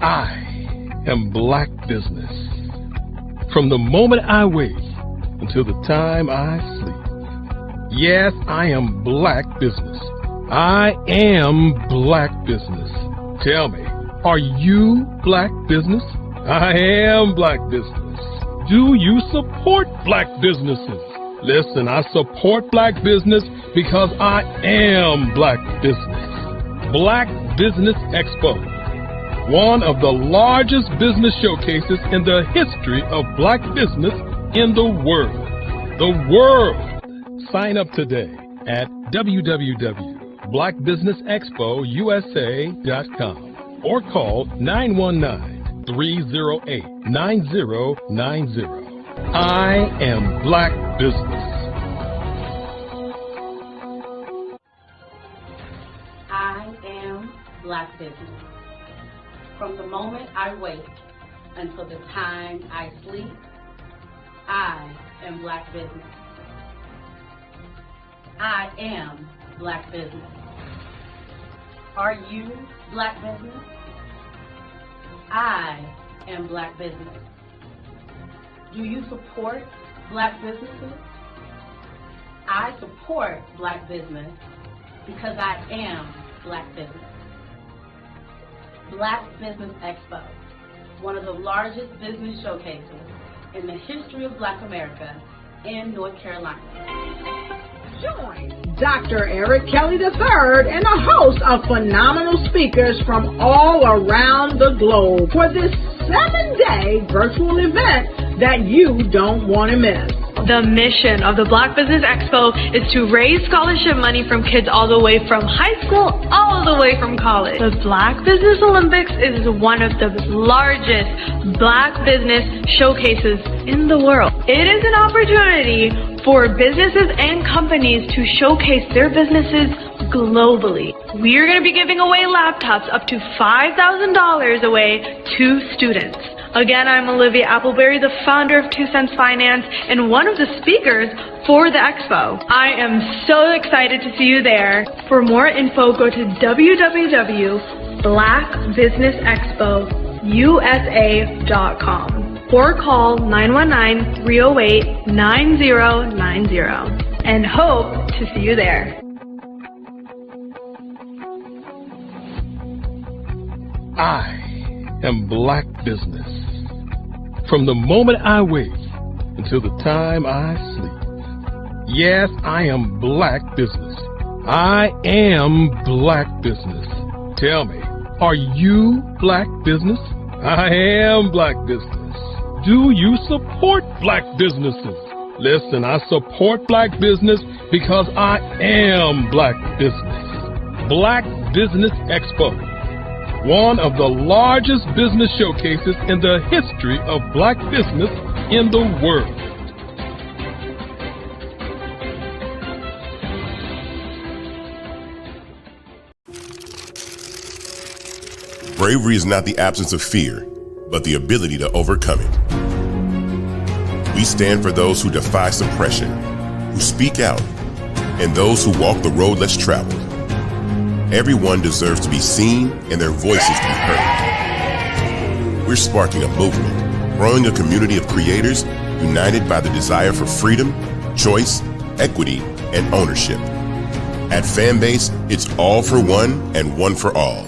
I am Black Business. From the moment I wake until the time I sleep. Yes, I am Black Business. I am Black Business. Tell me, are you Black Business? I am Black Business. Do you support Black businesses? Listen, I support Black business because I am Black Business. Black Business Expo, one of the largest business showcases in the history of Black business in the world. The world! Sign up today at www.blackbusinessexpousa.com or call 919-308-9090. I am Black Business. I am Black Business. From the moment I wake until the time I sleep, I am Black Business. I am Black Business. Are you Black Business? I am Black Business. Do you support Black businesses? I support Black business because I am Black business. Black Business Expo, one of the largest business showcases in the history of Black America in North Carolina. Join Dr. Eric Kelly III and a host of phenomenal speakers from all around the globe for this 7-day virtual event that you don't want to miss. The mission of the Black Business Expo is to raise scholarship money from kids all the way from high school, all the way from college. The Black Business Olympics is one of the largest Black business showcases in the world. It is an opportunity for businesses and companies to showcase their businesses globally. We are going to be giving away laptops up to $5,000 away to students. Again, I'm Olivia Appleberry, the founder of 2 Cents Finance and one of the speakers for the expo. I am so excited to see you there. For more info, go to www.blackbusinessexpousa.com or call 919-308-9090 and hope to see you there. I am Black Business. From the moment I wake until the time I sleep. Yes, I am Black Business. I am Black Business. Tell me, are you Black Business? I am Black Business. Do you support Black businesses? Listen, I support Black business because I am Black Business. Black Business Expo, one of the largest business showcases in the history of Black business in the world. Bravery is not the absence of fear, but the ability to overcome it. We stand for those who defy suppression, who speak out, and those who walk the road less traveled. Everyone deserves to be seen and their voices to be heard. We're sparking a movement, growing a community of creators united by the desire for freedom, choice, equity, and ownership. At Fanbase, it's all for one and one for all.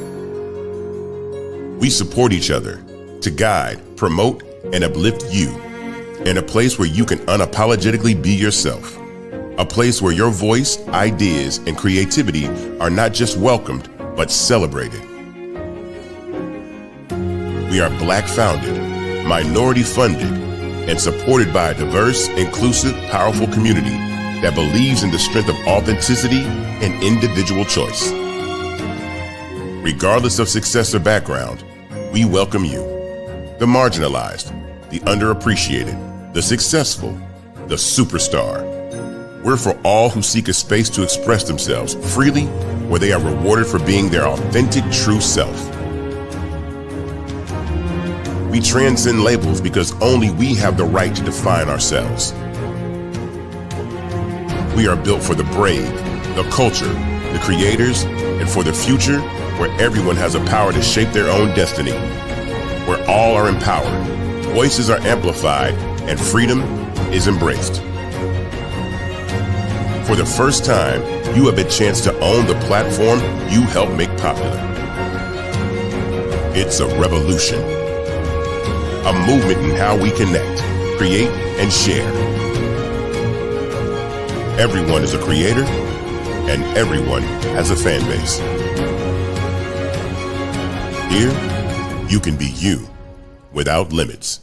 We support each other to guide, promote, and uplift you in a place where you can unapologetically be yourself. A place where your voice, ideas, and creativity are not just welcomed, but celebrated. We are Black founded, minority funded, and supported by a diverse, inclusive, powerful community that believes in the strength of authenticity and individual choice. Regardless of success or background, we welcome you, the marginalized, the underappreciated, the successful, the superstar. We're for all who seek a space to express themselves freely, where they are rewarded for being their authentic, true self. We transcend labels because only we have the right to define ourselves. We are built for the brave, the culture, the creators, and for the future where everyone has a power to shape their own destiny, where all are empowered, voices are amplified, and freedom is embraced. For the first time, you have a chance to own the platform you helped make popular. It's a revolution, a movement in how we connect, create, and share. Everyone is a creator, and everyone has a fan base. Here, you can be you without limits.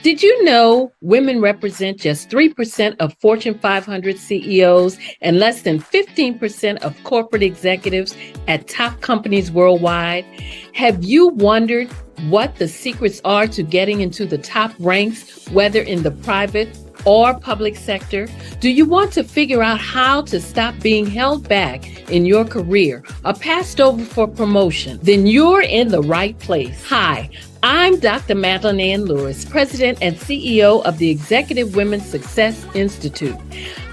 Did you know women represent just 3% of Fortune 500 CEOs and less than 15% of corporate executives at top companies worldwide? Have you wondered what the secrets are to getting into the top ranks, whether in the private or public sector? Do you want to figure out how to stop being held back in your career or passed over for promotion? Then you're in the right place. Hi, I'm Dr. Madeline Ann Lewis, President and CEO of the Executive Women's Success Institute.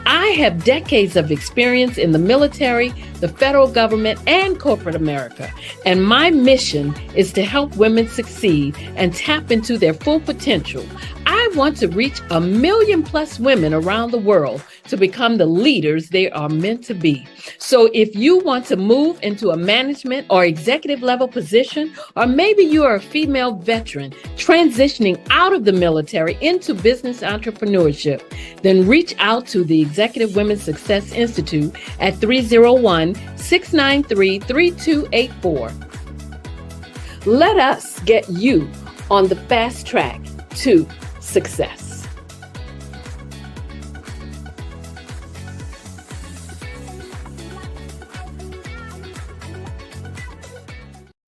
I have decades of experience in the military, the federal government, and corporate America, and my mission is to help women succeed and tap into their full potential. I I want to reach 1 million plus women around the world to become the leaders they are meant to be. So if you want to move into a management or executive level position, or maybe you are a female veteran transitioning out of the military into business entrepreneurship, then reach out to the Executive Women's Success Institute at 301-693-3284. Let us get you on the fast track to success.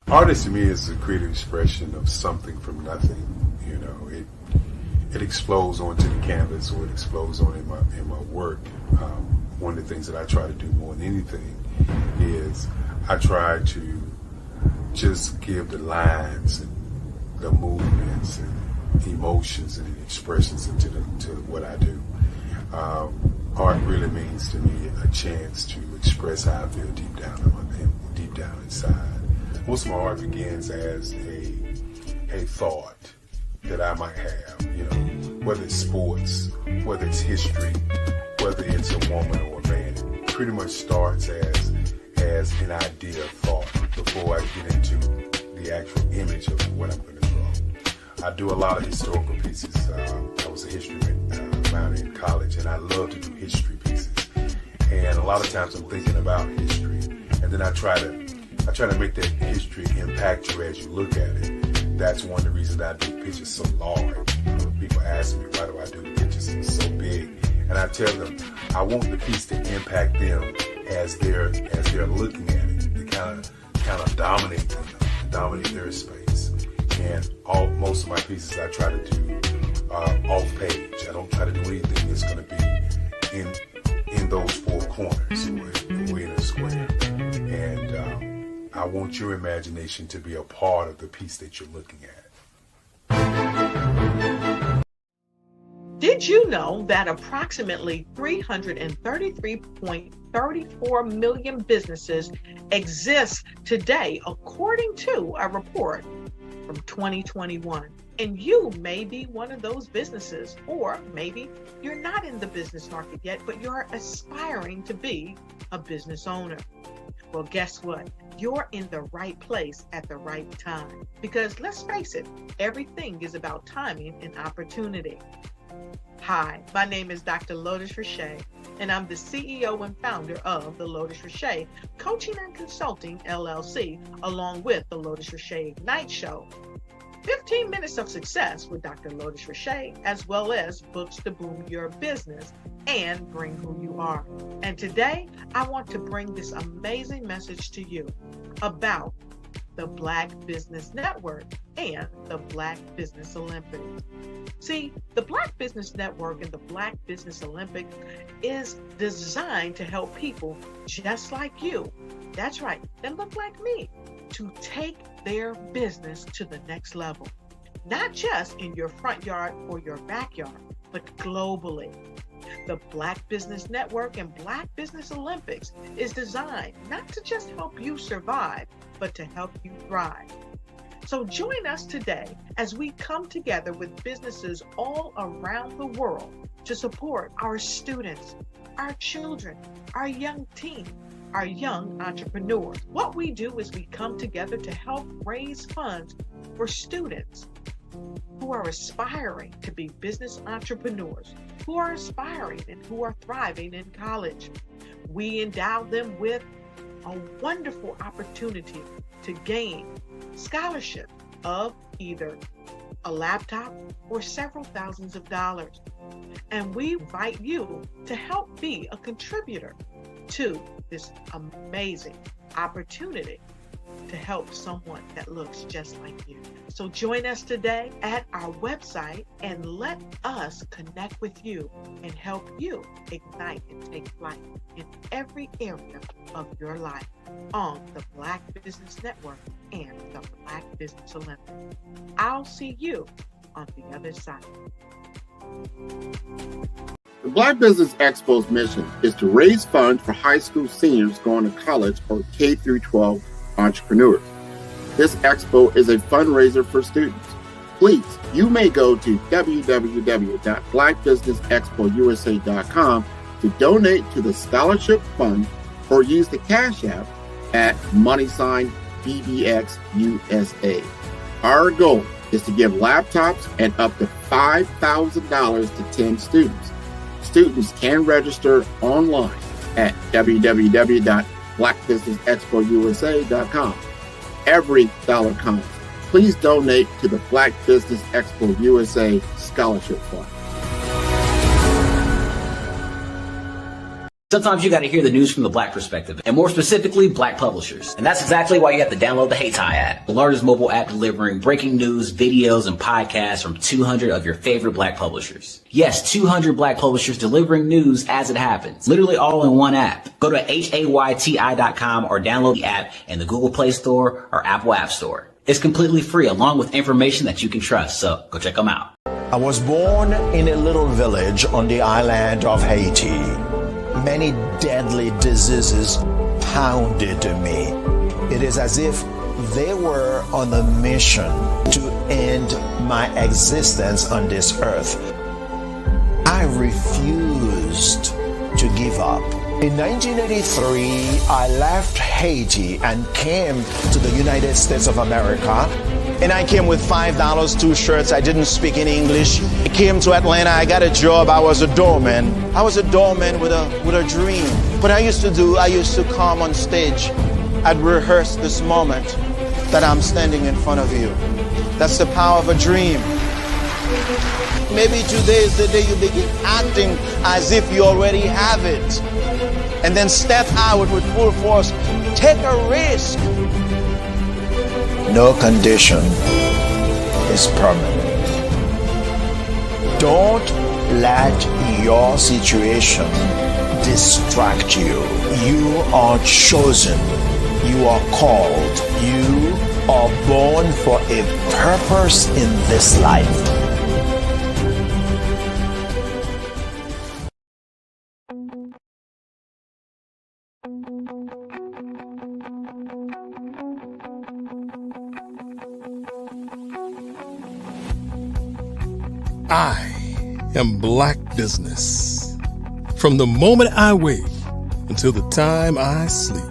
Artist to me is a creative expression of something from nothing. You know, it explodes onto the canvas, or it explodes on in my work. One of the things that I try to do more than anything is I try to just give the lines and the movements and emotions and expressions into what I do. Art really means to me a chance to express how I feel deep down inside. Most of my art begins as a thought that I might have, you know, whether it's sports, whether it's history, whether it's a woman or a man. It pretty much starts as an idea of thought before I get into the actual image of what I'm going to draw. I do a lot of historical pieces. I was a history minor in college, and I love to do history pieces. And a lot of times I'm thinking about history, and then I try to make that history impact you as you look at it. That's one of the reasons I do pictures so large. People ask me, why do I do pictures so big? And I tell them, I want the piece to impact them as they're looking at it, to kind of dominate them, dominate their space. And most of my pieces I try to do off page. I don't try to do anything that's going to be in those four corners or in a square. And I want your imagination to be a part of the piece that you're looking at. Did you know that approximately 333.34 million businesses exist today, according to a report from 2021? And you may be one of those businesses, or maybe you're not in the business market yet, but you're aspiring to be a business owner. Well, guess what? You're in the right place at the right time. Because let's face it, everything is about timing and opportunity. Hi, my name is Dr. Lotus Richey, and I'm the CEO and founder of the Lotus Richey Coaching and Consulting LLC, along with the Lotus Richey Ignite Show. 15 minutes of success with Dr. Lotus Richey, as well as books to boom your business and bring who you are. And today, I want to bring this amazing message to you about the Black Business Network and the Black Business Olympics. See, the Black Business Network and the Black Business Olympics is designed to help people just like you, that's right, that look like me, to take their business to the next level. Not just in your front yard or your backyard, but globally. The Black Business Network and Black Business Olympics is designed not to just help you survive, but to help you thrive. So join us today as we come together with businesses all around the world to support our students, our children, our young teens, our young entrepreneurs. What we do is we come together to help raise funds for students who are aspiring to be business entrepreneurs, who are aspiring and who are thriving in college. We endow them with a wonderful opportunity to gain scholarship of either a laptop or several thousands of dollars. And we invite you to help be a contributor to this amazing opportunity to help someone that looks just like you. So join us today at our website and let us connect with you and help you ignite and take flight in every area of your life on the Black Business Network and the Black Business Olympics. I'll see you on the other side. The Black Business Expo's mission is to raise funds for high school seniors going to college or K through 12 entrepreneurs. This expo is a fundraiser for students. please, you may go to www.blackbusinessexpousa.com to donate to the scholarship fund or use the Cash App at $BBXUSA. Our goal is to give laptops and up to $5,000 to 10 students. Students can register online at www.blackbusinessexpousa.com. Every dollar counts. Please donate to the Black Business Expo USA Scholarship Fund. Sometimes you got to hear the news from the Black perspective, and more specifically, Black publishers. And that's exactly why you have to download the Hey Tie app, the largest mobile app delivering breaking news, videos, and podcasts from 200 of your favorite Black publishers. Yes, 200 Black publishers delivering news as it happens, literally all in one app. Go to hayti.com or download the app in the Google Play Store or Apple App Store. It's completely free, along with information that you can trust, so go check them out. I was born in a little village on the island of Haiti. Many deadly diseases pounded me. It is as if they were on a mission to end my existence on this earth. I refused to give up. In 1983, I left Haiti and came to the United States of America. And I came with $5, 2 shirts. I didn't speak any English. I came to Atlanta. I got a job. I was a doorman. I was a doorman with a dream. What I used to come on stage. I'd rehearse this moment that I'm standing in front of you. That's the power of a dream. Maybe today is the day you begin acting as if you already have it. And then step out with full force. Take a risk. No condition is permanent. Don't let your situation distract you. You are chosen. You are called. You are born for a purpose in this life. I am Black Business. From the moment I wake until the time I sleep.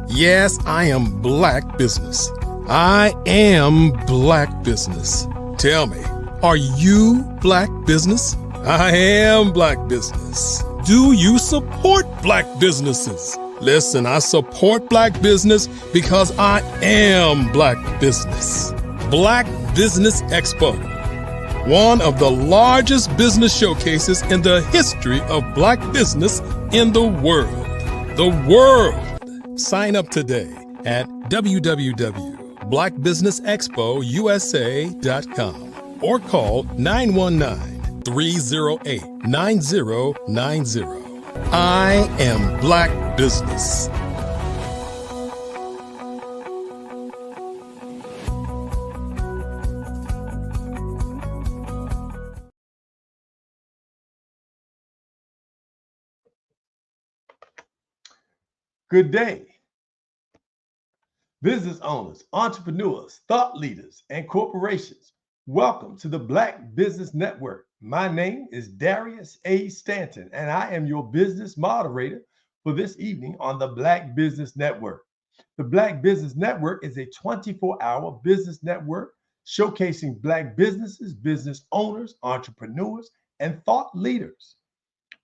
Yes, I am Black Business. I am Black Business. Tell me, are you Black Business? I am Black Business. Do you support Black businesses? Listen, I support Black business because I am Black Business. Black Business Expo, one of the largest business showcases in the history of Black business in the world. The world! Sign up today at www.blackbusinessexpousa.com or call 919-308-9090. I am Black Business. Good day. Business owners, entrepreneurs, thought leaders, and corporations. Welcome to the Black Business Network. My name is Darius A. Stanton, and I am your business moderator for this evening on the Black Business Network. The Black Business Network is a 24-hour business network showcasing Black businesses, business owners, entrepreneurs, and thought leaders.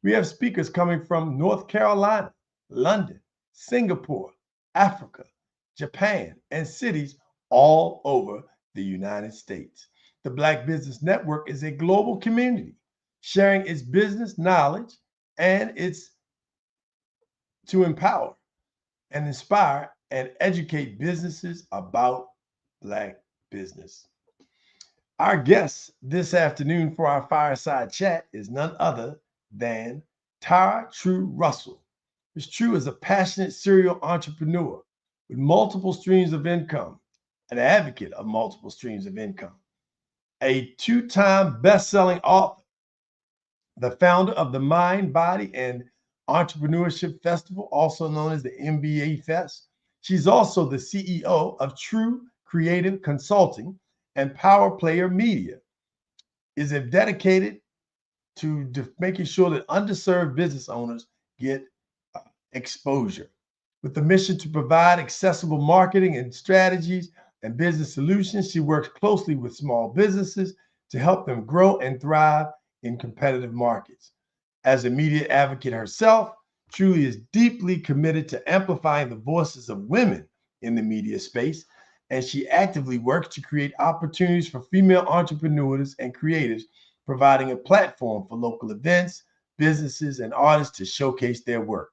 We have speakers coming from North Carolina, London, Singapore, Africa, Japan, and cities all over the United States. The Black Business Network is a global community sharing its business knowledge and it's to empower and inspire and educate businesses about Black business. Our guest this afternoon for our fireside chat is none other than Tara True Russell. Ms. True is a passionate serial entrepreneur with multiple streams of income, an advocate of multiple streams of income, a 2-time best-selling author, the founder of the Mind, Body, and Entrepreneurship Festival, also known as the MBA Fest. She's also the CEO of True Creative Consulting and Power Player Media is dedicated to making sure that underserved business owners get exposure. With the mission to provide accessible marketing and strategies and business solutions, she works closely with small businesses to help them grow and thrive in competitive markets. As a media advocate herself, Truly is deeply committed to amplifying the voices of women in the media space, and she actively works to create opportunities for female entrepreneurs and creatives, providing a platform for local events, businesses, and artists to showcase their work.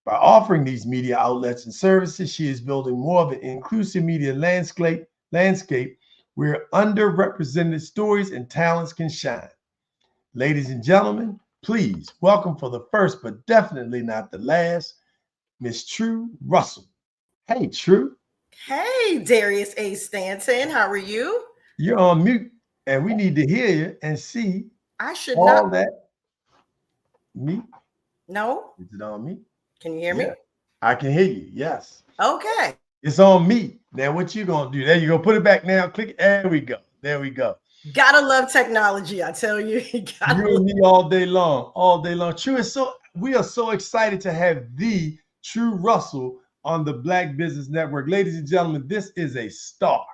By offering these media outlets and services, she is building more of an inclusive media landscape where underrepresented stories and talents can shine. Ladies and gentlemen, please welcome for the first, but definitely not the last, Miss True Russell. Hey, True. Hey, Darius A. Stanton. How are you? You're on mute, and we need to hear you and see I should all not. that. Me? No? Is it on me? Can you hear me? I can hear you, yes. Okay. It's on me. Now, what you going to do? There you go. Put it back now. Click it. There we go. There we go. Gotta love technology, I tell you. You and me all day long. All day long. True. We are so excited to have the True Russell on the Black Business Network. Ladies and gentlemen, this is a star.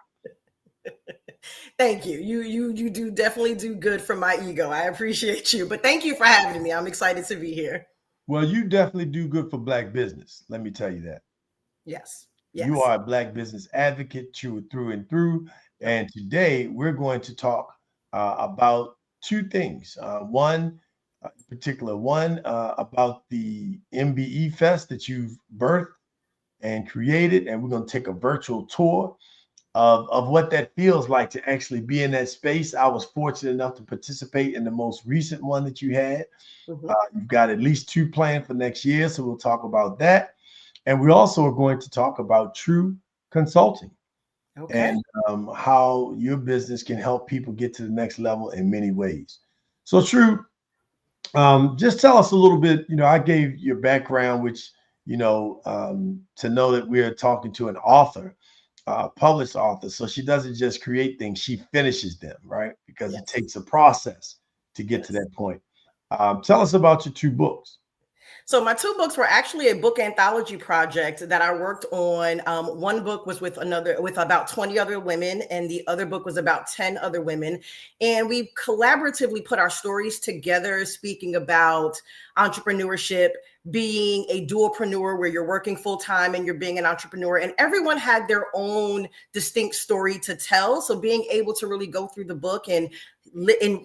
Thank you. You do definitely do good for my ego. I appreciate you. But thank you for having me. I'm excited to be here. Well, you definitely do good for Black business. Let me tell you that. Yes. You are a Black business advocate through and through. And today we're going to talk about two things. One about the MBE Fest that you've birthed and created. And we're going to take a virtual tour of what that feels like to actually be in that space. I was fortunate enough to participate in the most recent one that you had. You've got at least 2 planned for next year, so we'll talk about that. And we also are going to talk about True Consulting and how your business can help people get to the next level in many ways. So True, just tell us a little bit. I gave your background, which, to know that we're talking to an author, published author. So she doesn't just create things, she finishes them, right? Because it takes a process to get to that point. Tell us about your 2 books. So my 2 books were actually a book anthology project that I worked on. One book was with about 20 other women, and the other book was about 10 other women. And we collaboratively put our stories together, speaking about entrepreneurship, being a dualpreneur where you're working full time and you're being an entrepreneur, and everyone had their own distinct story to tell. So being able to really go through the book and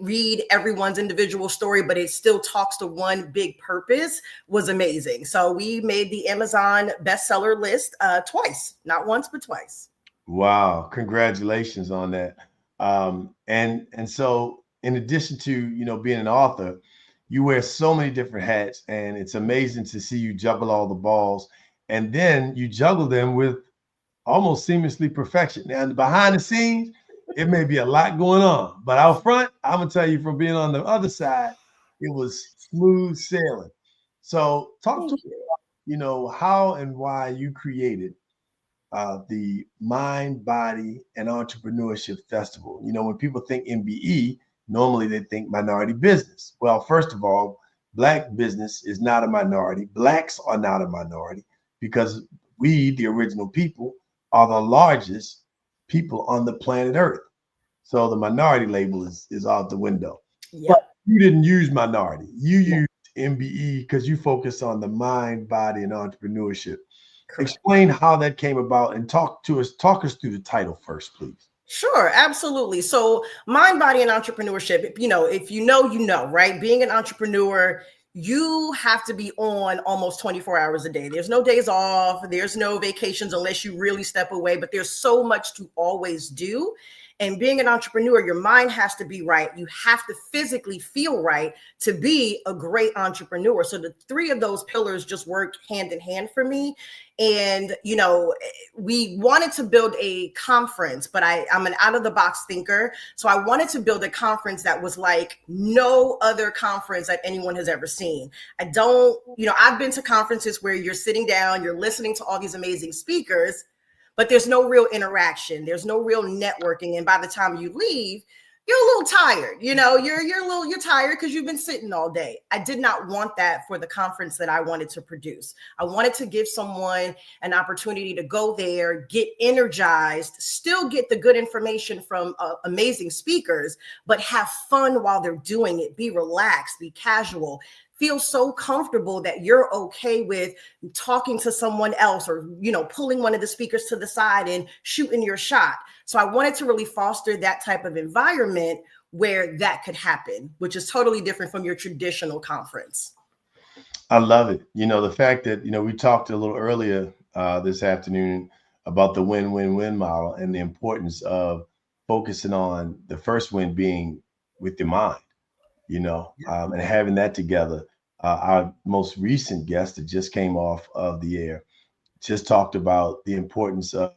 read everyone's individual story, but it still talks to one big purpose was amazing. So we made the Amazon bestseller list twice, not once, but twice. Wow. Congratulations on that. And so in addition to, being an author, you wear so many different hats, and it's amazing to see you juggle all the balls, and then you juggle them with almost seamlessly perfection. Now, behind the scenes, it may be a lot going on, but out front, I'm gonna tell you from being on the other side, it was smooth sailing. So talk to me about, how and why you created the Mind, Body, and Entrepreneurship Festival. When people think MBE, normally they think minority business. Well, first of all, Black business is not a minority. Blacks are not a minority because we, the original people, are the largest people on the planet Earth. So the minority label is out the window. But you didn't use minority. You used MBE because you focus on the mind, body, and entrepreneurship. Correct. Explain how that came about and talk us through the title first, please. Sure, absolutely. So mind, body, and entrepreneurship, if you know, right? Being an entrepreneur, you have to be on almost 24 hours a day. There's no days off. There's no vacations unless you really step away, but there's so much to always do. And being an entrepreneur, your mind has to be right. You have to physically feel right to be a great entrepreneur. So the 3 of those pillars just work hand in hand for me. And, we wanted to build a conference, but I'm an out of the box thinker. So I wanted to build a conference that was like no other conference that anyone has ever seen. I've been to conferences where you're sitting down, you're listening to all these amazing speakers, but there's no real interaction. There's no real networking. And by the time you leave, you're a little tired. You know, you're tired because you've been sitting all day. I did not want that for the conference that I wanted to produce. I wanted to give someone an opportunity to go there, get energized, still get the good information from amazing speakers, but have fun while they're doing it. Be relaxed, be casual. Feel so comfortable that you're okay with talking to someone else or, you know, pulling one of the speakers to the side and shooting your shot. So I wanted to really foster that type of environment where that could happen, which is totally different from your traditional conference. I love it. You know, the fact that, you know, we talked a little earlier this afternoon about the win-win-win model and the importance of focusing on the first win being with your mind. You know, and having that together. Our most recent guest that just came off of the air just talked about the importance of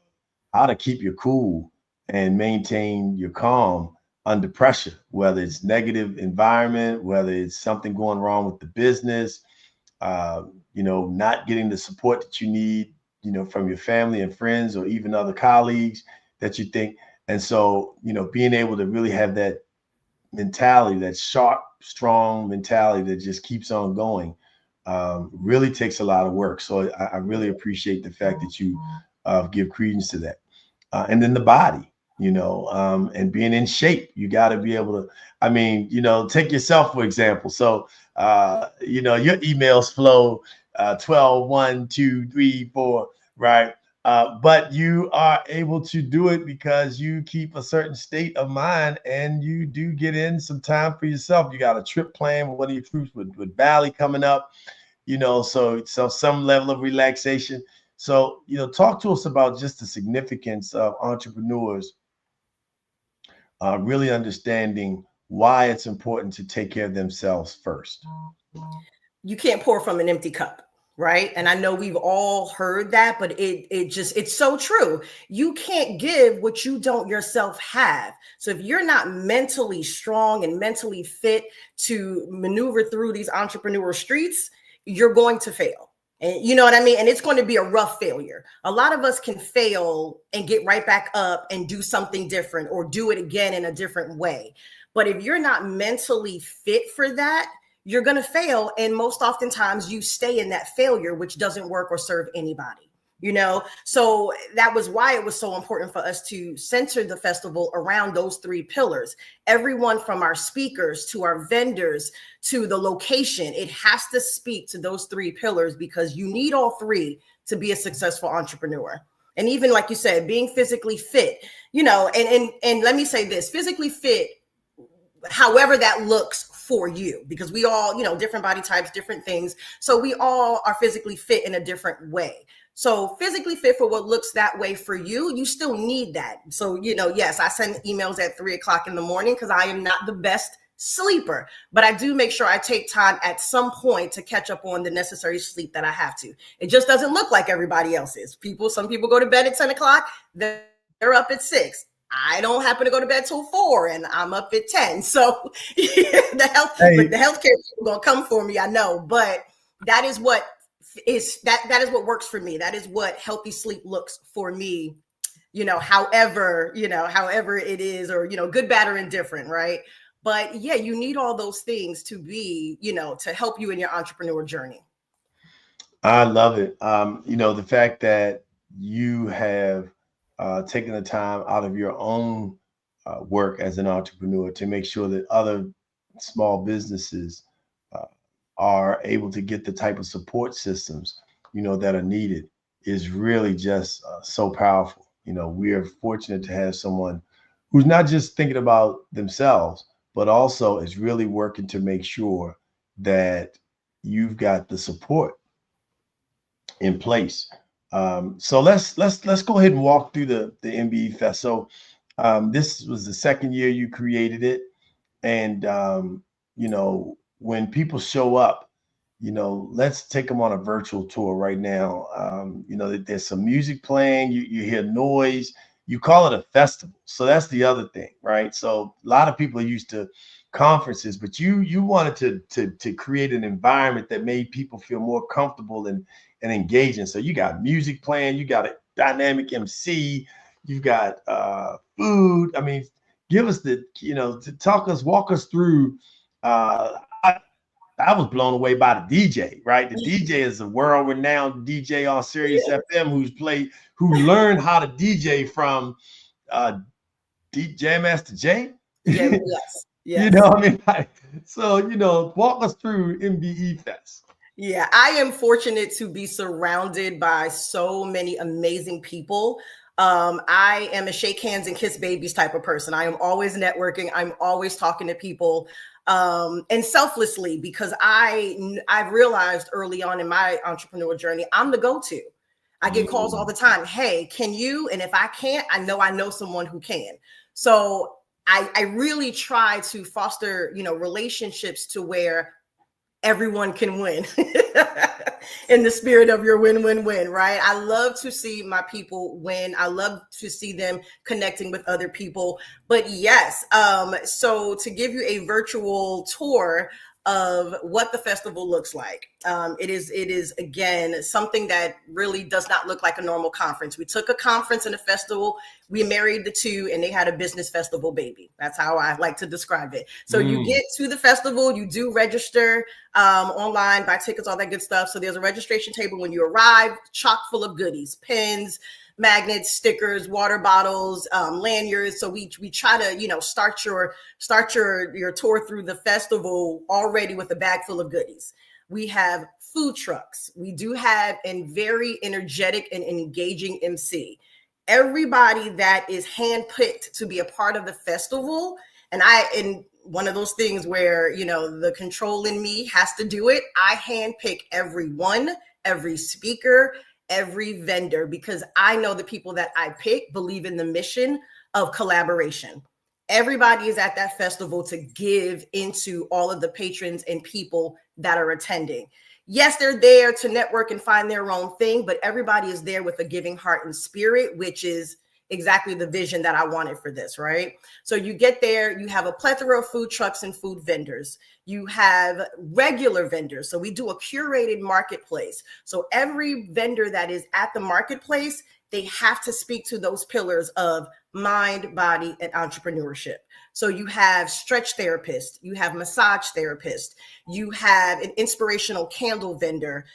how to keep your cool and maintain your calm under pressure, whether it's negative environment, whether it's something going wrong with the business, you know, not getting the support that you need, you know, from your family and friends or even other colleagues that you think. And so, you know, being able to really have that mentality, that sharp, strong mentality that just keeps on going, really takes a lot of work. So I really appreciate the fact that you give credence to that. And then the body, you know, and being in shape, you got to be able to, I mean, you know, take yourself, for example. So, you know, your emails flow 12, 1, 2, 3, 4, right? But you are able to do it because you keep a certain state of mind and you do get in some time for yourself. You got a trip planned with one of your troops with Bali coming up, you know, so some level of relaxation. So, you know, talk to us about just the significance of entrepreneurs really understanding why it's important to take care of themselves first. You can't pour from an empty cup. Right. And I know we've all heard that, but it's so true. You can't give what you don't yourself have. So if you're not mentally strong and mentally fit to maneuver through these entrepreneurial streets, you're going to fail. And you know what I mean? And it's going to be a rough failure. A lot of us can fail and get right back up and do something different or do it again in a different way. But if you're not mentally fit for that, you're going to fail. And most oftentimes you stay in that failure, which doesn't work or serve anybody, you know? So that was why it was so important for us to center the festival around those three pillars. Everyone from our speakers to our vendors to the location, it has to speak to those three pillars because you need all three to be a successful entrepreneur. And even like you said, being physically fit, you know, and let me say this, physically fit, however that looks for you, because we all, you know, different body types, different things. So we all are physically fit in a different way. So physically fit for what looks that way for you, you still need that. So, you know, yes, I send emails at 3 o'clock in the morning because I am not the best sleeper, but I do make sure I take time at some point to catch up on the necessary sleep that I have to. It just doesn't look like everybody else's. Some people go to bed at 10 o'clock, they're up at 6. I don't happen to go to bed till 4 and I'm up at 10. So the healthcare people gonna come for me, I know, but that is what works for me. That is what healthy sleep looks for me, you know, however it is, or, you know, good, bad, or indifferent, right? But yeah, you need all those things to be, you know, to help you in your entrepreneur journey. I love it. You know, the fact that you have taking the time out of your own work as an entrepreneur to make sure that other small businesses are able to get the type of support systems, you know, that are needed is really just so powerful. You know, we are fortunate to have someone who's not just thinking about themselves, but also is really working to make sure that you've got the support in place. So let's go ahead and walk through the MBE Fest. So this was the second year you created it, and you know, when people show up, you know, let's take them on a virtual tour right now. You know, there's some music playing, you hear noise. You call it a festival, so that's the other thing, right? So a lot of people are used to conferences, but you wanted to create an environment that made people feel more comfortable and engaging. So you got music playing, you got dynamic MC. You've got food. I mean, give us walk us through. I was blown away by the DJ, right? The DJ is a world-renowned DJ on Sirius FM who learned how to DJ from Jam Master Jay. Yes. You know, I mean, walk us through MBE Fest. Yeah, I am fortunate to be surrounded by so many amazing people. I am a shake hands and kiss babies type of person. I am always networking. I'm always talking to people, and selflessly, because I've realized early on in my entrepreneurial journey, I'm the go-to. I get calls all the time. Hey, can you? And if I can't, I know someone who can. So I really try to foster, relationships to where everyone can win in the spirit of your win-win-win, right? I love to see my people win. I love to see them connecting with other people. But yes, so to give you a virtual tour of what the festival looks like. It is again something that really does not look like a normal conference. We took a conference and a festival, we married the two, and they had a business festival baby. That's how I like to describe it. So you get to the festival, you do register online, buy tickets, all that good stuff. So there's a registration table when you arrive, chock full of goodies, pens, magnets, stickers, water bottles, lanyards. So we try to, start your tour through the festival already with a bag full of goodies. We have food trucks. We do have a very energetic and engaging MC. Everybody that is handpicked to be a part of the festival, and one of those things where, the control in me has to do it. I handpick everyone, every speaker, every vendor, because I know the people that I pick believe in the mission of collaboration. Everybody is at that festival to give into all of the patrons and people that are attending. Yes, they're there to network and find their own thing, but everybody is there with a giving heart and spirit, which is exactly the vision that I wanted for this, right? So you get there, you have a plethora of food trucks and food vendors. You have regular vendors. So we do a curated marketplace. So every vendor that is at the marketplace, they have to speak to those pillars of mind, body, and entrepreneurship. So you have stretch therapists, you have massage therapists, you have an inspirational candle vendor,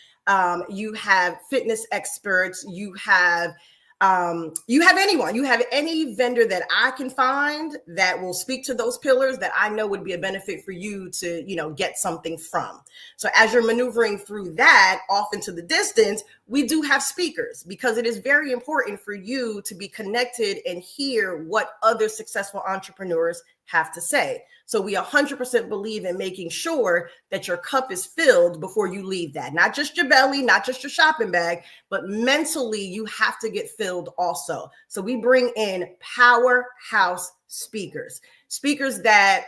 you have fitness experts, you have any vendor that I can find that will speak to those pillars that I know would be a benefit for you to, get something from. So as you're maneuvering through that off into the distance, we do have speakers, because it is very important for you to be connected and hear what other successful entrepreneurs have to say. So we 100% believe in making sure that your cup is filled before you leave that. Not just your belly, not just your shopping bag, but mentally you have to get filled also. So we bring in powerhouse speakers that,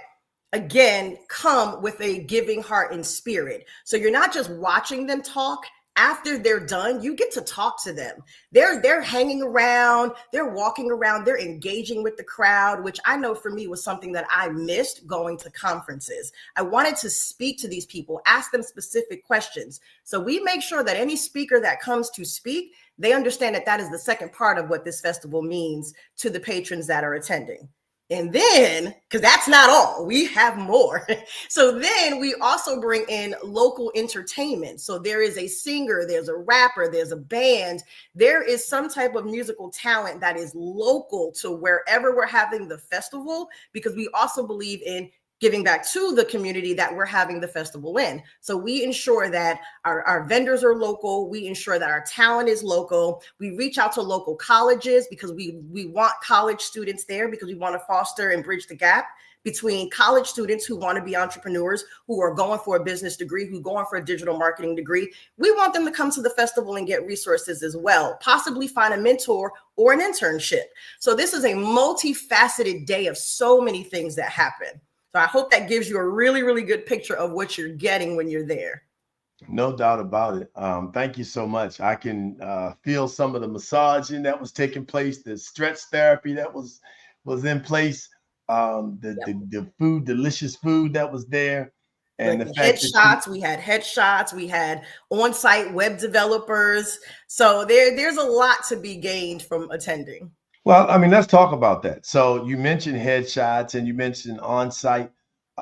again, come with a giving heart and spirit. So you're not just watching them talk. After they're done, you get to talk to them. They're hanging around, they're walking around, they're engaging with the crowd, which I know for me was something that I missed going to conferences. I wanted to speak to these people, ask them specific questions. So we make sure that any speaker that comes to speak, they understand that that is the second part of what this festival means to the patrons that are attending. And then, because that's not all, we have more. So then we also bring in local entertainment. So there is a singer, there's a rapper, there's a band. There is some type of musical talent that is local to wherever we're having the festival, because we also believe in giving back to the community that we're having the festival in. So we ensure that our vendors are local. We ensure that our talent is local. We reach out to local colleges, because we want college students there, because we want to foster and bridge the gap between college students who want to be entrepreneurs, who are going for a business degree, who are going for a digital marketing degree. We want them to come to the festival and get resources as well, possibly find a mentor or an internship. So this is a multifaceted day of so many things that happen. So I hope that gives you a really, really good picture of what you're getting when you're there. No doubt about it. Thank you so much. I can feel some of the massaging that was taking place, the stretch therapy that was in place, the food, delicious food that was there. And like the the fact headshots, we had on-site web developers. So there's a lot to be gained from attending. well, I mean, let's talk about that. So you mentioned headshots and you mentioned on-site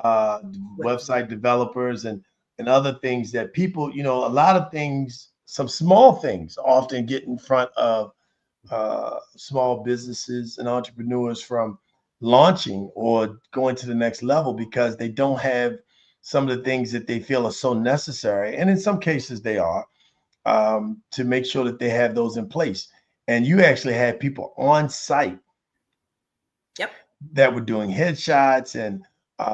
website developers and other things that people, you know, a lot of things, some small things often get in front of small businesses and entrepreneurs from launching or going to the next level because they don't have some of the things that they feel are so necessary. And in some cases they are, to make sure that they have those in place. And you actually had people on site that were doing headshots. And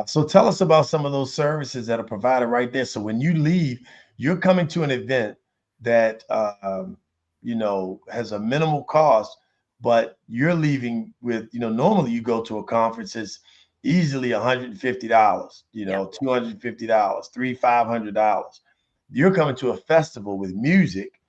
so tell us about some of those services that are provided right there. So when you leave, you're coming to an event that, you know, has a minimal cost, but you're leaving with, you know, normally you go to a conference, it's easily $150, you know, $250, $500. You're coming to a festival with music,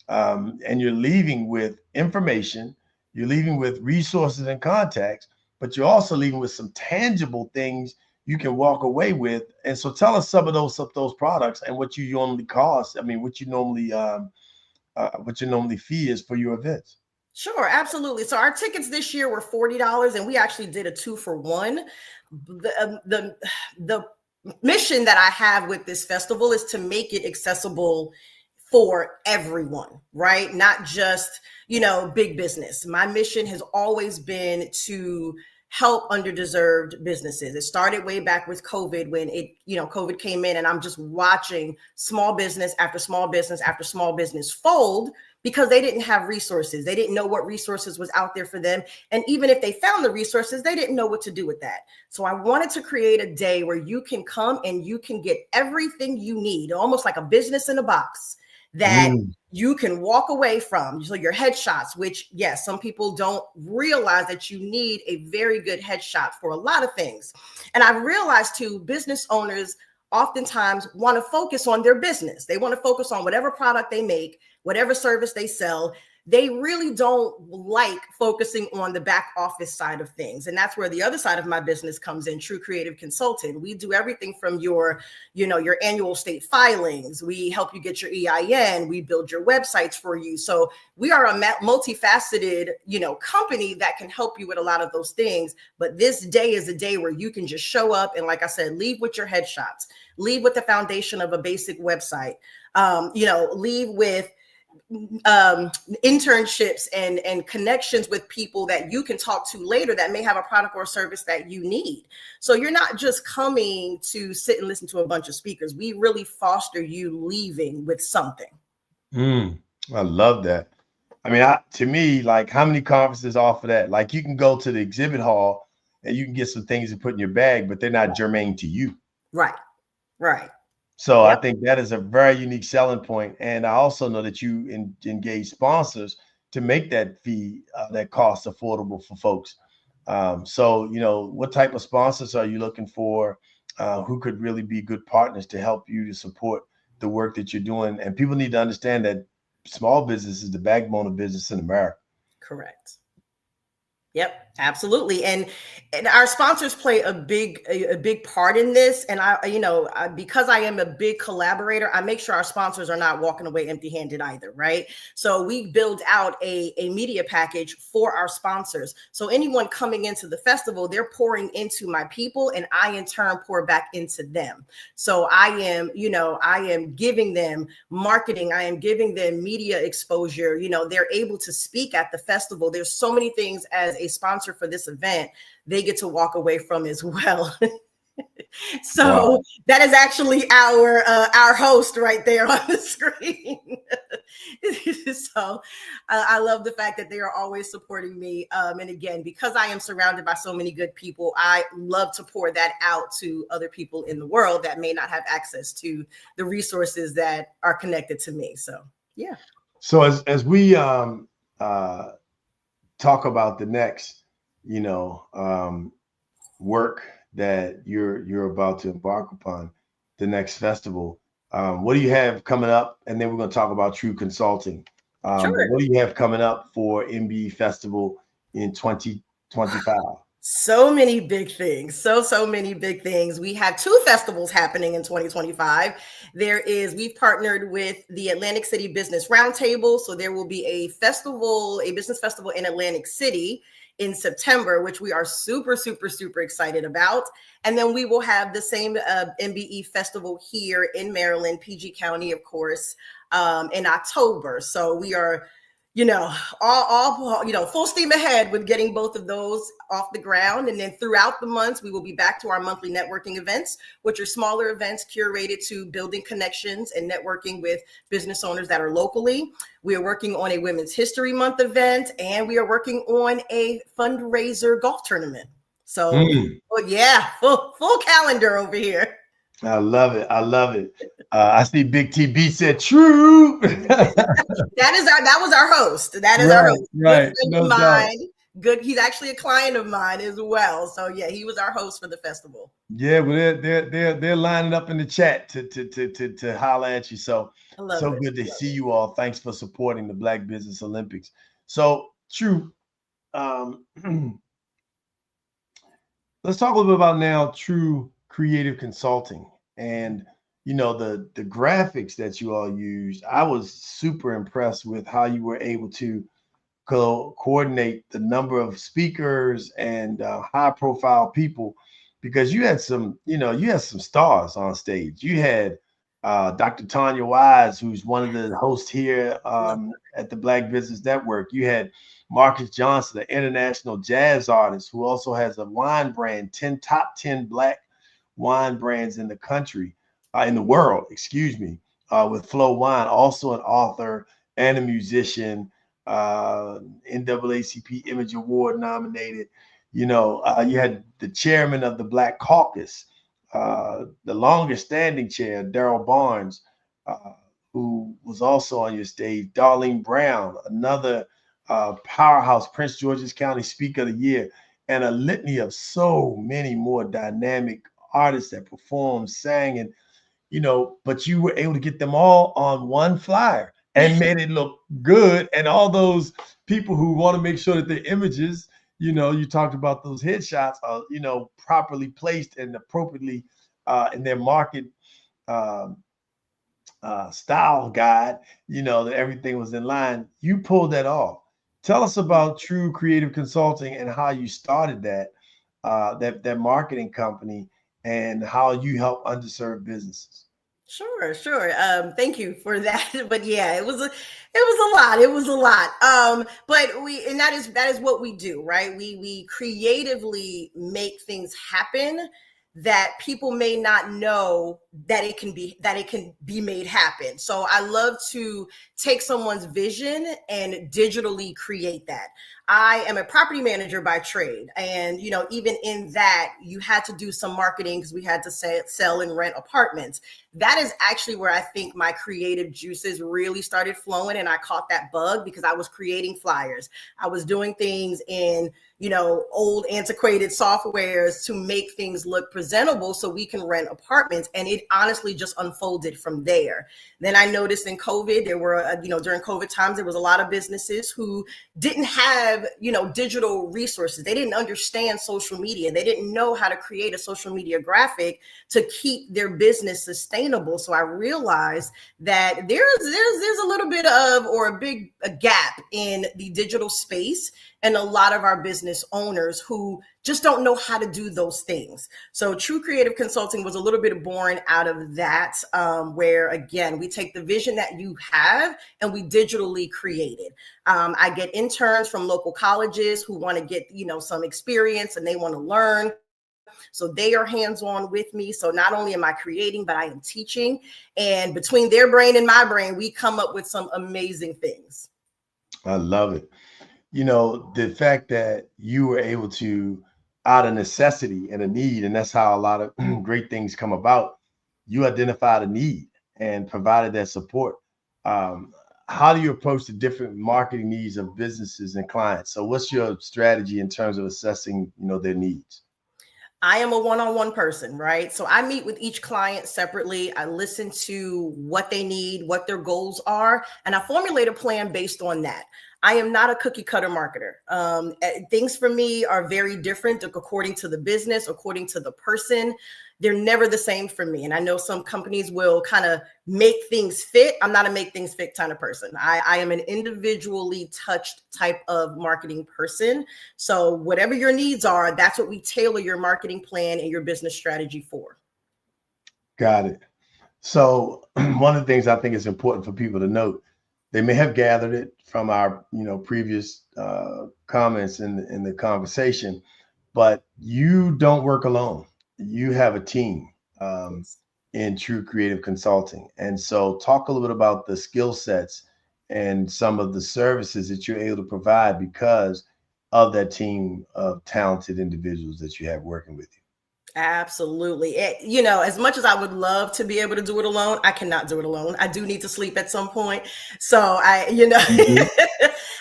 and you're leaving with information, you're leaving with resources and contacts, but you're also leaving with some tangible things you can walk away with. And so tell us some of those products and what you normally cost. I mean, what you normally fee is for your events. Sure, absolutely. So our tickets this year were $40, and we actually did a 2-for-1. The mission that I have with this festival is to make it accessible for everyone, right? Not just, you know, big business. My mission has always been to help underdeserved businesses. It started way back with COVID when COVID came in, and I'm just watching small business after small business after small business fold because they didn't have resources. They didn't know what resources was out there for them. And even if they found the resources, they didn't know what to do with that. So I wanted to create a day where you can come and you can get everything you need, almost like a business in a box that you can walk away from. So your headshots, which yes, some people don't realize that you need a very good headshot for a lot of things. And I've realized too, business owners oftentimes want to focus on their business. They want to focus on whatever product they make, whatever service they sell. They really don't like focusing on the back office side of things. And that's where the other side of my business comes in, True Creative Consultant. We do everything from your annual state filings. We help you get your EIN. We build your websites for you. So we are a multifaceted, company that can help you with a lot of those things. But this day is a day where you can just show up and, like I said, leave with your headshots, leave with the foundation of a basic website, leave with internships and connections with people that you can talk to later that may have a product or service that you need. So you're not just coming to sit and listen to a bunch of speakers. We really foster you leaving with something. I love that. I mean, to me, like, how many conferences offer that? Like, you can go to the exhibit hall and you can get some things to put in your bag, but they're not germane to you. Right. So I think that is a very unique selling point. And I also know that you engage sponsors to make that fee, that cost affordable for folks. So, what type of sponsors are you looking for? Who could really be good partners to help you to support the work that you're doing? And people need to understand that small business is the backbone of business in America. Correct. Yep, absolutely. And our sponsors play a big part in this. And because I am a big collaborator, I make sure our sponsors are not walking away empty-handed either, right? So we build out a media package for our sponsors. So anyone coming into the festival, they're pouring into my people, and I in turn pour back into them. So I am giving them marketing, I am giving them media exposure. They're able to speak at the festival. There's so many things as a sponsor for this event they get to walk away from as well. So wow. That is actually our host right there on the screen. So I love the fact that they are always supporting me. And again, because I am surrounded by so many good people, I love to pour that out to other people in the world that may not have access to the resources that are connected to me. So yeah. So as we talk about the next, work that you're about to embark upon, the next festival. What do you have coming up? And then we're going to talk about True Consulting. Sure. What do you have coming up for MBE Festival in 2025? So many big things. So many big things. We have 2 festivals happening in 2025. We've partnered with the Atlantic City Business Roundtable. So there will be a business festival in Atlantic City in September, which we are super excited about. And then we will have the same MBE festival here in Maryland, PG County, of course, in October. So we are all full steam ahead with getting both of those off the ground. And then throughout the months, we will be back to our monthly networking events, which are smaller events curated to building connections and networking with business owners that are locally. We are working on a Women's History Month event, and we are working on a fundraiser golf tournament. So, full calendar over here. I love it. I love it. I see Big TB said true. That was our host. That is our host. Right. No doubt. Good. He's actually a client of mine as well. So yeah, he was our host for the festival. Yeah, well, they're lining up in the chat to holler at you. So good to see you all. Thanks for supporting the Black Business Olympics. So True. Let's talk a little bit about now True Creative Consulting and the graphics that you all used. I was super impressed with how you were able to coordinate the number of speakers and high profile people, because you had some stars on stage. You had Dr. Tanya Wise, who's one of the hosts here at the Black Business Network. You had Marcus Johnson, an international jazz artist who also has a wine brand, top 10 Black wine brands in the country, in the world, with Flow Wine, also an author and a musician, NAACP Image Award nominated. You had the chairman of the Black Caucus, the longest standing chair, Daryl Barnes, who was also on your stage, Darlene Brown, another powerhouse, Prince George's County Speaker of the Year, and a litany of so many more dynamic artists that performed, sang, and but you were able to get them all on one flyer and made it look good. And all those people who want to make sure that their images, you talked about those headshots are, properly placed and appropriately in their market style guide, that everything was in line. You pulled that off. Tell us about True Creative Consulting and how you started that marketing company and how you help underserved businesses. Sure. Thank you for that. But yeah, it was a lot. It was a lot. But that is what we do, right? We creatively make things happen that people may not know that it can be made happen. So I love to take someone's vision and digitally create that. I am a property manager by trade. And, even in that, you had to do some marketing because we had to sell and rent apartments. That is actually where I think my creative juices really started flowing. And I caught that bug because I was creating flyers. I was doing things in, old antiquated softwares to make things look presentable so we can rent apartments. And it honestly just unfolded from there. Then I noticed in COVID, there were, during COVID times, there was a lot of businesses who didn't have, digital resources. They didn't understand social media. They didn't know how to create a social media graphic to keep their business sustainable. So I realized that there's a little bit of, or a gap in the digital space, and a lot of our business owners who just don't know how to do those things. So True Creative Consulting was a little bit born out of that, where, again, we take the vision that you have and we digitally create it. I get interns from local colleges who want to get, some experience and they want to learn. So they are hands-on with me. So not only am I creating, but I am teaching. And between their brain and my brain, we come up with some amazing things. I love it. The fact that you were able to, out of necessity and a need, and that's how a lot of great things come about, you identified a need and provided that support. How do you approach the different marketing needs of businesses and clients? So what's your strategy in terms of assessing, their needs? I am a one-on-one person, right? So I meet with each client separately. I listen to what they need, what their goals are, and I formulate a plan based on that. I am not a cookie cutter marketer. Things for me are very different according to the business, according to the person. They're never the same for me. And I know some companies will kind of make things fit. I'm not a make things fit kind of person. I am an individually touched type of marketing person. So whatever your needs are, that's what we tailor your marketing plan and your business strategy for. Got it. So one of the things I think is important for people to note, they may have gathered it from our, previous comments in the conversation, but you don't work alone. You have a team in True Creative Consulting. And so talk a little bit about the skill sets and some of the services that you're able to provide because of that team of talented individuals that you have working with you. Absolutely. As much as I would love to be able to do it alone, I cannot do it alone. I do need to sleep at some point. So I do.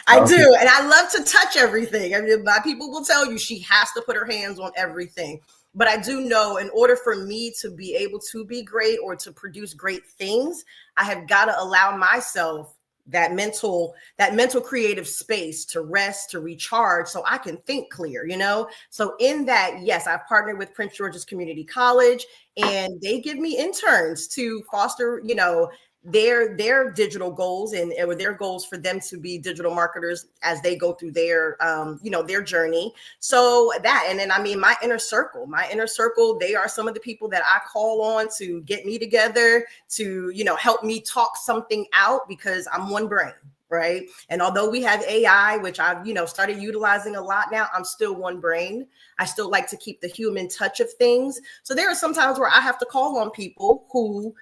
And I love to touch everything. I mean, my people will tell you she has to put her hands on everything. But I do know in order for me to be able to be great or to produce great things, I have got to allow myself that mental creative space to rest, to recharge, so I can think clear, So in that, yes, I've partnered with Prince George's Community College, and they give me interns to foster, their digital goals and their goals for them to be digital marketers as they go through their their journey. So that, and then my inner circle, they are some of the people that I call on to get me together, to help me talk something out, because I'm one brain, right? And although we have AI, which I've started utilizing a lot now, I'm still one brain. I still like to keep the human touch of things. So there are some times where I have to call on people who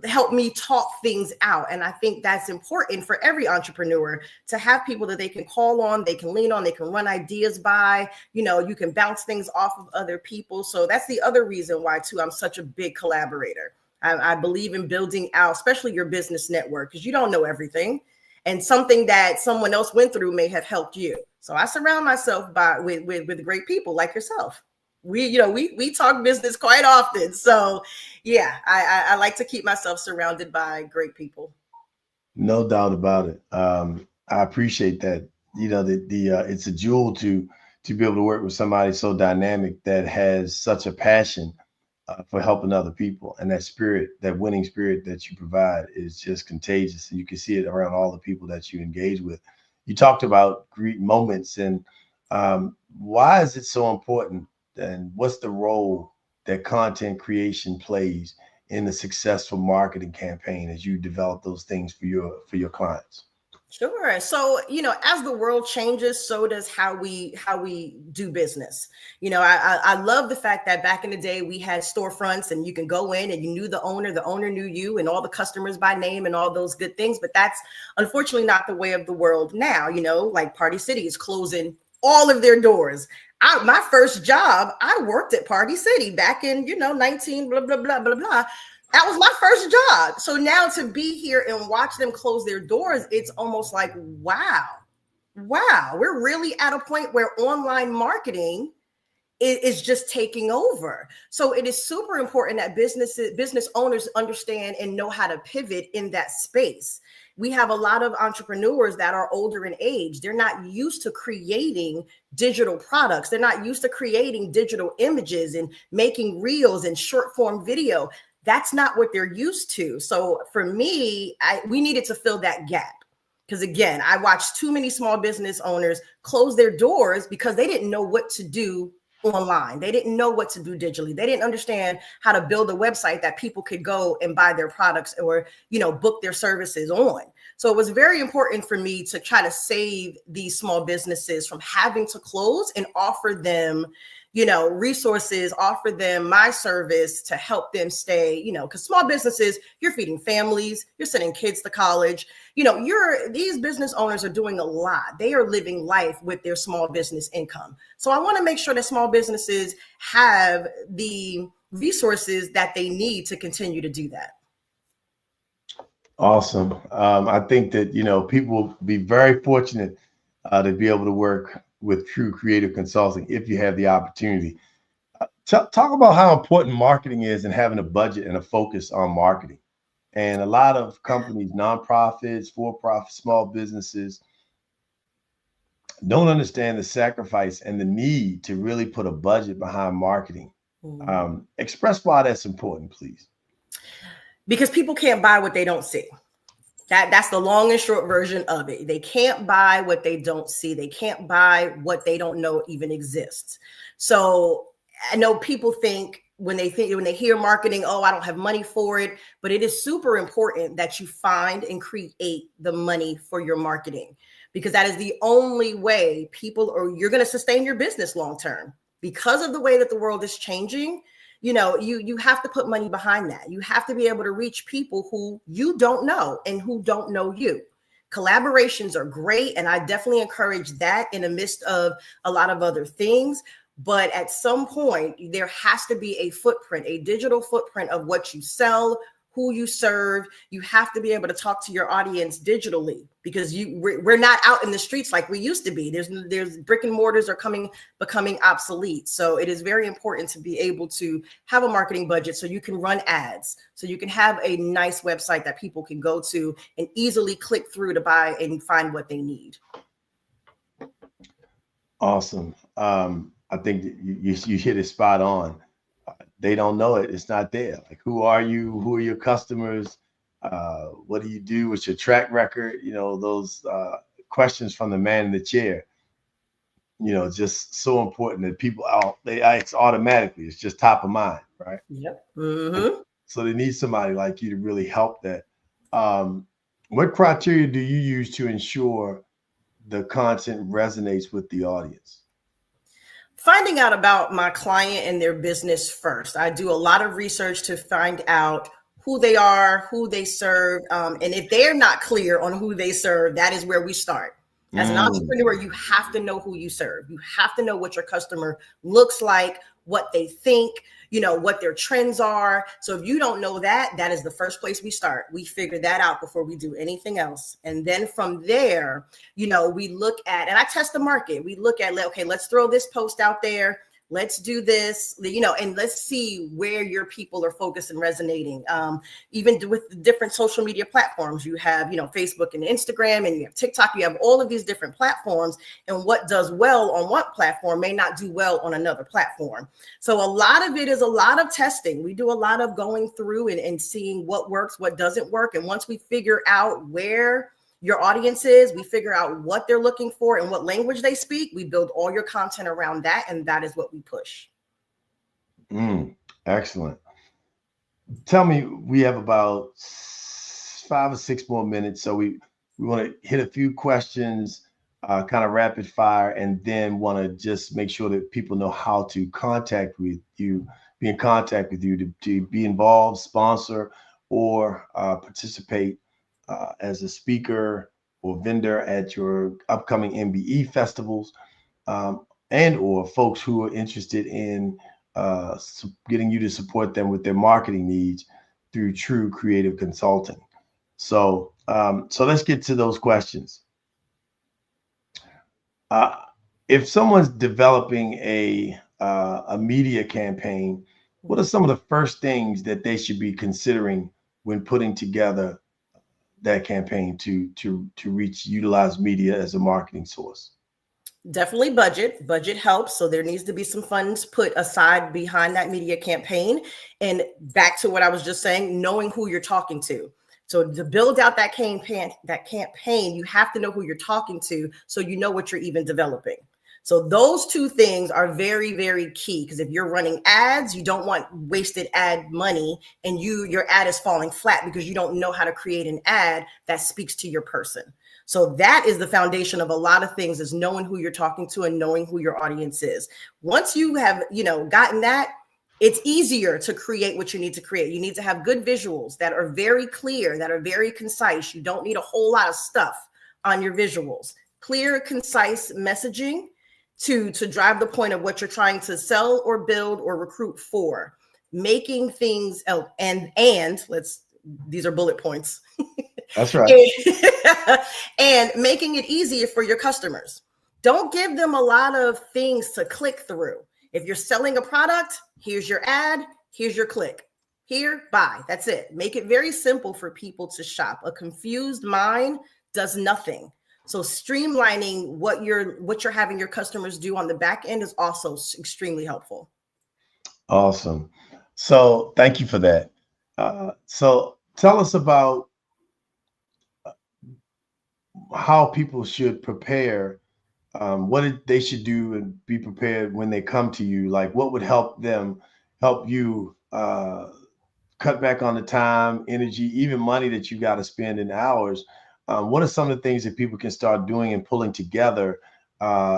help me talk things out. And I think that's important for every entrepreneur, to have people that they can call on, they can lean on, they can run ideas by, you can bounce things off of other people. So that's the other reason why too, I'm such a big collaborator. I believe in building out, especially your business network, because you don't know everything. And something that someone else went through may have helped you. So I surround myself with great people like yourself. We talk business quite often. So yeah, I like to keep myself surrounded by great people. No doubt about it. I appreciate that. It's a jewel to be able to work with somebody so dynamic that has such a passion for helping other people. And that spirit, that winning spirit that you provide is just contagious. And you can see it around all the people that you engage with. You talked about great moments, and why is it so important? And what's the role that content creation plays in the successful marketing campaign as you develop those things for your clients? Sure. So, as the world changes, so does how we do business. I love the fact that back in the day we had storefronts and you can go in and you knew the owner knew you and all the customers by name and all those good things. But that's unfortunately not the way of the world now. Like Party City is closing all of their doors. My first job, I worked at Party City back in, 19 blah, blah, blah, blah, blah. That was my first job. So now to be here and watch them close their doors, it's almost like, wow, we're really at a point where online marketing is just taking over. So it is super important that business owners understand and know how to pivot in that space. We have a lot of entrepreneurs that are older in age. They're not used to creating digital products. They're not used to creating digital images and making reels and short form video. That's not what they're used to. So for me, we needed to fill that gap. Because again, I watched too many small business owners close their doors because they didn't know what to do online. They didn't know what to do digitally. They didn't understand how to build a website that people could go and buy their products or, book their services on. So it was very important for me to try to save these small businesses from having to close and offer them, resources, offer them my service to help them stay, because small businesses, you're feeding families, you're sending kids to college, these business owners are doing a lot. They are living life with their small business income. So I want to make sure that small businesses have the resources that they need to continue to do that. Awesome. I think that, people will be very fortunate to be able to work with True Creative Consulting if you have the opportunity. Talk about how important marketing is and having a budget and a focus on marketing. And a lot of companies, nonprofits, for-profit, small businesses, don't understand the sacrifice and the need to really put a budget behind marketing. Express why that's important, please. Because people can't buy what they don't see. That's the long and short version of it. They can't buy what they don't see. They can't buy what they don't know even exists. So I know people think when they hear marketing, oh, I don't have money for it, but it is super important that you find and create the money for your marketing, because that is the only way you're going to sustain your business long term. Because of the way that the world is changing, you have to put money behind that. You have to be able to reach people who you don't know and who don't know you. Collaborations are great, and I definitely encourage that in the midst of a lot of other things. But at some point, there has to be a footprint, a digital footprint of what you sell, who you serve. You have to be able to talk to your audience digitally, because we're not out in the streets like we used to be. There's brick and mortars are becoming obsolete. So it is very important to be able to have a marketing budget so you can run ads, so you can have a nice website that people can go to and easily click through to buy and find what they need. Awesome. I think you hit it spot on. They don't know it. It's not there. Like, who are you? Who are your customers? What do you do? What's your track record? Those questions from the man in the chair, just so important that people they ask automatically. It's just top of mind, right? Yep. Mm-hmm. So they need somebody like you to really help that. What criteria do you use to ensure the content resonates with the audience? Finding out about my client and their business first. I do a lot of research to find out who they are, who they serve. And if they're not clear on who they serve, that is where we start. As an entrepreneur, you have to know who you serve. You have to know what your customer looks like, what they think, what their trends are. So if you don't know that, that is the first place we start. We figure that out before we do anything else. And then from there, we look at, and I test the market. We look at, okay, let's throw this post out there. Let's do this, and let's see where your people are focused and resonating. Even with the different social media platforms, you have, Facebook and Instagram, and you have TikTok, you have all of these different platforms, and what does well on one platform may not do well on another platform. So a lot of it is a lot of testing. We do a lot of going through and seeing what works, what doesn't work. And once we figure out where your audience is, we figure out what they're looking for and what language they speak. We build all your content around that, and that is what we push. Excellent. Tell me, we have about 5 or 6 more minutes, so we want to hit a few questions, kind of rapid fire, and then want to just make sure that people know how to contact with you, be in contact with you to be involved, sponsor, or participate as a speaker or vendor at your upcoming MBE festivals, and or folks who are interested in getting you to support them with their marketing needs through true creative consulting. So let's get to those questions. If someone's developing a media campaign, what are some of the first things that they should be considering when putting together that campaign to utilize media as a marketing source? Definitely budget helps. So there needs to be some funds put aside behind that media campaign. And back to what I was just saying, knowing who you're talking to. So to build out that campaign, you have to know who you're talking to, so you know what you're even developing. So those two things are very, very key, because if you're running ads, you don't want wasted ad money, and your ad is falling flat because you don't know how to create an ad that speaks to your person. So that is the foundation of a lot of things, is knowing who you're talking to and knowing who your audience is. Once you have, gotten that, it's easier to create what you need to create. You need to have good visuals that are very clear, that are very concise. You don't need a whole lot of stuff on your visuals. Clear, concise messaging to drive the point of what you're trying to sell or build or recruit for. Making things, these are bullet points. That's right. And making it easier for your customers. Don't give them a lot of things to click through. If you're selling a product, here's your ad, here's your click. Here, buy. That's it. Make it very simple for people to shop. A confused mind does nothing. So streamlining what you're having your customers do on the back end is also extremely helpful. Awesome. So thank you for that. So tell us about how people should prepare, what they should do and be prepared when they come to you. Like what would help you cut back on the time, energy, even money that you got to spend in hours. What are some of the things that people can start doing and pulling together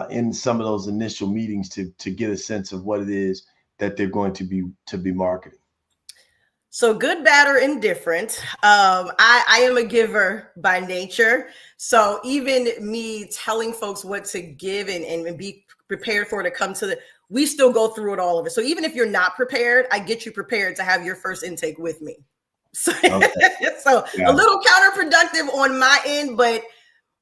in some of those initial meetings to get a sense of what it is that they're going to be marketing? So good, bad, or indifferent. I am a giver by nature. So even me telling folks what to give and be prepared for it to come to we still go through it, all of it. So even if you're not prepared, I get you prepared to have your first intake with me. So, a little counterproductive on my end, but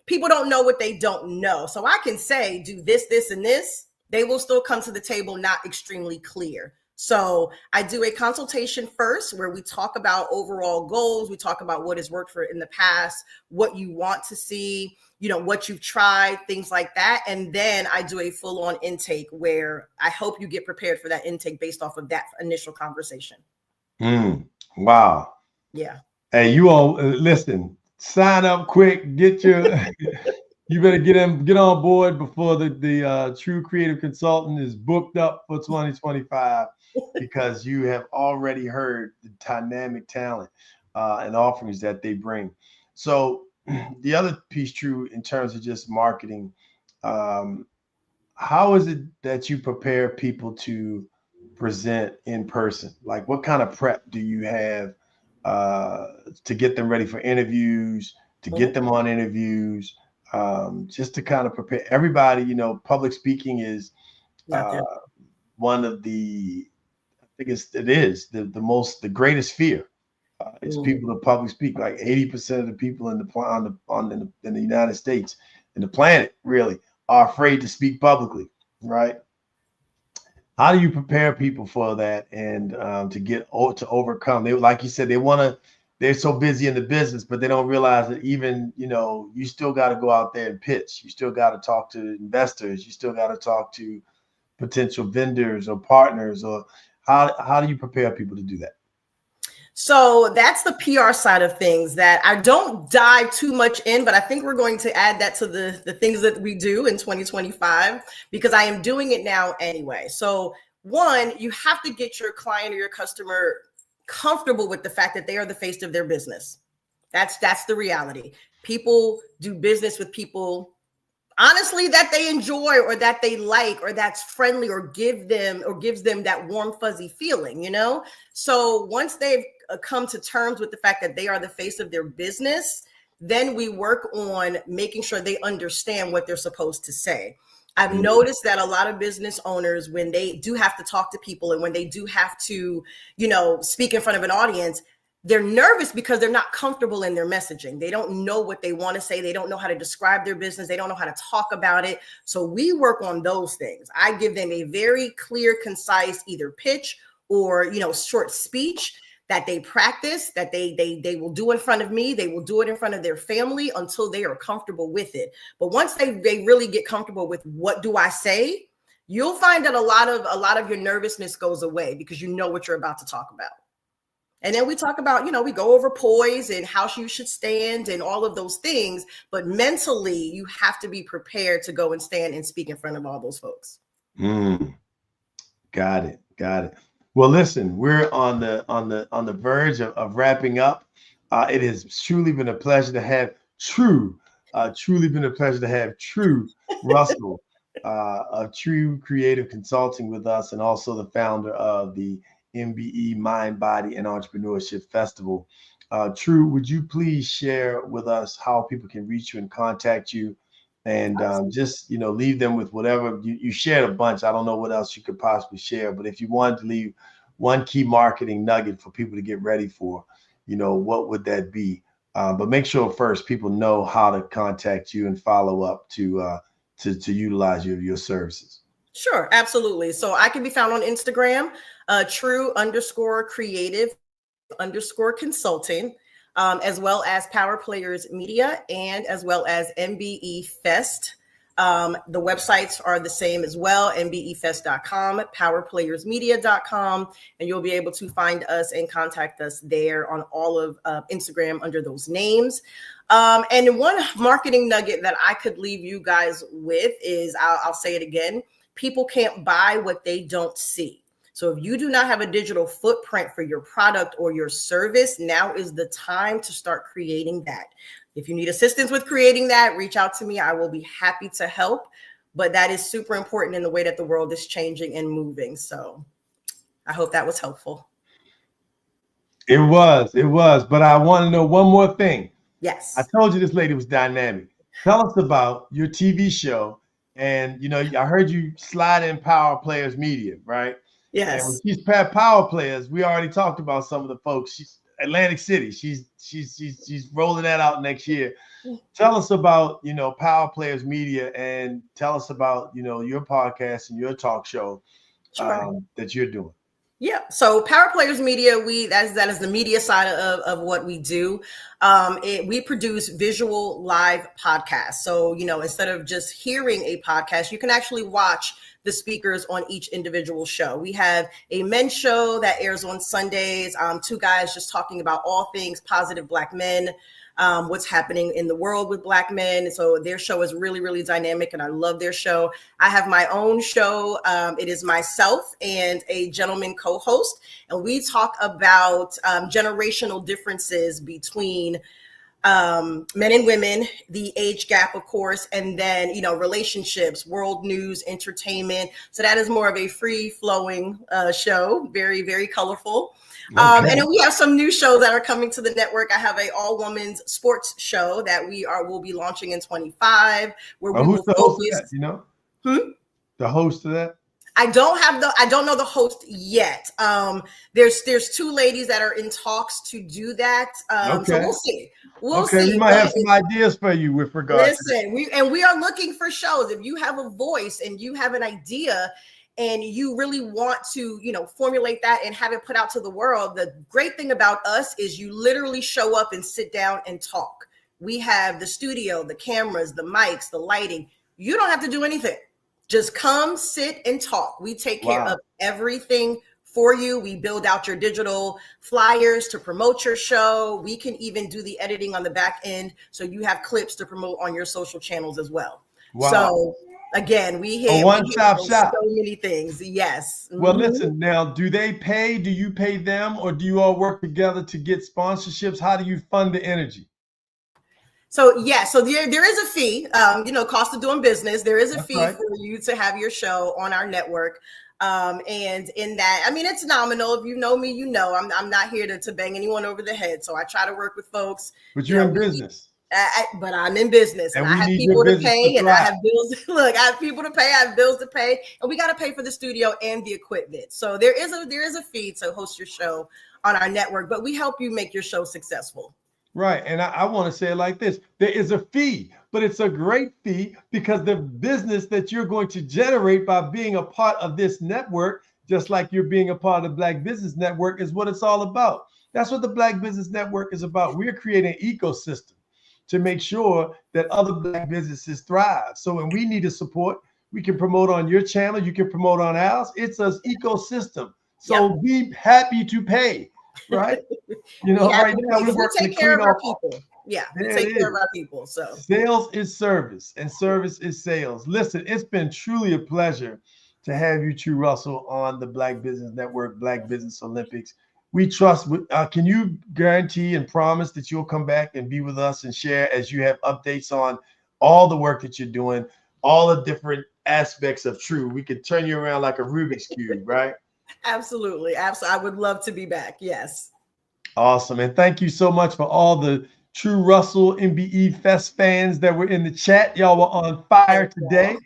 people don't know what they don't know. So I can say, do this, this, and this. They will still come to the table not extremely clear. So I do a consultation first where we talk about overall goals. We talk about what has worked for in the past, what you want to see, what you've tried, things like that. And then I do a full-on intake where I hope you get prepared for that intake based off of that initial conversation. Wow. Yeah. Hey, you all listen, sign up quick, get your, you better get on board before the True Creative Consultant is booked up for 2025. Because you have already heard the dynamic talent and offerings that they bring. So the other piece, True, in terms of just marketing, how is it that you prepare people to present in person? Like what kind of prep do you have to get them ready for interviews, to get them on interviews, just to kind of prepare everybody? Public speaking is one of the, I think it is the greatest fear. It's people to public speak. Like 80% of the people in the United States, in the planet, really are afraid to speak publicly, right? How do you prepare people for that and to overcome? They, like you said, they're so busy in the business, but they don't realize that even you still got to go out there and pitch. You still got to talk to investors. You still got to talk to potential vendors or partners, or how do you prepare people to do that? So that's the PR side of things that I don't dive too much in, but I think we're going to add that to the things that we do in 2025, because I am doing it now anyway. So one, you have to get your client or your customer comfortable with the fact that they are the face of their business. That's the reality. People do business with people, honestly, that they enjoy or that they like or that's friendly or gives them that warm, fuzzy feeling, So once they've come to terms with the fact that they are the face of their business, then we work on making sure they understand what they're supposed to say. I've noticed that a lot of business owners, when they do have to talk to people and when they do have to, speak in front of an audience, they're nervous because they're not comfortable in their messaging. They don't know what they want to say. They don't know how to describe their business. They don't know how to talk about it. So we work on those things. I give them a very clear, concise, either pitch or, short speech that they practice, that they will do in front of me. They will do it in front of their family until they are comfortable with it. But once they really get comfortable with what do I say, you'll find that a lot of your nervousness goes away because you know what you're about to talk about. And then we talk about, we go over poise and how you should stand and all of those things. But mentally, you have to be prepared to go and stand and speak in front of all those folks. Got it. Well, listen, we're on the verge of wrapping up. It has truly been a pleasure to have True Russell of True Creative Consulting with us, and also the founder of the MBE Mind, Body, and Entrepreneurship Festival. True, would you please share with us how people can reach you and contact you, and just leave them with whatever you shared a bunch. I don't know what else you could possibly share, but if you wanted to leave one key marketing nugget for people to get ready for, what would that be? But make sure first people know how to contact you and follow up to utilize your services. Sure, absolutely. So I can be found on Instagram, true_creative_consulting. as well as Power Players Media and as well as MBE Fest. The websites are the same as well, mbefest.com, powerplayersmedia.com, and you'll be able to find us and contact us there on all of Instagram under those names. And one marketing nugget that I could leave you guys with is, I'll say it again, people can't buy what they don't see. So if you do not have a digital footprint for your product or your service, now is the time to start creating that. If you need assistance with creating that, reach out to me. I will be happy to help. But that is super important in the way that the world is changing and moving. So I hope that was helpful. It was. But I want to know one more thing. Yes. I told you this lady was dynamic. Tell us about your TV show. And, you know, I heard you slide in Power Players Media, right? Yes. And when she's Power Players, we already talked about some of the folks. She's Atlantic City. She's rolling that out next year. Tell us about, you know, Power Players Media, and tell us about, you know, your podcast and your talk show that you're doing. Yeah. So Power Players Media, that is the media side of what we do. We produce visual live podcasts. So, you know, instead of just hearing a podcast, you can actually watch the speakers on each individual show. We have a men's show that airs on Sundays. Two guys just talking about all things positive Black men, what's happening in the world with Black men. So their show is really, really dynamic, and I love their show. I have my own show. It is myself and a gentleman co-host, and we talk about generational differences between men and women, the age gap, of course, and then, you know, relationships, world news, entertainment. So that is more of a free flowing show, very, very colorful. Okay. And then we have some new shows that are coming to the network. I have a all women's sports show that will be launching in 25, where we who's will the host of that, you know? The host of that? I don't know the host yet. There's two ladies that are in talks to do that. So we'll see. We'll see. We might have some ideas for you with regard to that. we are looking for shows. If you have a voice and you have an idea and you really want to, you know, formulate that and have it put out to the world, the great thing about us is you literally show up and sit down and talk. We have the studio, the cameras, the mics, the lighting. You don't have to do anything. Just come, sit, and talk. We take care of everything for you. We build out your digital flyers to promote your show. We can even do the editing on the back end, so you have clips to promote on your social channels as well. Wow. So again, we hit one-stop shop. So many things. Yes. Well, listen, now, do they pay? Do you pay them, or do you all work together to get sponsorships? How do you fund the energy? So there is a fee, you know, cost of doing business. There is a fee for you to have your show on our network. And in that, I mean, it's nominal. If you know me, you know, I'm not here to bang anyone over the head. So I try to work with folks. But you're in business. But I'm in business, and I have people to pay, and I have bills. Look, I have people to pay, I have bills to pay, and we got to pay for the studio and the equipment. So there is a fee to host your show on our network, but we help you make your show successful. Right. And I want to say it like this. There is a fee, but it's a great fee because the business that you're going to generate by being a part of this network, just like you're being a part of the Black Business Network, is what it's all about. That's what the Black Business Network is about. We're creating an ecosystem to make sure that other Black businesses thrive. So when we need a support, we can promote on your channel. You can promote on ours. It's an ecosystem. So be happy to pay. Right? You know, right now we take care of our people. Yeah, we take care of our people. So sales is service, and service is sales. Listen, it's been truly a pleasure to have you, True Russell, on the Black Business Network, Black Business Olympics. We trust. Can you guarantee and promise that you'll come back and be with us and share as you have updates on all the work that you're doing, all the different aspects of True? We could turn you around like a Rubik's Cube, right? Absolutely. I would love to be back. Yes. Awesome. And thank you so much for all the True Russell MBE Fest fans that were in the chat. Y'all were on fire today.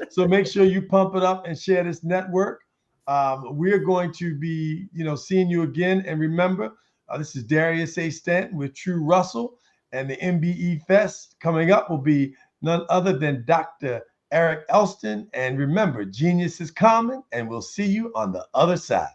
So make sure you pump it up and share this network. We're going to be, seeing you again. And remember, this is Darius A. Stanton with True Russell, and the MBE Fest coming up will be none other than Dr. Eric Elston. And remember, genius is common, and we'll see you on the other side.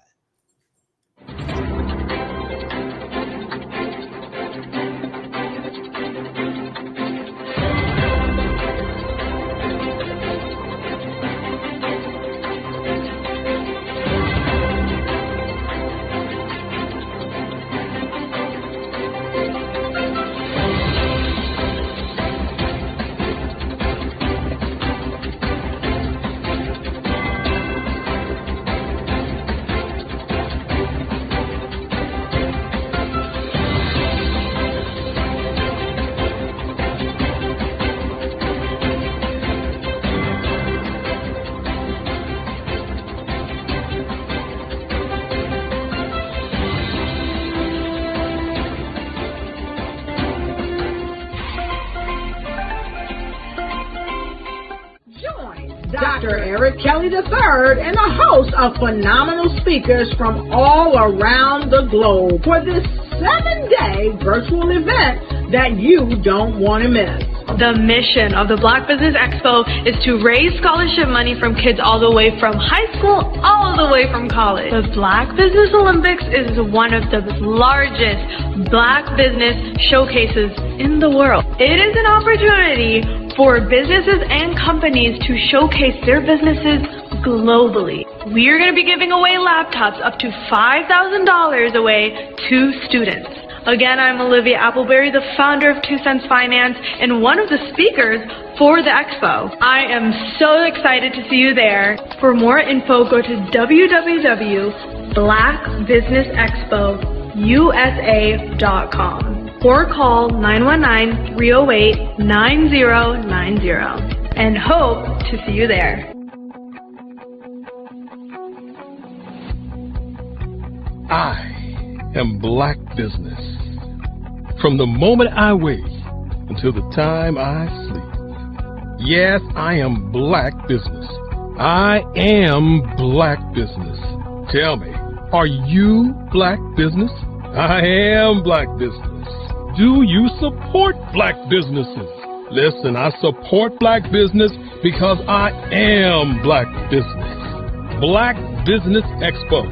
Dr. Eric Kelly III and a host of phenomenal speakers from all around the globe for this 7-day virtual event that you don't want to miss. The mission of the Black Business Expo is to raise scholarship money from kids all the way from high school, all the way from college. The Black Business Olympics is one of the largest Black business showcases in the world. It is an opportunity for businesses and companies to showcase their businesses globally. We are going to be giving away laptops up to $5,000 away to students. Again, I'm Olivia Appleberry, the founder of 2 Cents Finance and one of the speakers for the expo. I am so excited to see you there. For more info, go to www.blackbusinessexpousa.com or call 919-308-9090 and hope to see you there. I am Black Business. From the moment I wake until the time I sleep. Yes, I am Black Business. I am Black Business. Tell me, are you Black Business? I am Black Business. Do you support Black businesses? Listen, I support Black business because I am Black Business. Black Business Expo,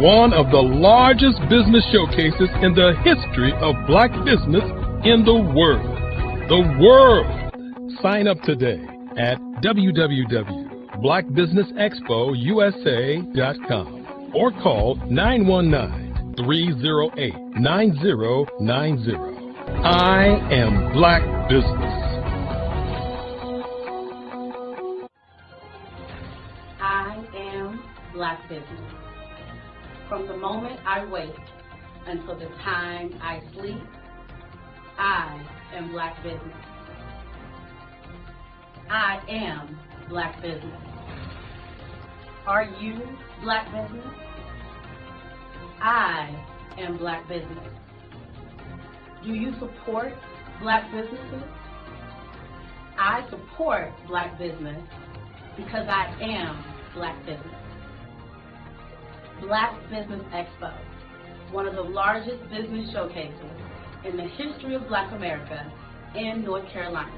one of the largest business showcases in the history of Black business in the world. The world! Sign up today at www.blackbusinessexpousa.com or call 919-308-9090. I am Black Business. I am Black Business. From the moment I wake until the time I sleep, I am Black Business. I am Black Business. Are you Black Business? I am Black Business. Do you support Black businesses? I support Black business because I am Black Business. Black Business Expo, one of the largest business showcases in the history of Black America in North Carolina.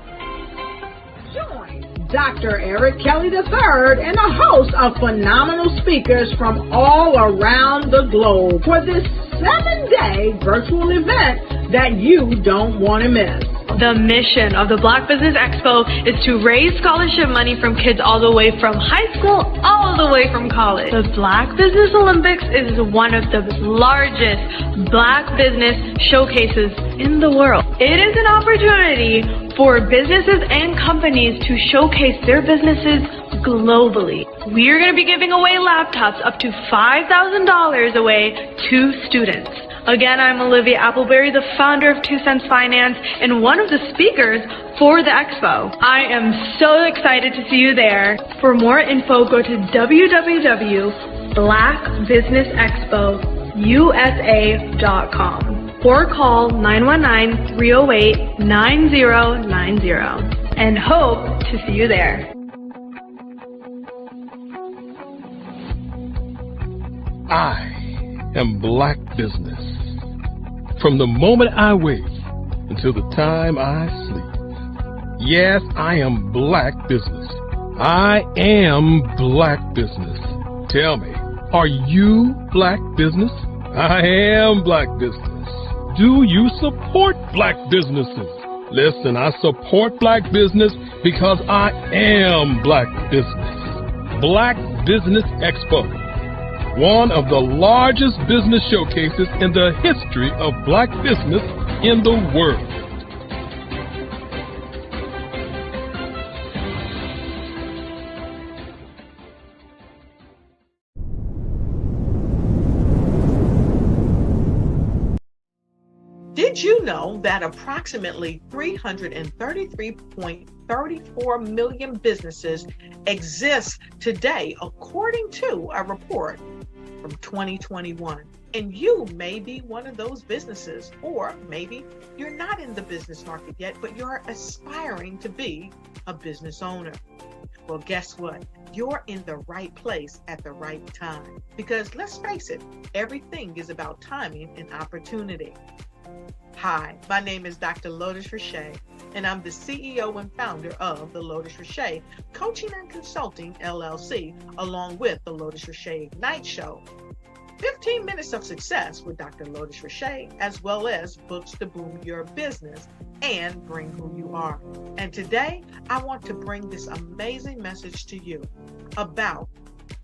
Join Dr. Eric Kelly III and a host of phenomenal speakers from all around the globe for this 7-day virtual event that you don't want to miss. The mission of the Black Business Expo is to raise scholarship money from kids all the way from high school, all the way from college. The Black Business Olympics is one of the largest Black business showcases in the world. It is an opportunity for businesses and companies to showcase their businesses globally. We are going to be giving away laptops up to $5,000 away to students. Again, I'm Olivia Appleberry, the founder of 2 Cents Finance and one of the speakers for the expo. I am so excited to see you there. For more info, go to www.blackbusinessexpousa.com or call 919-308-9090 and hope to see you there. I am Black Business. From the moment I wake until the time I sleep. Yes, I am Black Business. I am Black Business. Tell me, are you Black Business? I am Black Business. Do you support Black businesses? Listen, I support Black business because I am Black Business. Black Business Expo, one of the largest business showcases in the history of Black business in the world. Did you know that approximately 333.34 million businesses exist today, according to a report from 2021? And you may be one of those businesses, or maybe you're not in the business market yet, but you're aspiring to be a business owner. Well, guess what? You're in the right place at the right time. Because let's face it, everything is about timing and opportunity. Hi, my name is Dr. Lotus Richey, and I'm the CEO and founder of the Lotus Richey Coaching and Consulting LLC, along with the Lotus Richey Ignite Show. 15 minutes of success with Dr. Lotus Richey, as well as books to boom your business and bring who you are. And today, I want to bring this amazing message to you about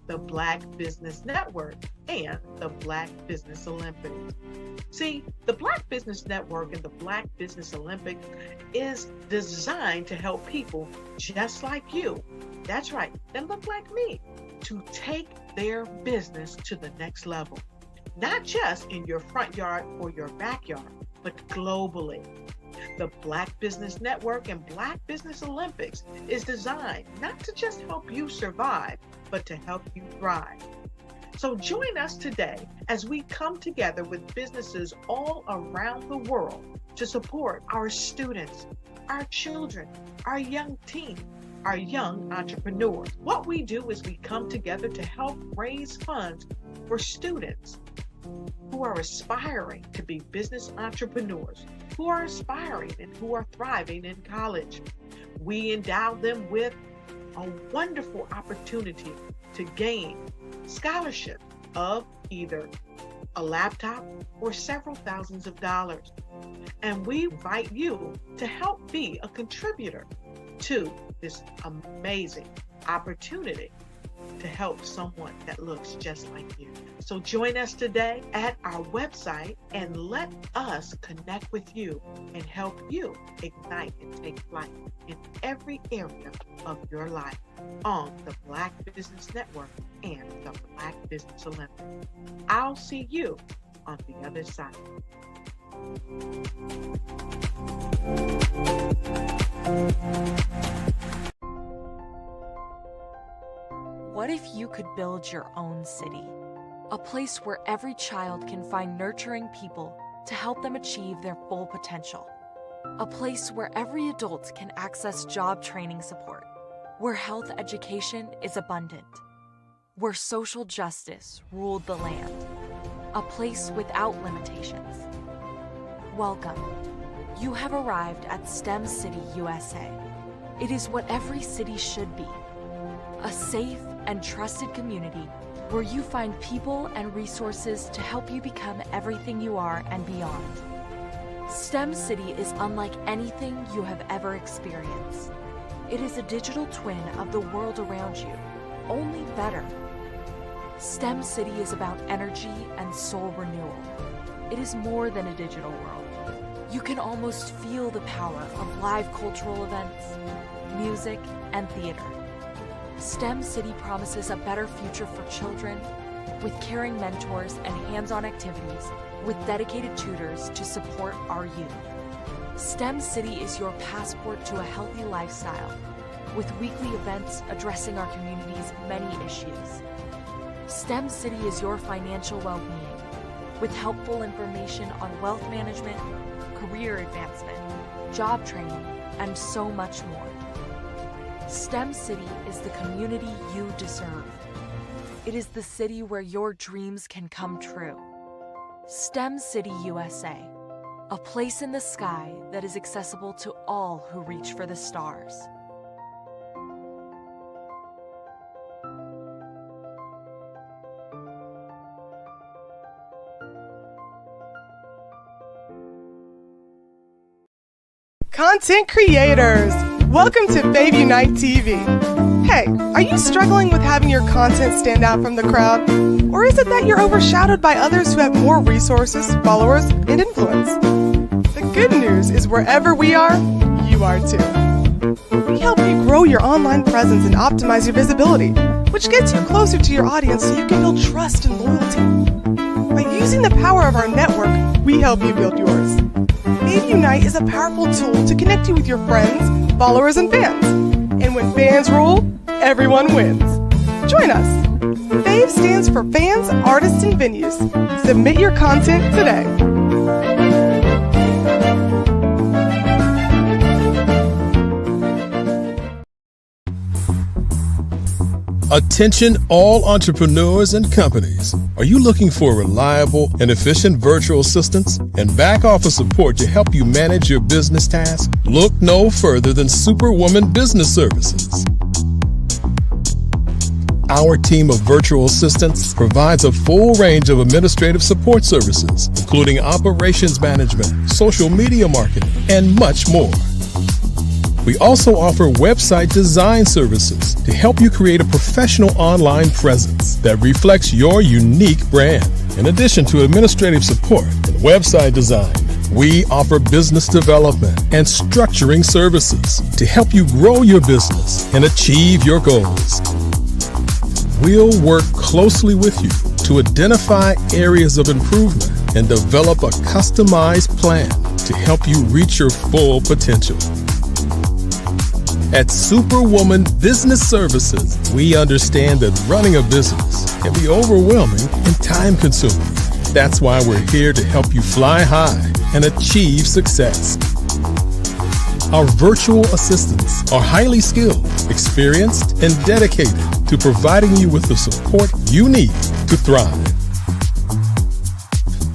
the Black Business Network and the Black Business Olympics. See, the Black Business Network and the Black Business Olympics is designed to help people just like you, that's right, that look like me, to take their business to the next level. Not just in your front yard or your backyard, but globally. The Black Business Network and Black Business Olympics is designed not to just help you survive, but to help you thrive. So join us today as we come together with businesses all around the world to support our students, our children, our young teens, our young entrepreneurs. What we do is we come together to help raise funds for students who are aspiring to be business entrepreneurs, who are aspiring and who are thriving in college. We endow them with a wonderful opportunity to gain scholarship of either a laptop or several thousands of dollars. And we invite you to help be a contributor to this amazing opportunity to help someone that looks just like you. So join us today at our website and let us connect with you and help you ignite and take flight in every area of your life on the Black Business Network and the Black Business Olympics. I'll see you on the other side. What if you could build your own city? A place where every child can find nurturing people to help them achieve their full potential. A place where every adult can access job training support. Where health education is abundant. Where social justice ruled the land. A place without limitations. Welcome. You have arrived at STEM City USA. It is what every city should be. A safe and trusted community where you find people and resources to help you become everything you are and beyond. STEM City is unlike anything you have ever experienced. It is a digital twin of the world around you, only better. STEM City is about energy and soul renewal. It is more than a digital world. You can almost feel the power of live cultural events, music, and theater. STEM City promises a better future for children with caring mentors and hands-on activities with dedicated tutors to support our youth. STEM City is your passport to a healthy lifestyle with weekly events addressing our community's many issues. STEM City is your financial well-being with helpful information on wealth management, career advancement, job training, and so much more. STEM City is the community you deserve. It is the city where your dreams can come true. STEM City USA, a place in the sky that is accessible to all who reach for the stars. Content creators, welcome to Fave Unite TV. Hey, are you struggling with having your content stand out from the crowd? Or is it that you're overshadowed by others who have more resources, followers, and influence? The good news is wherever we are, you are too. We help you grow your online presence and optimize your visibility, which gets you closer to your audience so you can build trust and loyalty. By using the power of our network, we help you build yours. Fave Unite is a powerful tool to connect you with your friends, followers, and fans. And when fans rule, everyone wins. Join us. FAVE stands for Fans, Artists, and Venues. Submit your content today. Attention all entrepreneurs and companies. Are you looking for reliable and efficient virtual assistants and back office support to help you manage your business tasks? Look no further than Superwoman Business Services. Our team of virtual assistants provides a full range of administrative support services, including operations management, social media marketing, and much more. We also offer website design services to help you create a professional online presence that reflects your unique brand. In addition to administrative support and website design, we offer business development and structuring services to help you grow your business and achieve your goals. We'll work closely with you to identify areas of improvement and develop a customized plan to help you reach your full potential. At Superwoman Business Services, we understand that running a business can be overwhelming and time-consuming. That's why we're here to help you fly high and achieve success. Our virtual assistants are highly skilled, experienced, and dedicated to providing you with the support you need to thrive.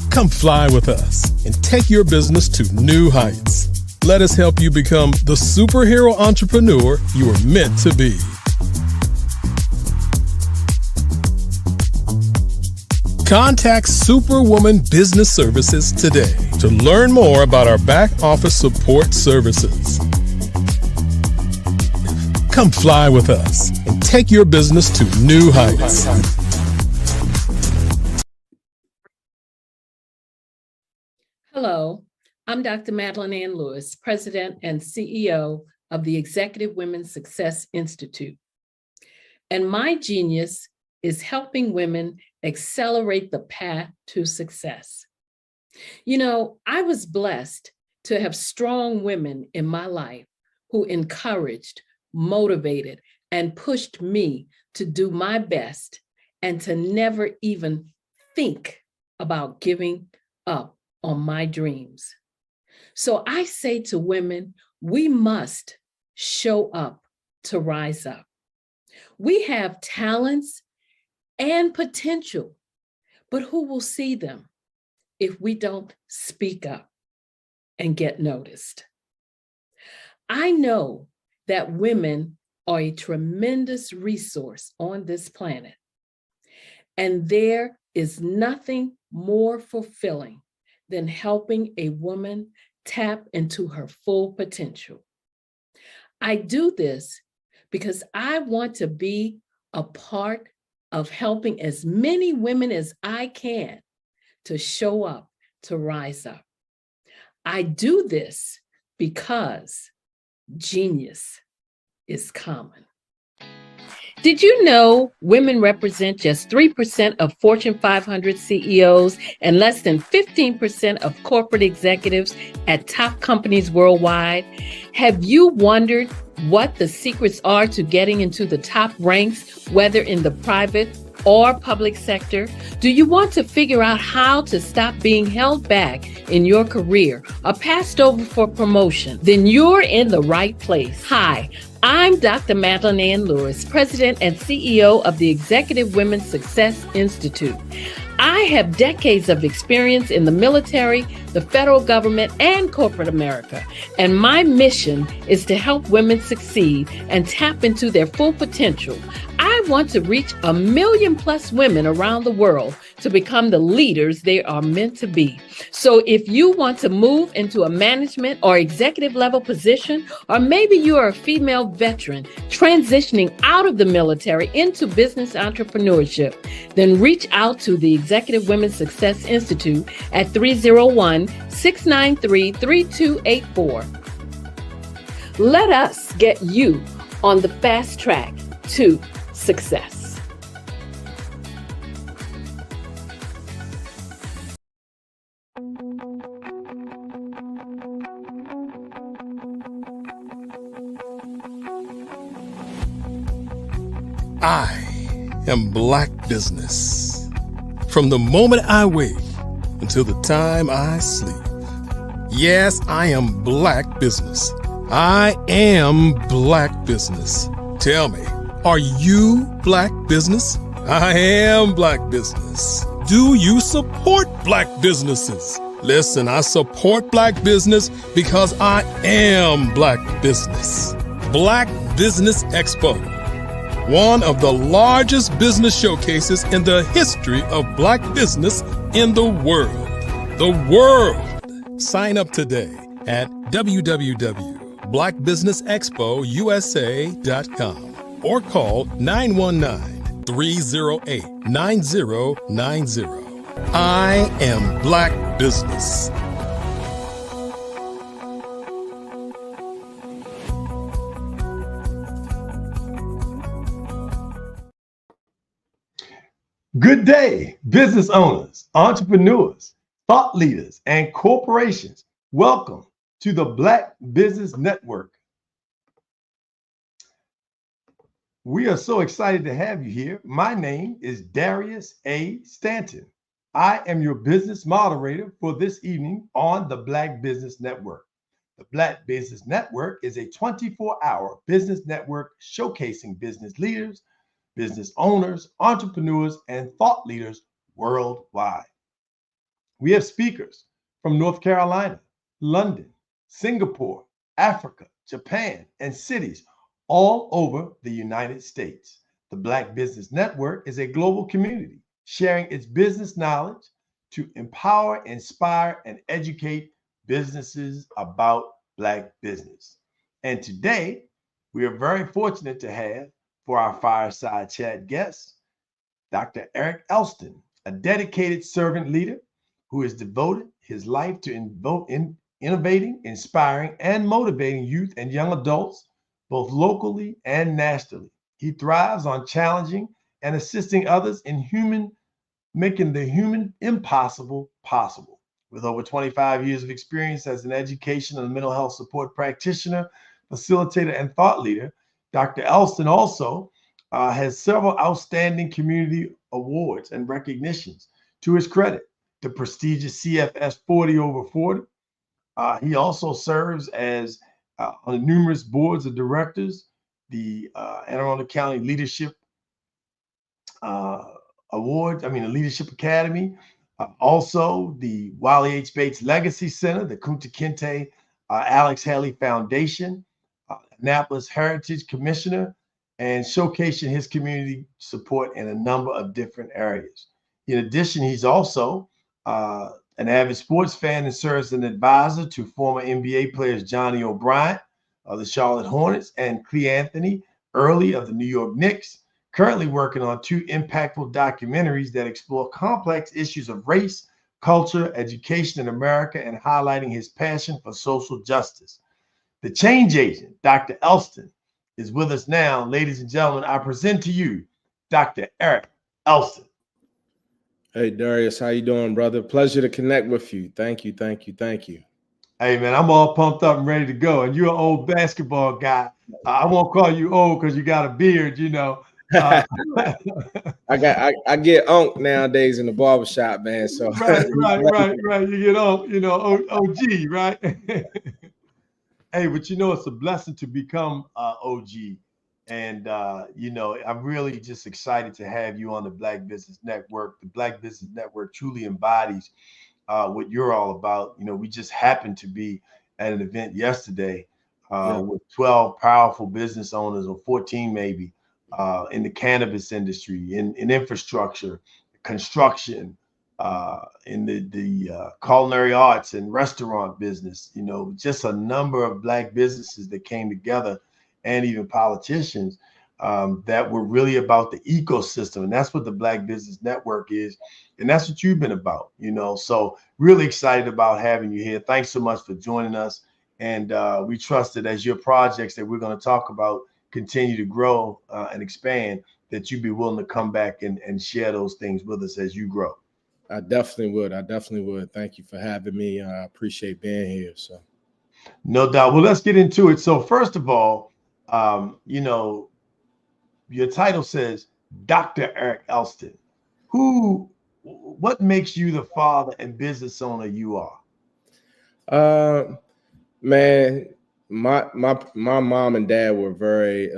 Come fly with us and take your business to new heights. Let us help you become the superhero entrepreneur you are meant to be. Contact Superwoman Business Services today to learn more about our back office support services. Come fly with us and take your business to new heights. Hello, I'm Dr. Madeline Ann Lewis, President and CEO of the Executive Women's Success Institute. And my genius is helping women accelerate the path to success. You know, I was blessed to have strong women in my life who encouraged, motivated, and pushed me to do my best and to never even think about giving up on my dreams. So I say to women, we must show up to rise up. We have talents and potential, but who will see them if we don't speak up and get noticed? I know that women are a tremendous resource on this planet, and there is nothing more fulfilling than helping a woman tap into her full potential. I do this because I want to be a part of helping as many women as I can to show up, to rise up. I do this because genius is common. Did you know women represent just 3% of Fortune 500 CEOs and less than 15% of corporate executives at top companies worldwide? Have you wondered what the secrets are to getting into the top ranks, whether in the private or public sector? Do you want to figure out how to stop being held back in your career or passed over for promotion? Then you're in the right place. Hi, I'm Dr. Madeline Ann Lewis, President and CEO of the Executive Women's Success Institute. I have decades of experience in the military, the federal government, and corporate America. And my mission is to help women succeed and tap into their full potential. I want to reach 1 million+ women around the world to become the leaders they are meant to be. So if you want to move into a management or executive level position, or maybe you are a female veteran transitioning out of the military into business entrepreneurship, then reach out to the Executive Women's Success Institute at 301-693-3284. Let us get you on the fast track to success. I am Black business. From the moment I wake until the time I sleep. Yes, I am Black business. I am Black business. Tell me, are you Black business? I am Black business. Do you support Black businesses? Listen, I support Black business because I am Black business. Black Business Expo, one of the largest business showcases in the history of Black business in the world. The world. Sign up today at www.blackbusinessexpousa.com or call 919-308-9090. I am Black business. Good day, business owners, entrepreneurs, thought leaders, and corporations. Welcome to the Black Business Network. We are so excited to have you here. My name is Darius A. Stanton. I am your business moderator for this evening on the Black Business Network. The Black Business Network is a 24-hour business network showcasing business leaders, business owners, entrepreneurs, and thought leaders worldwide. We have speakers from North Carolina, London, Singapore, Africa, Japan, and cities all over the United States. The Black Business Network is a global community sharing its business knowledge to empower, inspire, and educate businesses about Black business. And today, we are very fortunate to have for our fireside chat guest, Dr. Eric Elston, a dedicated servant leader who has devoted his life to innovating, inspiring, and motivating youth and young adults, both locally and nationally. He thrives on challenging and assisting others in making the human impossible possible. With over 25 years of experience as an educational and mental health support practitioner, facilitator, and thought leader, Dr. Elston also has several outstanding community awards and recognitions to his credit. The prestigious CFS 40 over 40. He also serves as on numerous boards of directors, the Anne Arundel County Leadership Award, the Leadership Academy, also the Wiley H. Bates Legacy Center, the Kunta Kinte Alex Haley Foundation, Annapolis Heritage Commissioner, and showcasing his community support in a number of different areas. In addition, he's also an avid sports fan and serves as an advisor to former NBA players Johnny O'Bryant of the Charlotte Hornets and Clee Anthony Early of the New York Knicks, currently working on 2 impactful documentaries that explore complex issues of race, culture, education in America, and highlighting his passion for social justice. The change agent, Dr. Elston, is with us now. Ladies and gentlemen, I present to you Dr. Eric Elston. Hey, Darius, how you doing, brother? Pleasure to connect with you. Thank you. Hey, man, I'm all pumped up and ready to go. And you're an old basketball guy. I won't call you old because you got a beard, you know. I get owned nowadays in the barbershop, man. So right. You get on, OG, right? Hey, but it's a blessing to become OG. And, I'm really just excited to have you on the Black Business Network. The Black Business Network truly embodies what you're all about. We just happened to be at an event yesterday with 12 powerful business owners, or 14 maybe, in the cannabis industry, in infrastructure, construction, in the culinary arts and restaurant business, just a number of Black businesses that came together, and even politicians that were really about the ecosystem. And that's what the Black Business Network is. And that's what you've been about, So really excited about having you here. Thanks so much for joining us. And we trust that as your projects that we're going to talk about continue to grow and expand, that you'd be willing to come back and share those things with us as you grow. I definitely would. Thank you for having me. I appreciate being here. So, no doubt. Well, let's get into it. So first of all, your title says Dr. Eric Elston, what makes you the father and business owner you are? Man, my mom and dad were very,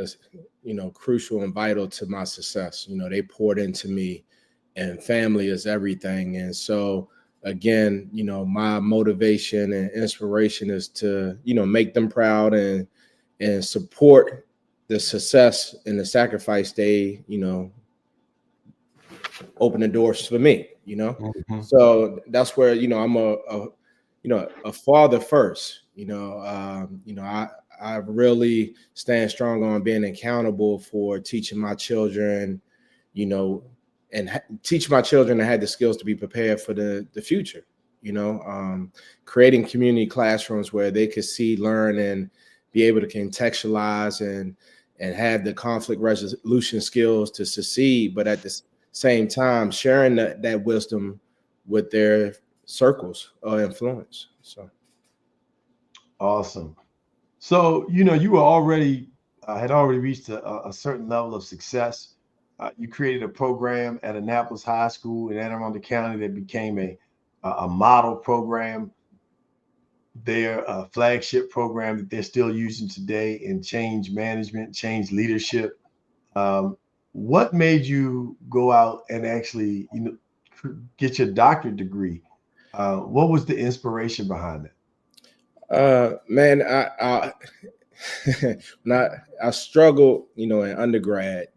crucial and vital to my success. They poured into me, and family is everything. And so, again, my motivation and inspiration is to, make them proud and support the success and the sacrifice they, open the doors for me. Mhm. So that's where I'm a father first. I really stand strong on being accountable for teaching my children, teach my children to have the skills to be prepared for the future. Creating community classrooms where they could see, learn, and be able to contextualize and have the conflict resolution skills to succeed, but at the same time sharing that wisdom with their circles of influence. So Awesome. So, you were already had already reached a certain level of success. You created a program at Annapolis High School in Anne Arundel County that became a model program, their flagship program that they're still using today in change management, change leadership. What made you go out and actually, get your doctorate degree? What was the inspiration behind it? Man, I struggled, in undergrad.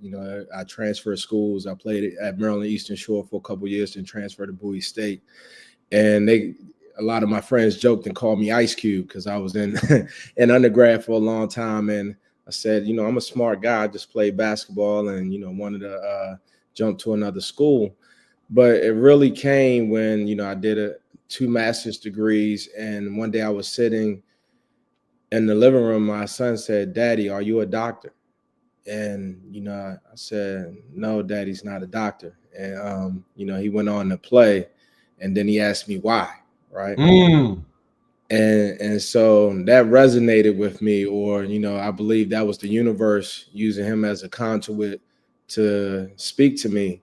I transferred schools. I played at Maryland Eastern Shore for a couple of years and transferred to Bowie State. And a lot of my friends joked and called me Ice Cube because I was in in undergrad for a long time. And I said, I'm a smart guy. I just played basketball and, wanted to jump to another school. But it really came when, I did 2 master's degrees. And one day I was sitting in the living room. My son said, "Daddy, are you a doctor?" And, I said, "No, Daddy's not a doctor." And, he went on to play. And then he asked me why, right? And so that resonated with me, or, I believe that was the universe using him as a conduit to speak to me.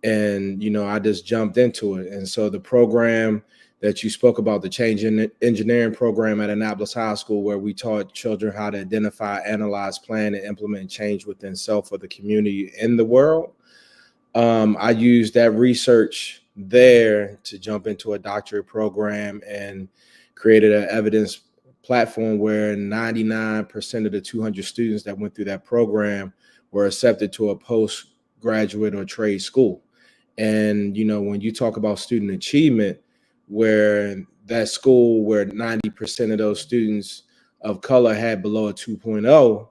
And, I just jumped into it. And so the program that you spoke about, the change in engineering program at Annapolis High School, where we taught children how to identify, analyze, plan, and implement change within self or the community in the world. I used that research there to jump into a doctorate program and created an evidence platform where 99% of the 200 students that went through that program were accepted to a postgraduate or trade school. And, when you talk about student achievement, where that school where 90% of those students of color had below a 2.0,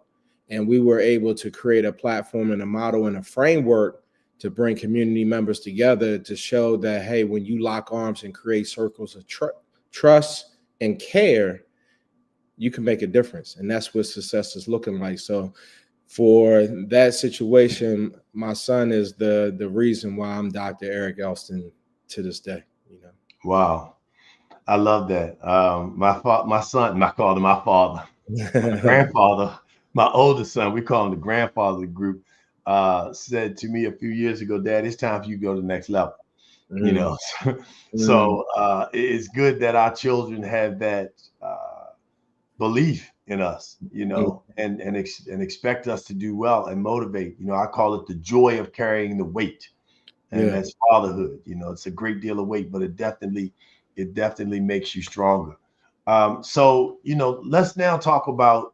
and we were able to create a platform and a model and a framework to bring community members together to show that, hey, when you lock arms and create circles of trust and care, you can make a difference. And that's what success is looking like. So for that situation, my son is the reason why I'm Dr. Eric Elston to this day. Wow. I love that. My son, I call him my father, my grandfather, my oldest son, we call him the grandfather of the group, said to me a few years ago, "Dad, it's time for you to go to the next level." So it's good that our children have that belief in us, and expect us to do well and motivate. I call it the joy of carrying the weight. And that's fatherhood. It's a great deal of weight, but it definitely makes you stronger. So, let's now talk about,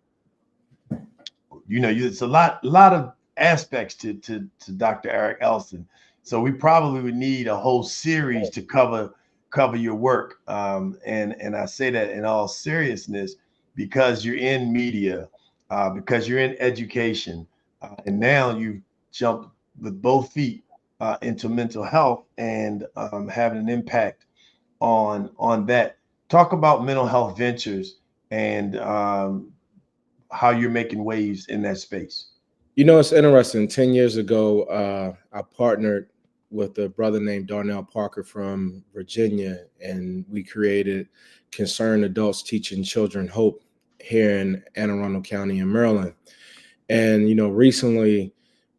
it's a lot of aspects to Dr. Eric Elston. So we probably would need a whole series to cover your work. And I say that in all seriousness because you're in media, because you're in education, and now you've jumped with both feet into mental health and having an impact on that. Talk about mental health ventures and how you're making waves in that space. It's interesting. 10 years ago, I partnered with a brother named Darnell Parker from Virginia, and we created Concerned Adults Teaching Children Hope here in Anne Arundel County in Maryland. And, recently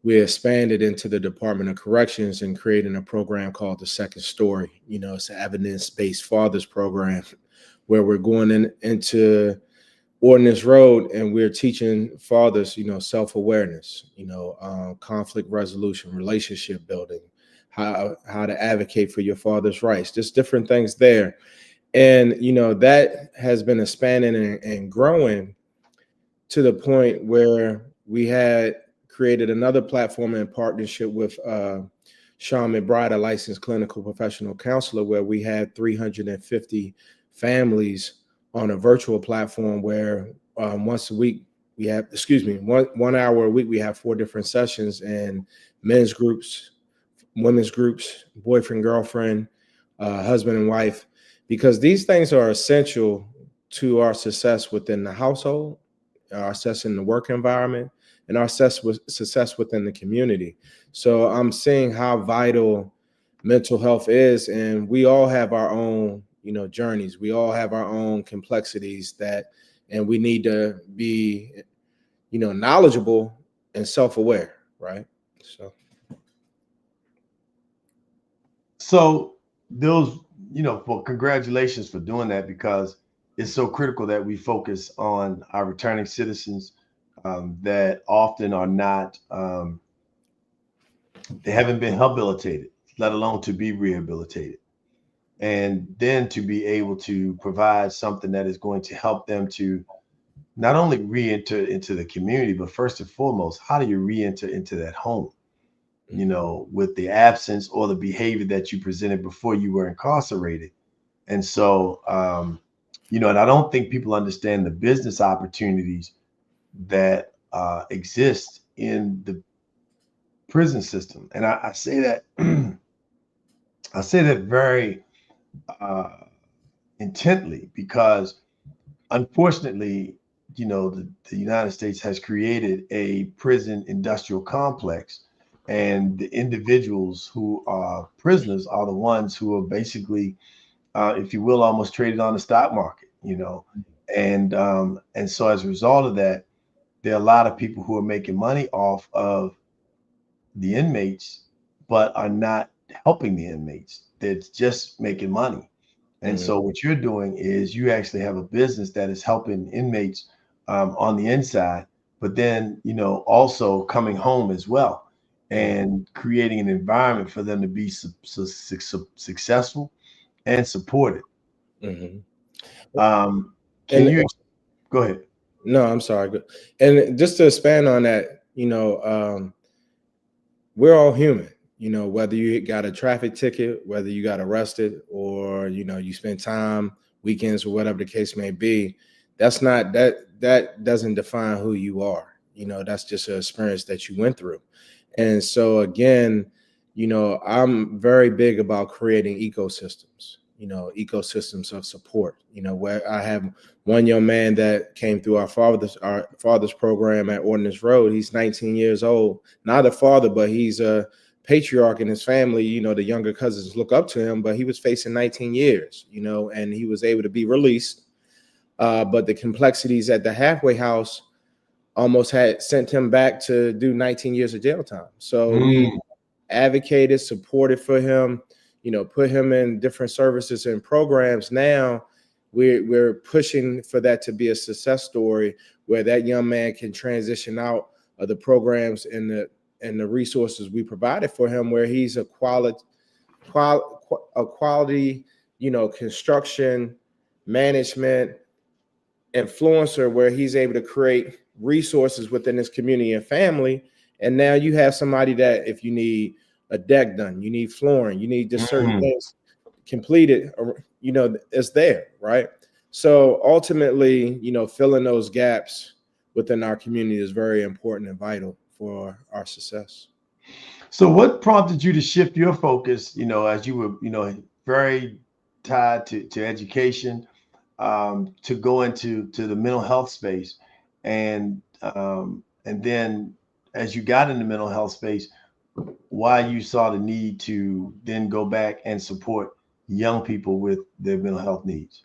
we expanded into the Department of Corrections and creating a program called the Second Story. It's an evidence-based fathers program where we're going into Ordnance Road and we're teaching fathers, self-awareness, conflict resolution, relationship building, how to advocate for your father's rights, just different things there. And, that has been expanding and growing to the point where we had created another platform in partnership with Sean McBride, a licensed clinical professional counselor, where we had 350 families on a virtual platform where once a week we have, 1 hour a week, we have 4 different sessions, and men's groups, women's groups, boyfriend, girlfriend, husband and wife, because these things are essential to our success within the household, our success in the work environment, and our success within the community. So I'm seeing how vital mental health is, and we all have our own, journeys. We all have our own complexities and we need to be, knowledgeable and self-aware, right? So those, well, congratulations for doing that, because it's so critical that we focus on our returning citizens that often are not, they haven't been habilitated, let alone to be rehabilitated. And then to be able to provide something that is going to help them to not only re-enter into the community, but first and foremost, how do you re-enter into that home? With the absence or the behavior that you presented before you were incarcerated. And so, and I don't think people understand the business opportunities that exist in the prison system. And I say that, I say that very intently, because unfortunately, the United States has created a prison industrial complex, and the individuals who are prisoners are the ones who are basically, if you will, almost traded on the stock market, and so as a result of that, there are a lot of people who are making money off of the inmates, but are not helping the inmates. They're just making money. And so what you're doing is you actually have a business that is helping inmates on the inside, but then, also coming home as well, and creating an environment for them to be successful and supported. Can you go ahead? No, I'm sorry. And just to expand on that, we're all human. Whether you got a traffic ticket, whether you got arrested, or you spend time, weekends, or whatever the case may be, that doesn't define who you are. That's just an experience that you went through. And so again, I'm very big about creating ecosystems, ecosystems of support, where I have one young man that came through our father's program at Ordnance Road. He's 19 years old, not a father, but he's a patriarch in his family. The younger cousins look up to him, but he was facing 19 years, and he was able to be released. But the complexities at the halfway house almost had sent him back to do 19 years of jail time. So we advocated, supported for him, put him in different services and programs. Now we're pushing for that to be a success story, where that young man can transition out of the programs and the resources we provided for him, where he's a quality, construction management influencer, where he's able to create resources within his community and family. And now you have somebody that if you need a deck done, you need flooring, you need just certain things completed, it's there, right? So ultimately, filling those gaps within our community is very important and vital for our success. So what prompted you to shift your focus, as you were, very tied to education, to go into the mental health space, and then as you got into mental health space, why you saw the need to then go back and support young people with their mental health needs?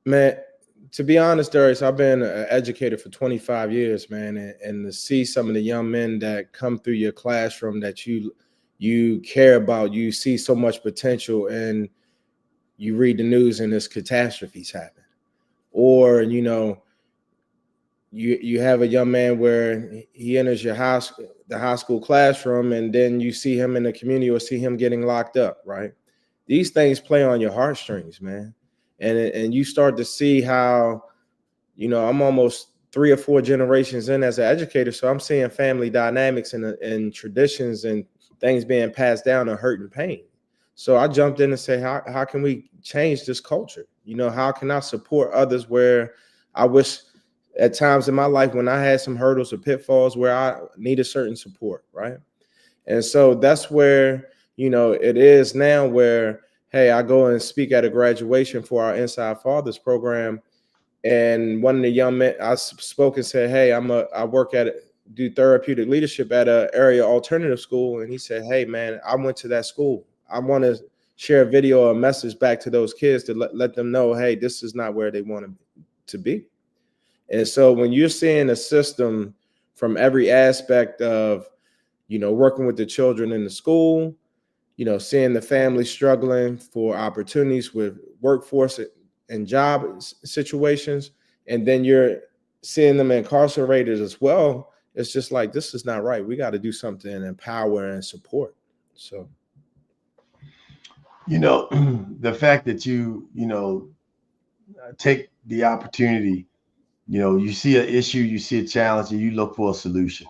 Man, to be honest, Darius, I've been an educator for 25 years, man, and to see some of the young men that come through your classroom that you care about, you see so much potential, and you read the news and there's catastrophes happen. Or, you know, you have a young man where he enters the high school classroom, and then you see him in the community or see him getting locked up, right? These things play on your heartstrings, man. And you start to see how, you know, I'm almost 3 or 4 generations in as an educator, so I'm seeing family dynamics and traditions and things being passed down of hurt and pain. So I jumped in and said, how can we change this culture? You know, how can I support others where I wish at times in my life when I had some hurdles or pitfalls where I needed certain support, right? And so that's where, you know, it is now where, hey, I go and speak at a graduation for our Inside Fathers program. And one of the young men I spoke and said, hey, I work do therapeutic leadership at an area alternative school. And he said, hey, man, I went to that school. I want to share a video or a message back to those kids to let them know, hey, this is not where they want to be. And so when you're seeing a system from every aspect of, you know, working with the children in the school, you know, seeing the family struggling for opportunities with workforce and job situations, and then you're seeing them incarcerated as well, it's just like, this is not right. We got to do something and empower and support. So, you know, the fact that you know, take the opportunity, you know, you see an issue, you see a challenge, and you look for a solution.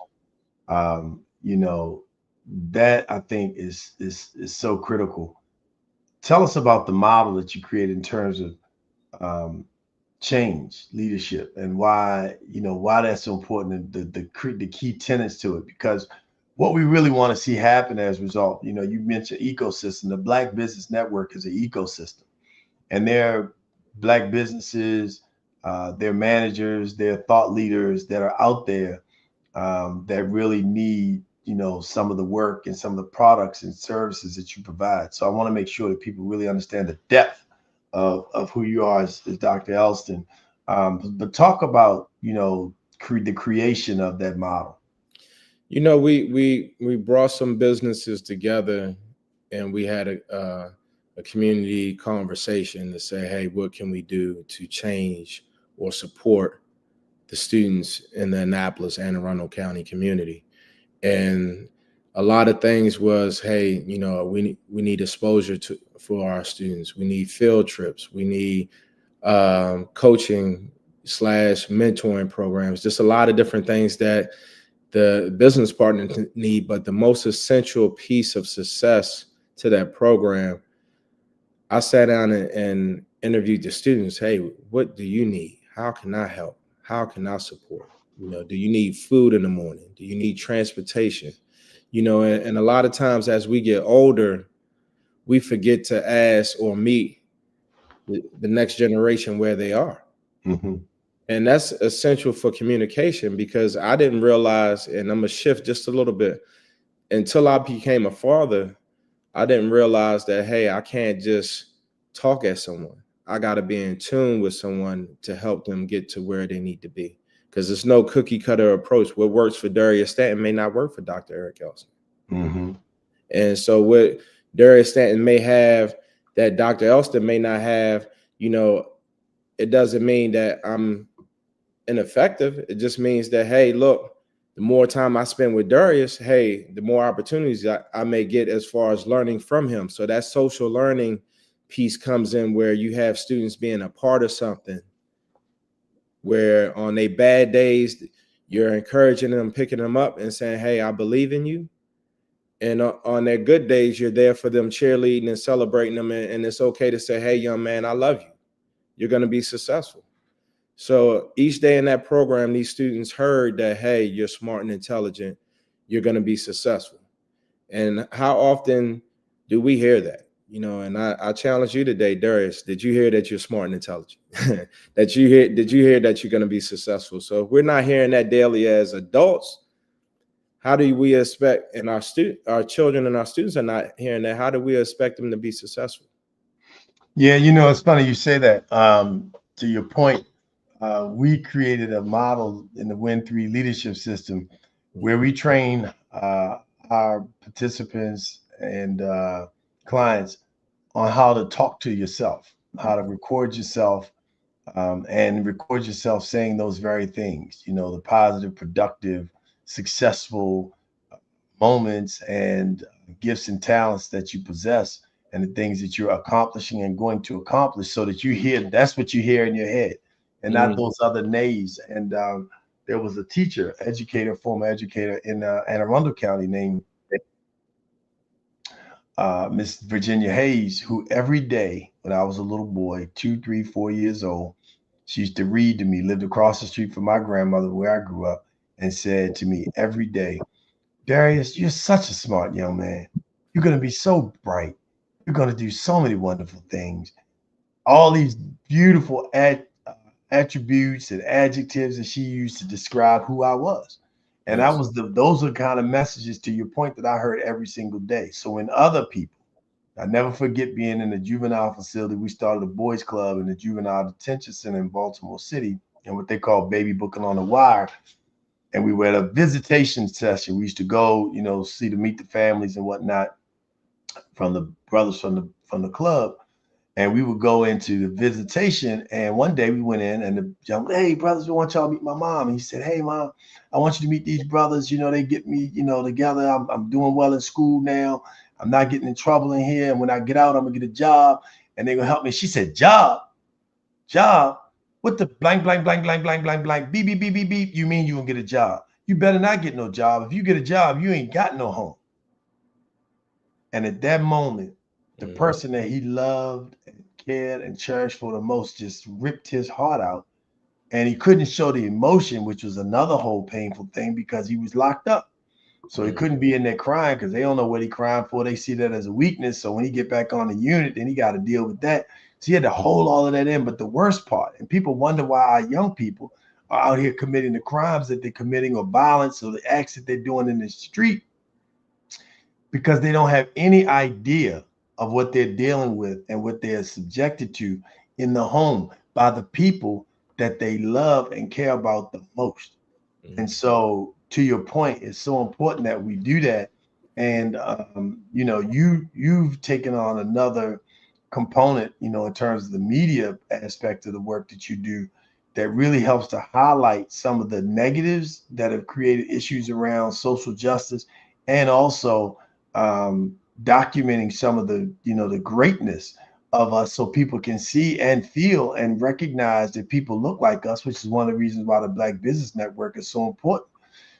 You know, that I think is so critical. Tell us about the model that you created in terms of change leadership, and why, you know, why that's so important, and the key tenets to it. Because what we really want to see happen as a result, you know, you mentioned ecosystem. The Black Business Network is an ecosystem, and they're Black businesses, their managers, their thought leaders that are out there that really need, you know, some of the work and some of the products and services that you provide. So I want to make sure that people really understand the depth of who you are as Dr. Elston. But talk about, you know, the creation of that model. You know, we brought some businesses together, and we had a community conversation to say, hey, what can we do to change or support the students in the Annapolis, Anne Arundel County community? And a lot of things was, hey, you know, we need exposure for our students. We need field trips. We need coaching / mentoring programs. Just a lot of different things that the business partners need. But the most essential piece of success to that program, I sat down and interviewed the students. Hey, what do you need? How can I help? How can I support? You know, do you need food in the morning? Do you need transportation? You know, and a lot of times as we get older, we forget to ask or meet the next generation where they are. Mm-hmm. And that's essential for communication, because I didn't realize, and I'm gonna shift just a little bit, until I became a father, I didn't realize that, hey, I can't just talk at someone. I got to be in tune with someone to help them get to where they need to be. Because there's no cookie cutter approach. What works for Darius Stanton may not work for Dr. Eric Elston. Mm-hmm. And so what Darius Stanton may have that Dr. Elston may not have, you know, it doesn't mean that I'm ineffective. It just means that, hey, look, the more time I spend with Darius, hey, the more opportunities I may get as far as learning from him. So that social learning piece comes in, where you have students being a part of something, where on their bad days, you're encouraging them, picking them up and saying, hey, I believe in you. And on their good days, you're there for them, cheerleading and celebrating them. And it's okay to say, hey, young man, I love you. You're going to be successful. So each day in that program, these students heard that, hey, you're smart and intelligent. You're going to be successful. And how often do we hear that? You know, and I challenge you today, Darius, did you hear that you're smart and intelligent? Did you hear that you're going to be successful? So if we're not hearing that daily as adults, how do we expect, and our children and our students are not hearing that, how do we expect them to be successful? Yeah, you know, it's funny you say that. To your point, we created a model in the Win3 leadership system where we train our participants and clients on how to talk to yourself, how to record yourself, and record yourself saying those very things, the positive, productive, successful moments and gifts and talents that you possess and the things that you're accomplishing and going to accomplish, so that you hear, that's what you hear in your head and not those other nays. And there was a teacher, former educator in Anne Arundel County named Miss Virginia Hayes, who every day when I was a little boy, 2, 3, 4 years old, she used to read to me, lived across the street from my grandmother where I grew up, and said to me every day, Darius, you're such a smart young man. You're going to be so bright. You're going to do so many wonderful things. All these beautiful attributes and adjectives that she used to describe who I was. And Yes. those are the kind of messages, to your point, that I heard every single day. So when other people, I never forget being in the juvenile facility. We started a boys club in the juvenile detention center in Baltimore City, and what they call baby booking on the wire. And we were at a visitation session. We used to go, meet the families and whatnot from the brothers from the club. And we would go into the visitation. And one day we went in, and the young, hey brothers, we want y'all to meet my mom. And he said, hey mom, I want you to meet these brothers. They get me, together. I'm doing well in school now. I'm not getting in trouble in here. And when I get out, I'm gonna get a job, and they're gonna help me. She said, job. What the blank, blank, blank, blank, blank, blank, blank, beep, beep, beep, beep, beep. You mean you gonna get a job? You better not get no job. If you get a job, you ain't got no home. And at that moment, the person that he loved and cared and cherished for the most just ripped his heart out. And he couldn't show the emotion, which was another whole painful thing, because he was locked up. So he couldn't be in there crying, because they don't know what he crying for. They see that as a weakness. So when he get back on the unit, then he got to deal with that. So he had to hold all of that in. But the worst part, and people wonder why our young people are out here committing the crimes that they're committing, or violence, or the acts that they're doing in the street, because they don't have any idea of what they're dealing with and what they're subjected to in the home by the people that they love and care about the most. And so, to your point, it's so important that we do that. And you've taken on another component, in terms of the media aspect of the work that you do, that really helps to highlight some of the negatives that have created issues around social justice, and also documenting some of the the greatness of us, so people can see and feel and recognize that people look like us, which is one of the reasons why the Black Business Network is so important.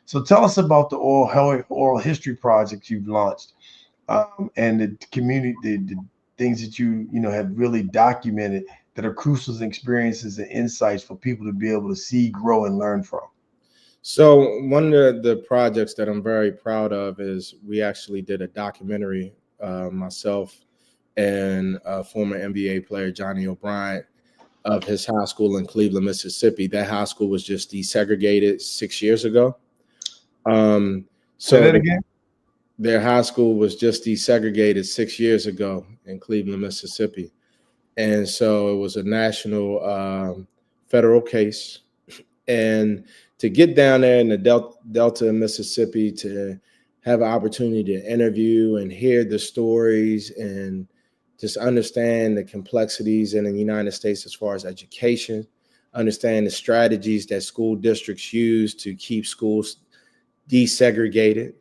So tell us about the oral history project you've launched, and the community, the things that you have really documented that are crucial experiences and insights for people to be able to see, grow, and learn from. So one of the projects that I'm very proud of is we actually did a documentary, myself and former NBA player Johnny O'Brien, of his high school in Cleveland, Mississippi. That high school was just desegregated 6 years ago. Say that again? Their high school was just desegregated 6 years ago in Cleveland, Mississippi. And so it was a national federal case. And to get down there in the Delta of Mississippi, to have an opportunity to interview and hear the stories and just understand the complexities in the United States as far as education, understand the strategies that school districts use to keep schools segregated.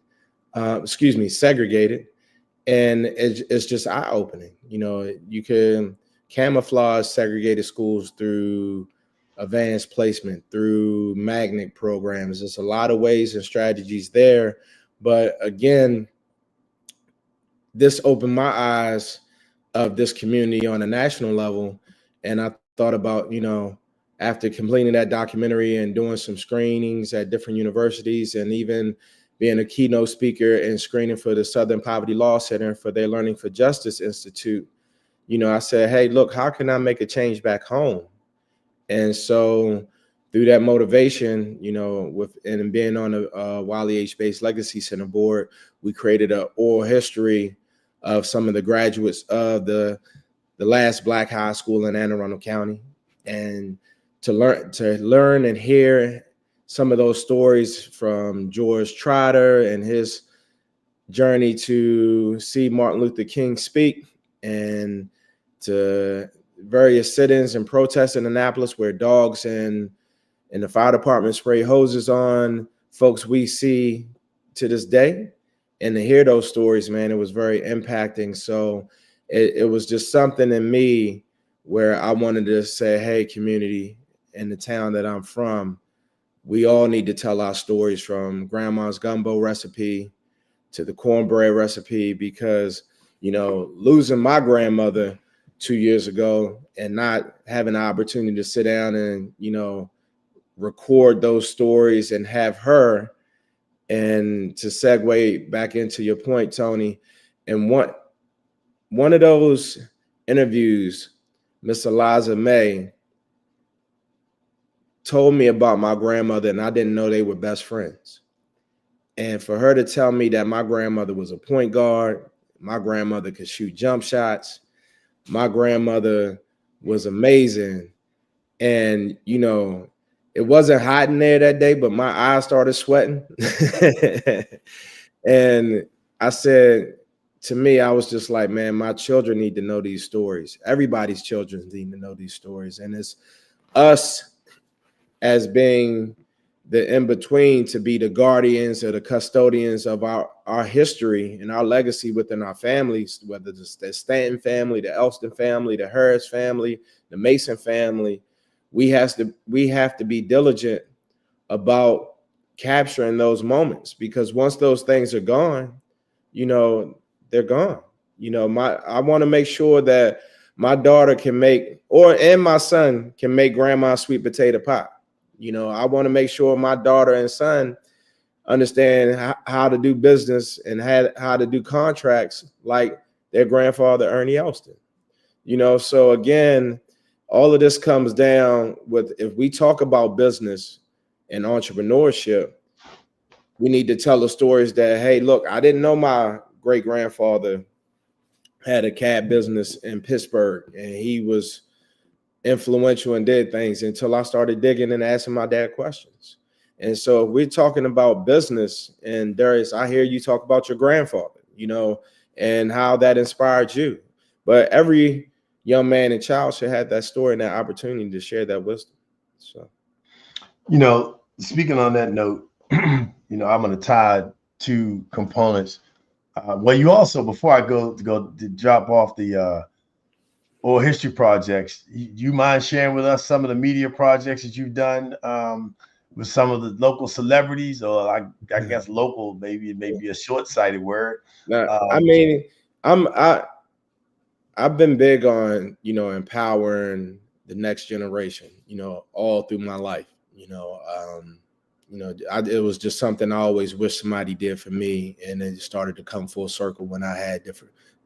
And it's just eye-opening. You can camouflage segregated schools through advanced placement, through magnet programs. There's a lot of ways and strategies there. But again, this opened my eyes of this community on a national level. And I thought about, after completing that documentary and doing some screenings at different universities, and even being a keynote speaker and screening for the Southern Poverty Law Center for their Learning for Justice Institute, I said, hey, look, how can I make a change back home? And so through that motivation, and being on the Wiley H. Bates Legacy Center board, we created an oral history of some of the graduates of the last Black high school in Anne Arundel County. And to learn and hear some of those stories from George Trotter and his journey to see Martin Luther King speak, and to various sit-ins and protests in Annapolis where dogs and the fire department spray hoses on folks we see to this day. And to hear those stories, man, it was very impacting. So it was just something in me where I wanted to say, hey, community in the town that I'm from, we all need to tell our stories, from grandma's gumbo recipe to the cornbread recipe, because, you know, losing my grandmother 2 years ago and not having the opportunity to sit down and, you know, record those stories and have her. And to segue back into your point, Tony, and one of those interviews, Miss Eliza May told me about my grandmother, and I didn't know they were best friends. And for her to tell me that my grandmother was a point guard, my grandmother could shoot jump shots, my grandmother was amazing. And, you know, it wasn't hot in there that day, but my eyes started sweating. And I said, to me, I was just like, man, my children need to know these stories. Everybody's children need to know these stories. And it's us as being the in-between to be the guardians or the custodians of our history and our legacy within our families, whether it's the Stanton family, the Elston family, the Harris family, the Mason family. We have to be diligent about capturing those moments, because once those things are gone, you know, they're gone. You know, I want to make sure that my daughter can make, and my son can make grandma's sweet potato pie. You know, I want to make sure my daughter and son understand how to do business and how to do contracts like their grandfather, Ernie Elston. You know, so again, all of this comes down with, if we talk about business and entrepreneurship, we need to tell the stories that, hey, look, I didn't know my great grandfather had a cab business in Pittsburgh and he was influential and did things, until I started digging and asking my dad questions. And so we're talking about business, and Darius, I hear you talk about your grandfather, you know, and how that inspired you. But every young man and child should have that story and that opportunity to share that wisdom. So, you know, speaking on that note, you know, I'm going to tie two components. Well, you also, before I go to drop off the oral history projects, you mind sharing with us some of the media projects that you've done with some of the local celebrities, or I guess local, maybe it may be a short-sighted word. I mean, I've been big on, you know, empowering the next generation, you know, all through my life. It was just something I always wish somebody did for me, and it started to come full circle when I had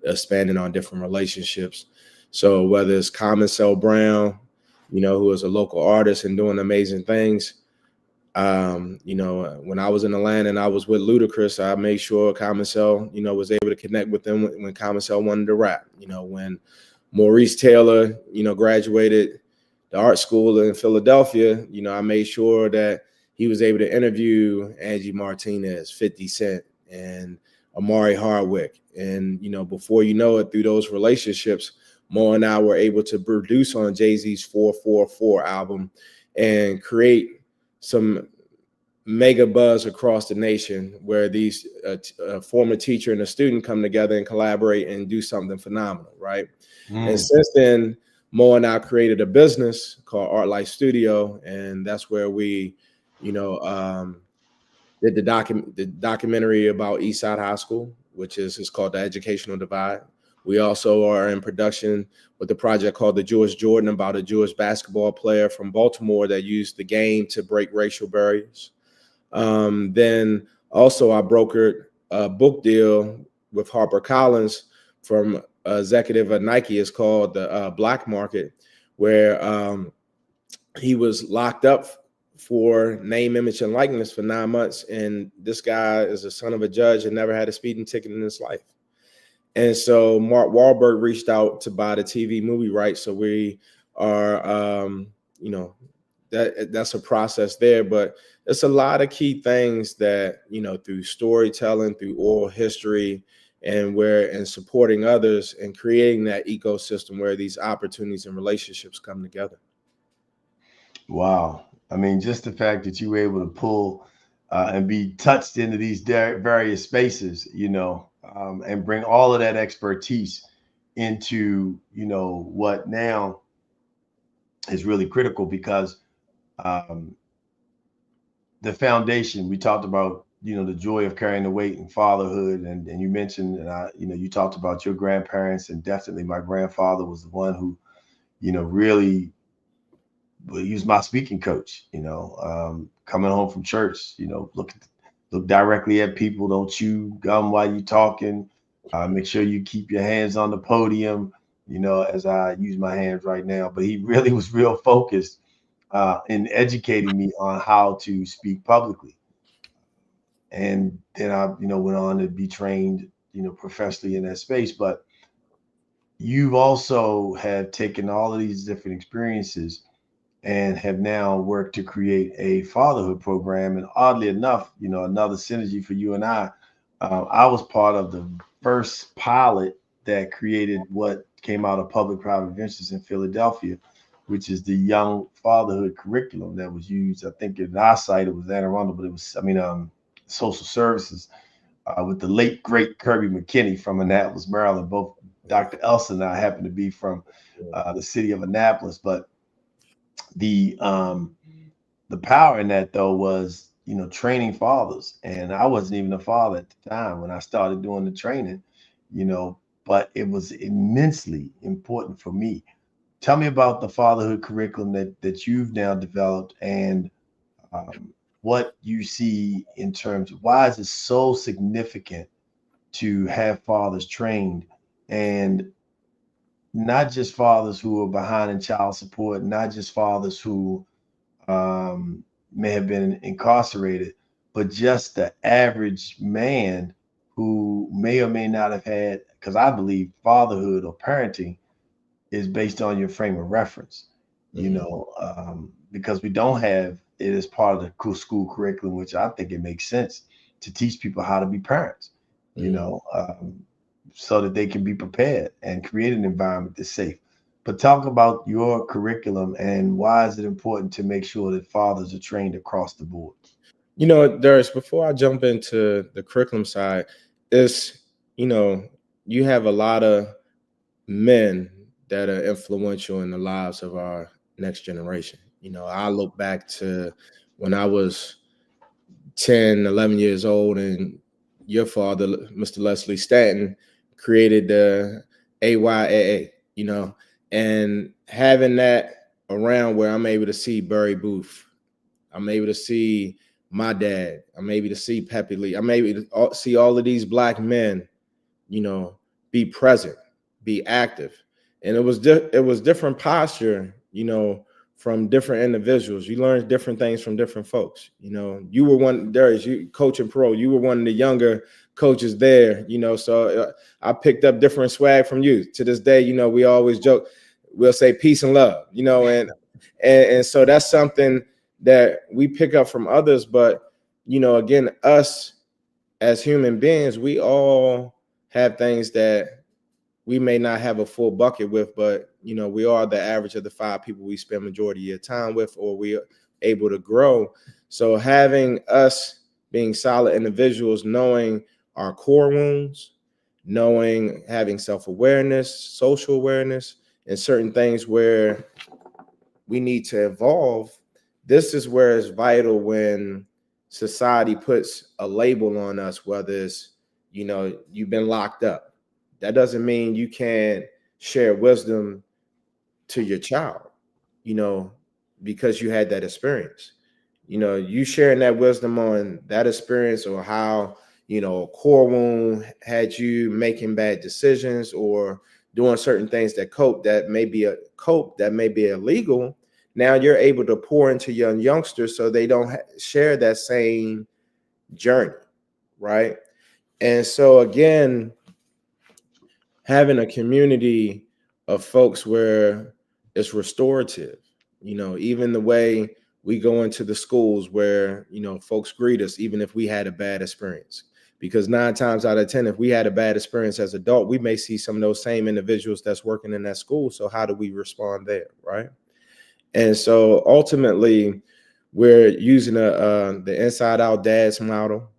expanding on different relationships. So whether it's Common Cell Brown, you know, who is a local artist and doing amazing things. You know, when I was in Atlanta and I was with Ludacris, I made sure Common Cell, you know, was able to connect with them when Common Cell wanted to rap. You know, when Maurice Taylor, you know, graduated the art school in Philadelphia, you know, I made sure that he was able to interview Angie Martinez, 50 Cent, and Amari Hardwick. And, you know, before you know it, through those relationships, Mo and I were able to produce on Jay-Z's 444 album and create some mega buzz across the nation, where these a former teacher and a student come together and collaborate and do something phenomenal, right? And since then, Mo and I created a business called Art Life Studio, and that's where we, you know, did the documentary about Eastside High School, which is called The Educational Divide. We also are in production with a project called The Jewish Jordan, about a Jewish basketball player from Baltimore that used the game to break racial barriers. Then also I brokered a book deal with HarperCollins from executive at Nike. It's called The Black Market, where he was locked up for name, image, and likeness for 9 months. And this guy is the son of a judge and never had a speeding ticket in his life. And so Mark Wahlberg reached out to buy the TV movie rights. So we are, you know, that's a process there, but it's a lot of key things that, through storytelling, through oral history, and supporting others and creating that ecosystem where these opportunities and relationships come together. Wow. I mean, just the fact that you were able to pull and be touched into these various spaces, and bring all of that expertise into, what now is really critical, because the foundation we talked about, the joy of carrying the weight in fatherhood, and you mentioned, and you talked about your grandparents, and definitely my grandfather was the one who, really, he was my speaking coach. Coming home from church, look directly at people, don't chew gum while you're talking. Make sure you keep your hands on the podium, as I use my hands right now. But he really was real focused in educating me on how to speak publicly. And then I, went on to be trained, professionally in that space. But you've also have taken all of these different experiences and have now worked to create a fatherhood program. And oddly enough, another synergy for you and I was part of the first pilot that created what came out of public-private ventures in Philadelphia, which is the young fatherhood curriculum that was used. I think at our site, it was Anne Arundel, but it was, social services with the late, great Kirby McKinney from Annapolis, Maryland. Both Dr. Elson and I happen to be from the city of Annapolis, but the power in that, though, was, training fathers. And I wasn't even a father at the time when I started doing the training, but it was immensely important for me. Tell me about the fatherhood curriculum that you've now developed, and what you see in terms of why is it so significant to have fathers trained, and not just fathers who are behind in child support, not just fathers who may have been incarcerated, but just the average man who may or may not have had, because I believe fatherhood or parenting is based on your frame of reference, because we don't have it as part of the school curriculum, which I think it makes sense to teach people how to be parents, so that they can be prepared and create an environment that's safe. But talk about your curriculum and why is it important to make sure that fathers are trained across the board? Darius, before I jump into the curriculum side, you have a lot of men that are influential in the lives of our next generation. I look back to when I was 10, 11 years old, and your father, Mr. Leslie Stanton, created the AYAA, and having that around where I'm able to see Barry Booth, I'm able to see my dad, I'm able to see Pepe Lee, I'm able to see all of these Black men, be present, be active. And it was different posture, from different individuals. You learn different things from different folks. You were one, Darius, you coaching pro, you were one of the younger coaches there, so I picked up different swag from you. To this day, we always joke, we'll say peace and love, and so that's something that we pick up from others. But, again, us as human beings, we all have things that we may not have a full bucket with, but, we are the average of the 5 people we spend majority of your time with, or we are able to grow. So having us being solid individuals, knowing our core wounds, having self-awareness, social awareness, and certain things where we need to evolve. This is where it's vital when society puts a label on us, whether it's, you've been locked up. That doesn't mean you can't share wisdom to your child, because you had that experience. You sharing that wisdom on that experience, or how, a core wound had you making bad decisions or doing certain things that may be illegal. Now you're able to pour into young youngsters so they don't share that same journey, right? And so again, having a community of folks where it's restorative, even the way we go into the schools where, you know, folks greet us, even if we had a bad experience. Because 9 times out of 10, if we had a bad experience as adult, we may see some of those same individuals that's working in that school. So how do we respond there, right? And so ultimately, we're using the inside out dads model.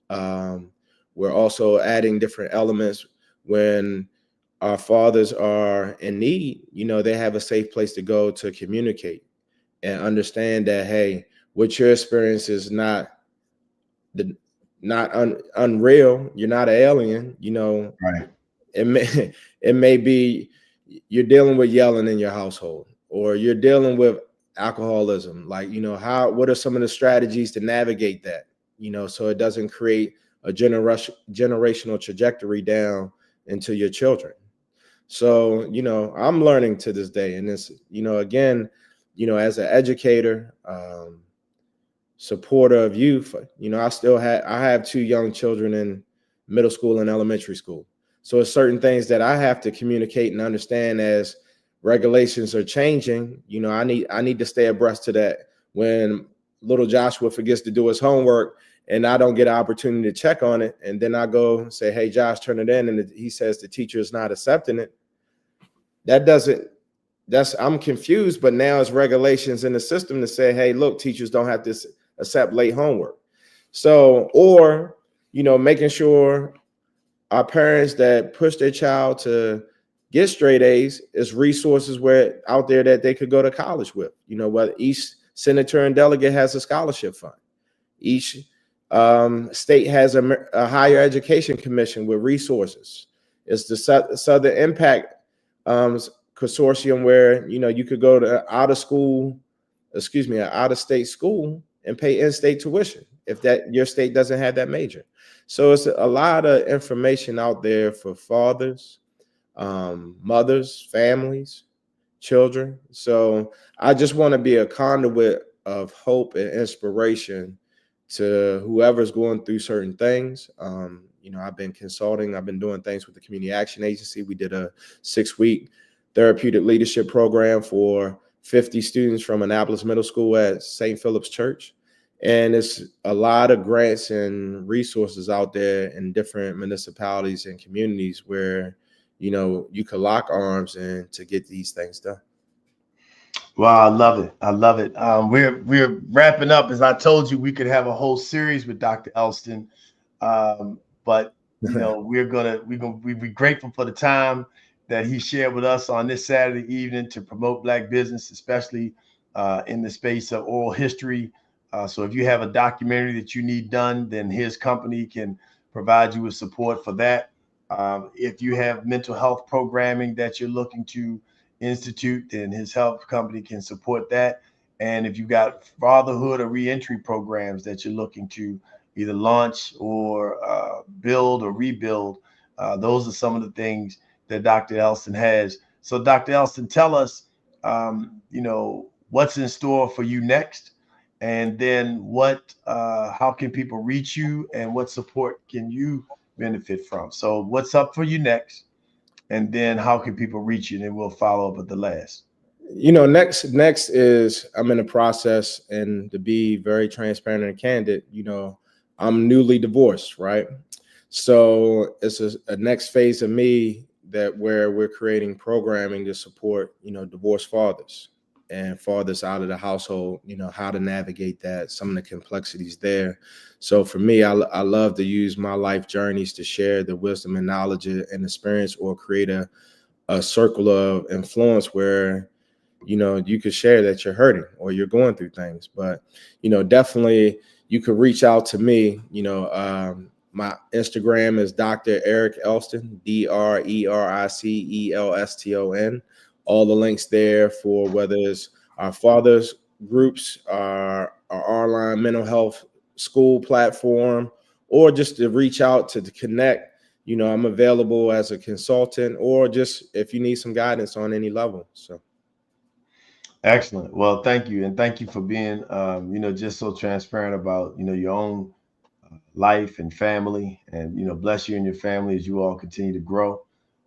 We're also adding different elements when our fathers are in need. You know, they have a safe place to go to communicate and understand that, hey, what your experience is not unreal. You're not an alien. You know, right? It may be you're dealing with yelling in your household, or you're dealing with alcoholism. Like, you know, what are some of the strategies to navigate that? You know, so it doesn't create a generational trajectory down into your children. So, you know, I'm learning to this day, and it's, you know, again, you know, as an educator, supporter of youth, you know, I have 2 young children in middle school and elementary school. So it's certain things that I have to communicate and understand as regulations are changing. You know, I need to stay abreast to that. When little Joshua forgets to do his homework and I don't get an opportunity to check on it, and then I go say, hey, Josh, turn it in, and he says the teacher is not accepting it. I'm confused, but now it's regulations in the system to say, hey, look, teachers don't have to accept late homework. So, or, you know, making sure our parents that push their child to get straight A's is resources out there that they could go to college with. You know, whether each senator and delegate has a scholarship fund. Each state has a higher education commission with resources. It's the Southern Impact Consortium, where, you know, you could go to an out-of-state school and pay in-state tuition if your state doesn't have that major. So it's a lot of information out there for fathers, mothers, families, children. So I just want to be a conduit of hope and inspiration to whoever's going through certain things. You know, I've been consulting. I've been doing things with the Community Action Agency. We did a 6-week therapeutic leadership program for 50 students from Annapolis Middle School at St. Philip's Church. And it's a lot of grants and resources out there in different municipalities and communities where, you know, you could lock arms and to get these things done. Well, I love it. I love it. We're wrapping up. As I told you, we could have a whole series with Dr. Elston, but you know, we're gonna be grateful for the time that he shared with us on this Saturday evening to promote Black business, especially in the space of oral history. So if you have a documentary that you need done, then his company can provide you with support for that. If you have mental health programming that you're looking to institute, then his health company can support that. And if you've got fatherhood or reentry programs that you're looking to either launch or build or rebuild, those are some of the things that Dr. Elston has. So Dr. Elston, tell us, you know, what's in store for you next, and then how can people reach you, and what support can you benefit from? So what's up for you next, and then how can people reach you? And then we'll follow up with the last. You know, next is I'm in the process, and to be very transparent and candid, you know, I'm newly divorced, right? So it's a next phase of me where we're creating programming to support, you know, divorced fathers and fathers out of the household, you know, how to navigate that, some of the complexities there. So for me, I love to use my life journeys to share the wisdom and knowledge and experience, or create a circle of influence where, you know, you could share that you're hurting or you're going through things. But, you know, definitely you could reach out to me. You know, my Instagram is Dr. Eric Elston, DRERICELSTON. All the links there for whether it's our fathers groups, our online mental health school platform, or just to reach out to connect. You know, I'm available as a consultant, or just if you need some guidance on any level. So. Excellent. Well, thank you. And thank you for being, you know, just so transparent about, you know, your own life and family, and, you know, bless you and your family as you all continue to grow.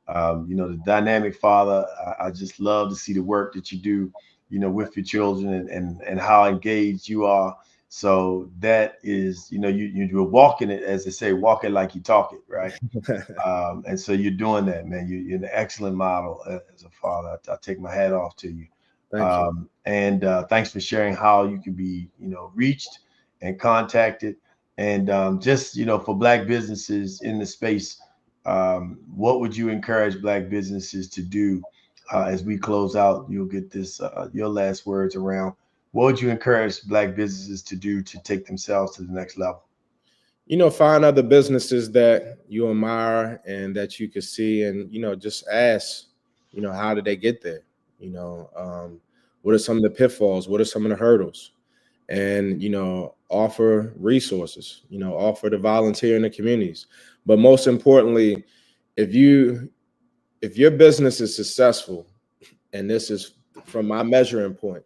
You know, the dynamic father, I just love to see the work that you do. with your children and how engaged you are. So that is, you're walking it, as they say, walk it like you talk it, right? And so you're doing that, man. You're an excellent model as a father. I take my hat off to you. Thank you. And thanks for sharing how you can be, reached and contacted. And just, for Black businesses in the space, what would you encourage Black businesses to do as we close out? You'll get this, your last words around. What would you encourage Black businesses to do to take themselves to the next level? Find other businesses that you admire and that you can see, and, just ask, how did they get there? What are some of the pitfalls? What are some of the hurdles? And, offer resources, offer to volunteer in the communities. But most importantly, if your business is successful, and this is from my measuring point,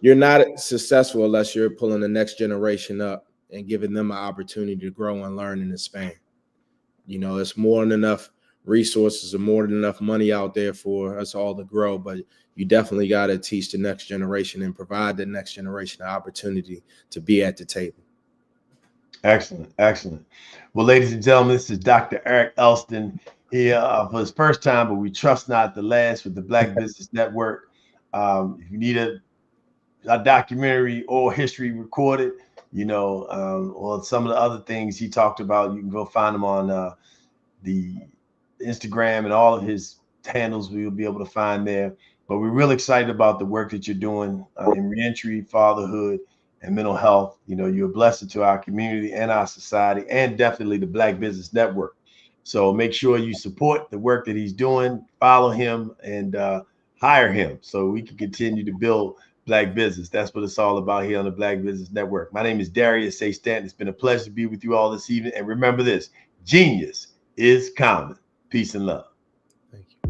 you're not successful unless you're pulling the next generation up and giving them an opportunity to grow and learn and expand. It's more than enough resources and more than enough money out there for us all to grow, but you definitely got to teach the next generation and provide the next generation an opportunity to be at the table. Excellent. Excellent. Well, ladies and gentlemen, this is Dr. Eric Elston here for his first time, but we trust not the last, with the Black Business Network. If you need a documentary or history recorded, or some of the other things he talked about, you can go find them on the Instagram and all of his handles. We'll be able to find there. But we're really excited about the work that you're doing in reentry, fatherhood, and mental health. You're a blessing to our community and our society, and definitely the Black Business Network. So make sure you support the work that he's doing, follow him, and hire him so we can continue to build Black business. That's what it's all about here on the Black Business Network. My name is Darius A. Stanton. It's been a pleasure to be with you all this evening. And remember this, genius is common. Peace and love.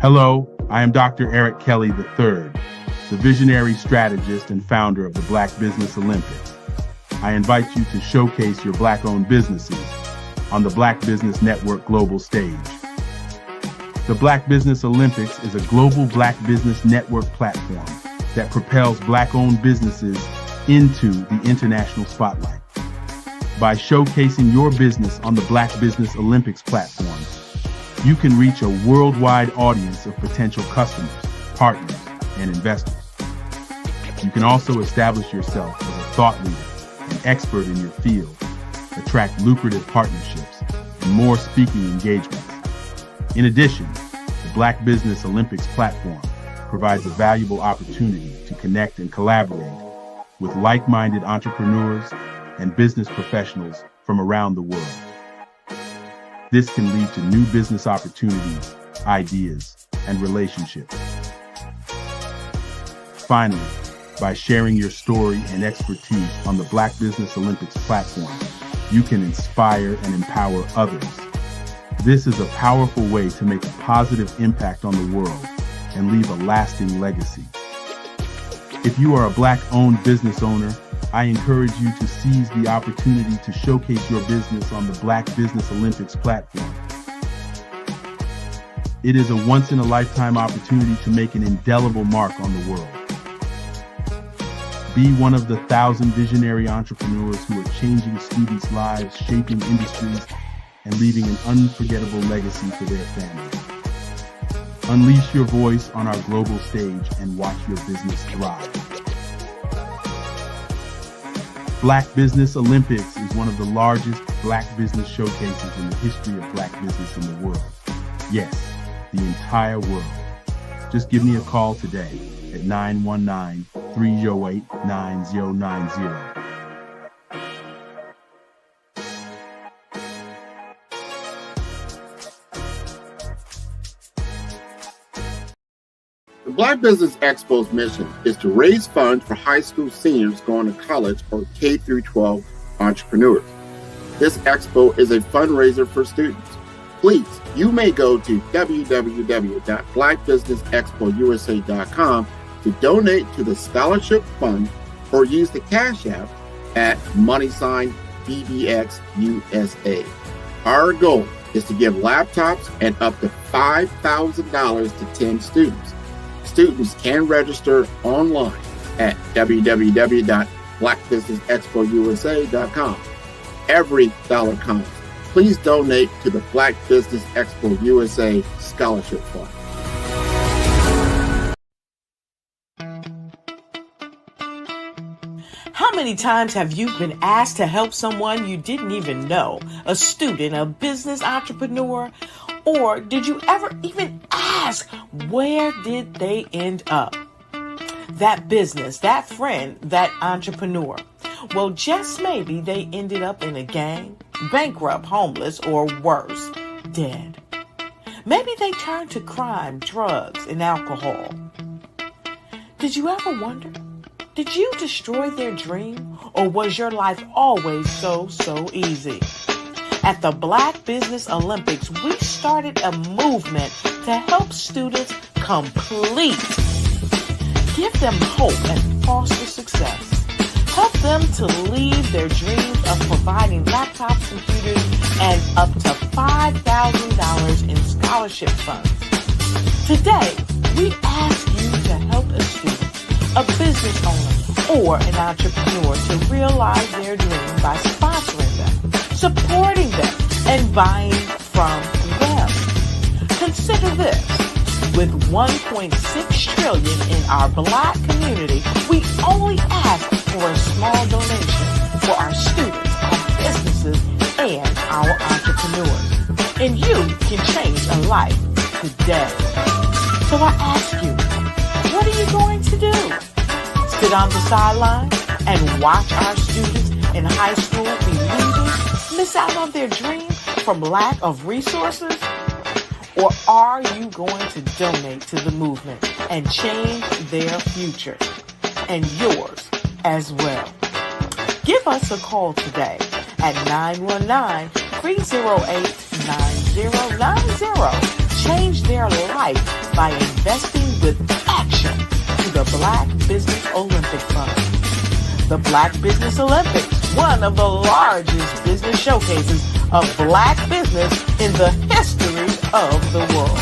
Hello, I am Dr. Eric Kelly III, the visionary strategist and founder of the Black Business Olympics. I invite you to showcase your Black-owned businesses on the Black Business Network global stage. The Black Business Olympics is a global Black Business Network platform that propels Black-owned businesses into the international spotlight. By showcasing your business on the Black Business Olympics platform, you can reach a worldwide audience of potential customers, partners, and investors. You can also establish yourself as a thought leader and expert in your field, attract lucrative partnerships, and more speaking engagements. In addition, the Black Business Olympics platform provides a valuable opportunity to connect and collaborate with like-minded entrepreneurs and business professionals from around the world. This can lead to new business opportunities, ideas, and relationships. Finally, by sharing your story and expertise on the Black Business Olympics platform, you can inspire and empower others. This is a powerful way to make a positive impact on the world and leave a lasting legacy. If you are a Black-owned business owner, I encourage you to seize the opportunity to showcase your business on the Black Business Olympics platform. It is a once-in-a-lifetime opportunity to make an indelible mark on the world. Be one of the 1,000 visionary entrepreneurs who are changing students' lives, shaping industries, and leaving an unforgettable legacy for their families. Unleash your voice on our global stage and watch your business thrive. Black Business Olympics is one of the largest Black business showcases in the history of Black business in the world. Yes, the entire world. Just give me a call today at 919-308-9090. The Black Business Expo's mission is to raise funds for high school seniors going to college or K-12 entrepreneurs. This expo is a fundraiser for students. Please, you may go to www.blackbusinessexpousa.com to donate to the scholarship fund or use the Cash App at $BBXUSA. Our goal is to give laptops and up to $5,000 to 10 students. Students can register online at www.blackbusinessexpousa.com. Every dollar counts. Please donate to the Black Business Expo USA Scholarship Fund. How many times have you been asked to help someone you didn't even know, a student, a business entrepreneur? Or did you ever even ask, where did they end up? That business, that friend, that entrepreneur. Well, just maybe they ended up in a gang, bankrupt, homeless, or worse, dead. Maybe they turned to crime, drugs, and alcohol. Did you ever wonder? Did you destroy their dream, or was your life always so easy? At the Black Business Olympics, we started a movement to help students complete. Give them hope and foster success. Help them to leave their dreams of providing laptops, computers, and up to $5,000 in scholarship funds. Today, we ask you to help a student, a business owner, or an entrepreneur to realize their dream by sponsoring them, supporting them, and buying from them. Consider this. With $1.6 trillion in our Black community, we only ask for a small donation for our students, our businesses, and our entrepreneurs. And you can change a life today. So I ask you, what are you going to do? Sit on the sideline and watch our students in high school be losers, miss out on their dream from lack of resources? Or are you going to donate to the movement and change their future and yours as well? Give us a call today at 919-308-9090. Change their life by investing with action to the Black Business Olympic Fund. The Black Business Olympics, one of the largest business showcases of Black business in the history of the world.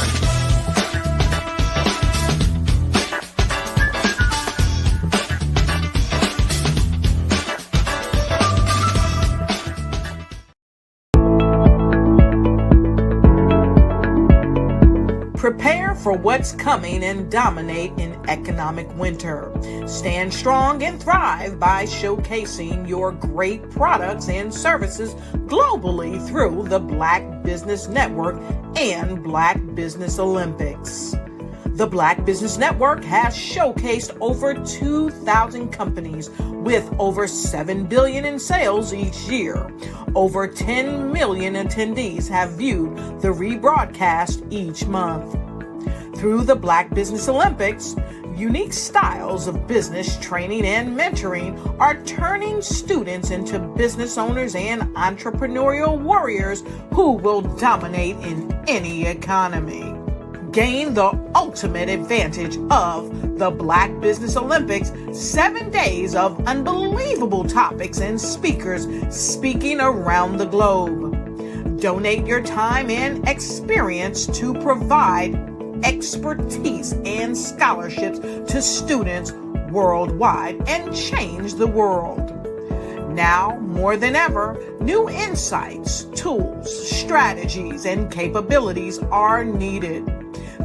Prepare for what's coming and dominate in economic winter. Stand strong and thrive by showcasing your great products and services globally through the Black Business Network and Black Business Olympics. The Black Business Network has showcased over 2,000 companies with over $7 billion in sales each year. Over 10 million attendees have viewed the rebroadcast each month. Through the Black Business Olympics, unique styles of business training and mentoring are turning students into business owners and entrepreneurial warriors who will dominate in any economy. Gain the ultimate advantage of the Black Business Olympics, 7 days of unbelievable topics and speakers speaking around the globe. Donate your time and experience to provide expertise and scholarships to students worldwide and change the world. Now, more than ever, new insights, tools, strategies, and capabilities are needed.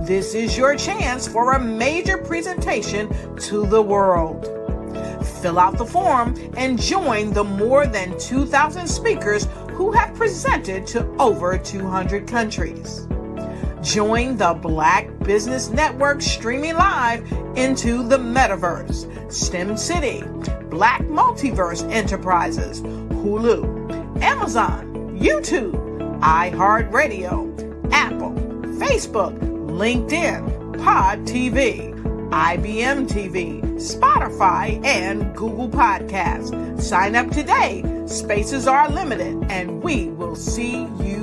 This is your chance for a major presentation to the world. Fill out the form and join the more than 2,000 speakers who have presented to over 200 countries. Join the Black Business Network streaming live into the Metaverse, STEM City, Black Multiverse Enterprises, Hulu, Amazon, YouTube, iHeartRadio, Apple, Facebook, LinkedIn, Pod TV, IBM TV, Spotify, and Google Podcasts. Sign up today. Spaces are limited, and we will see you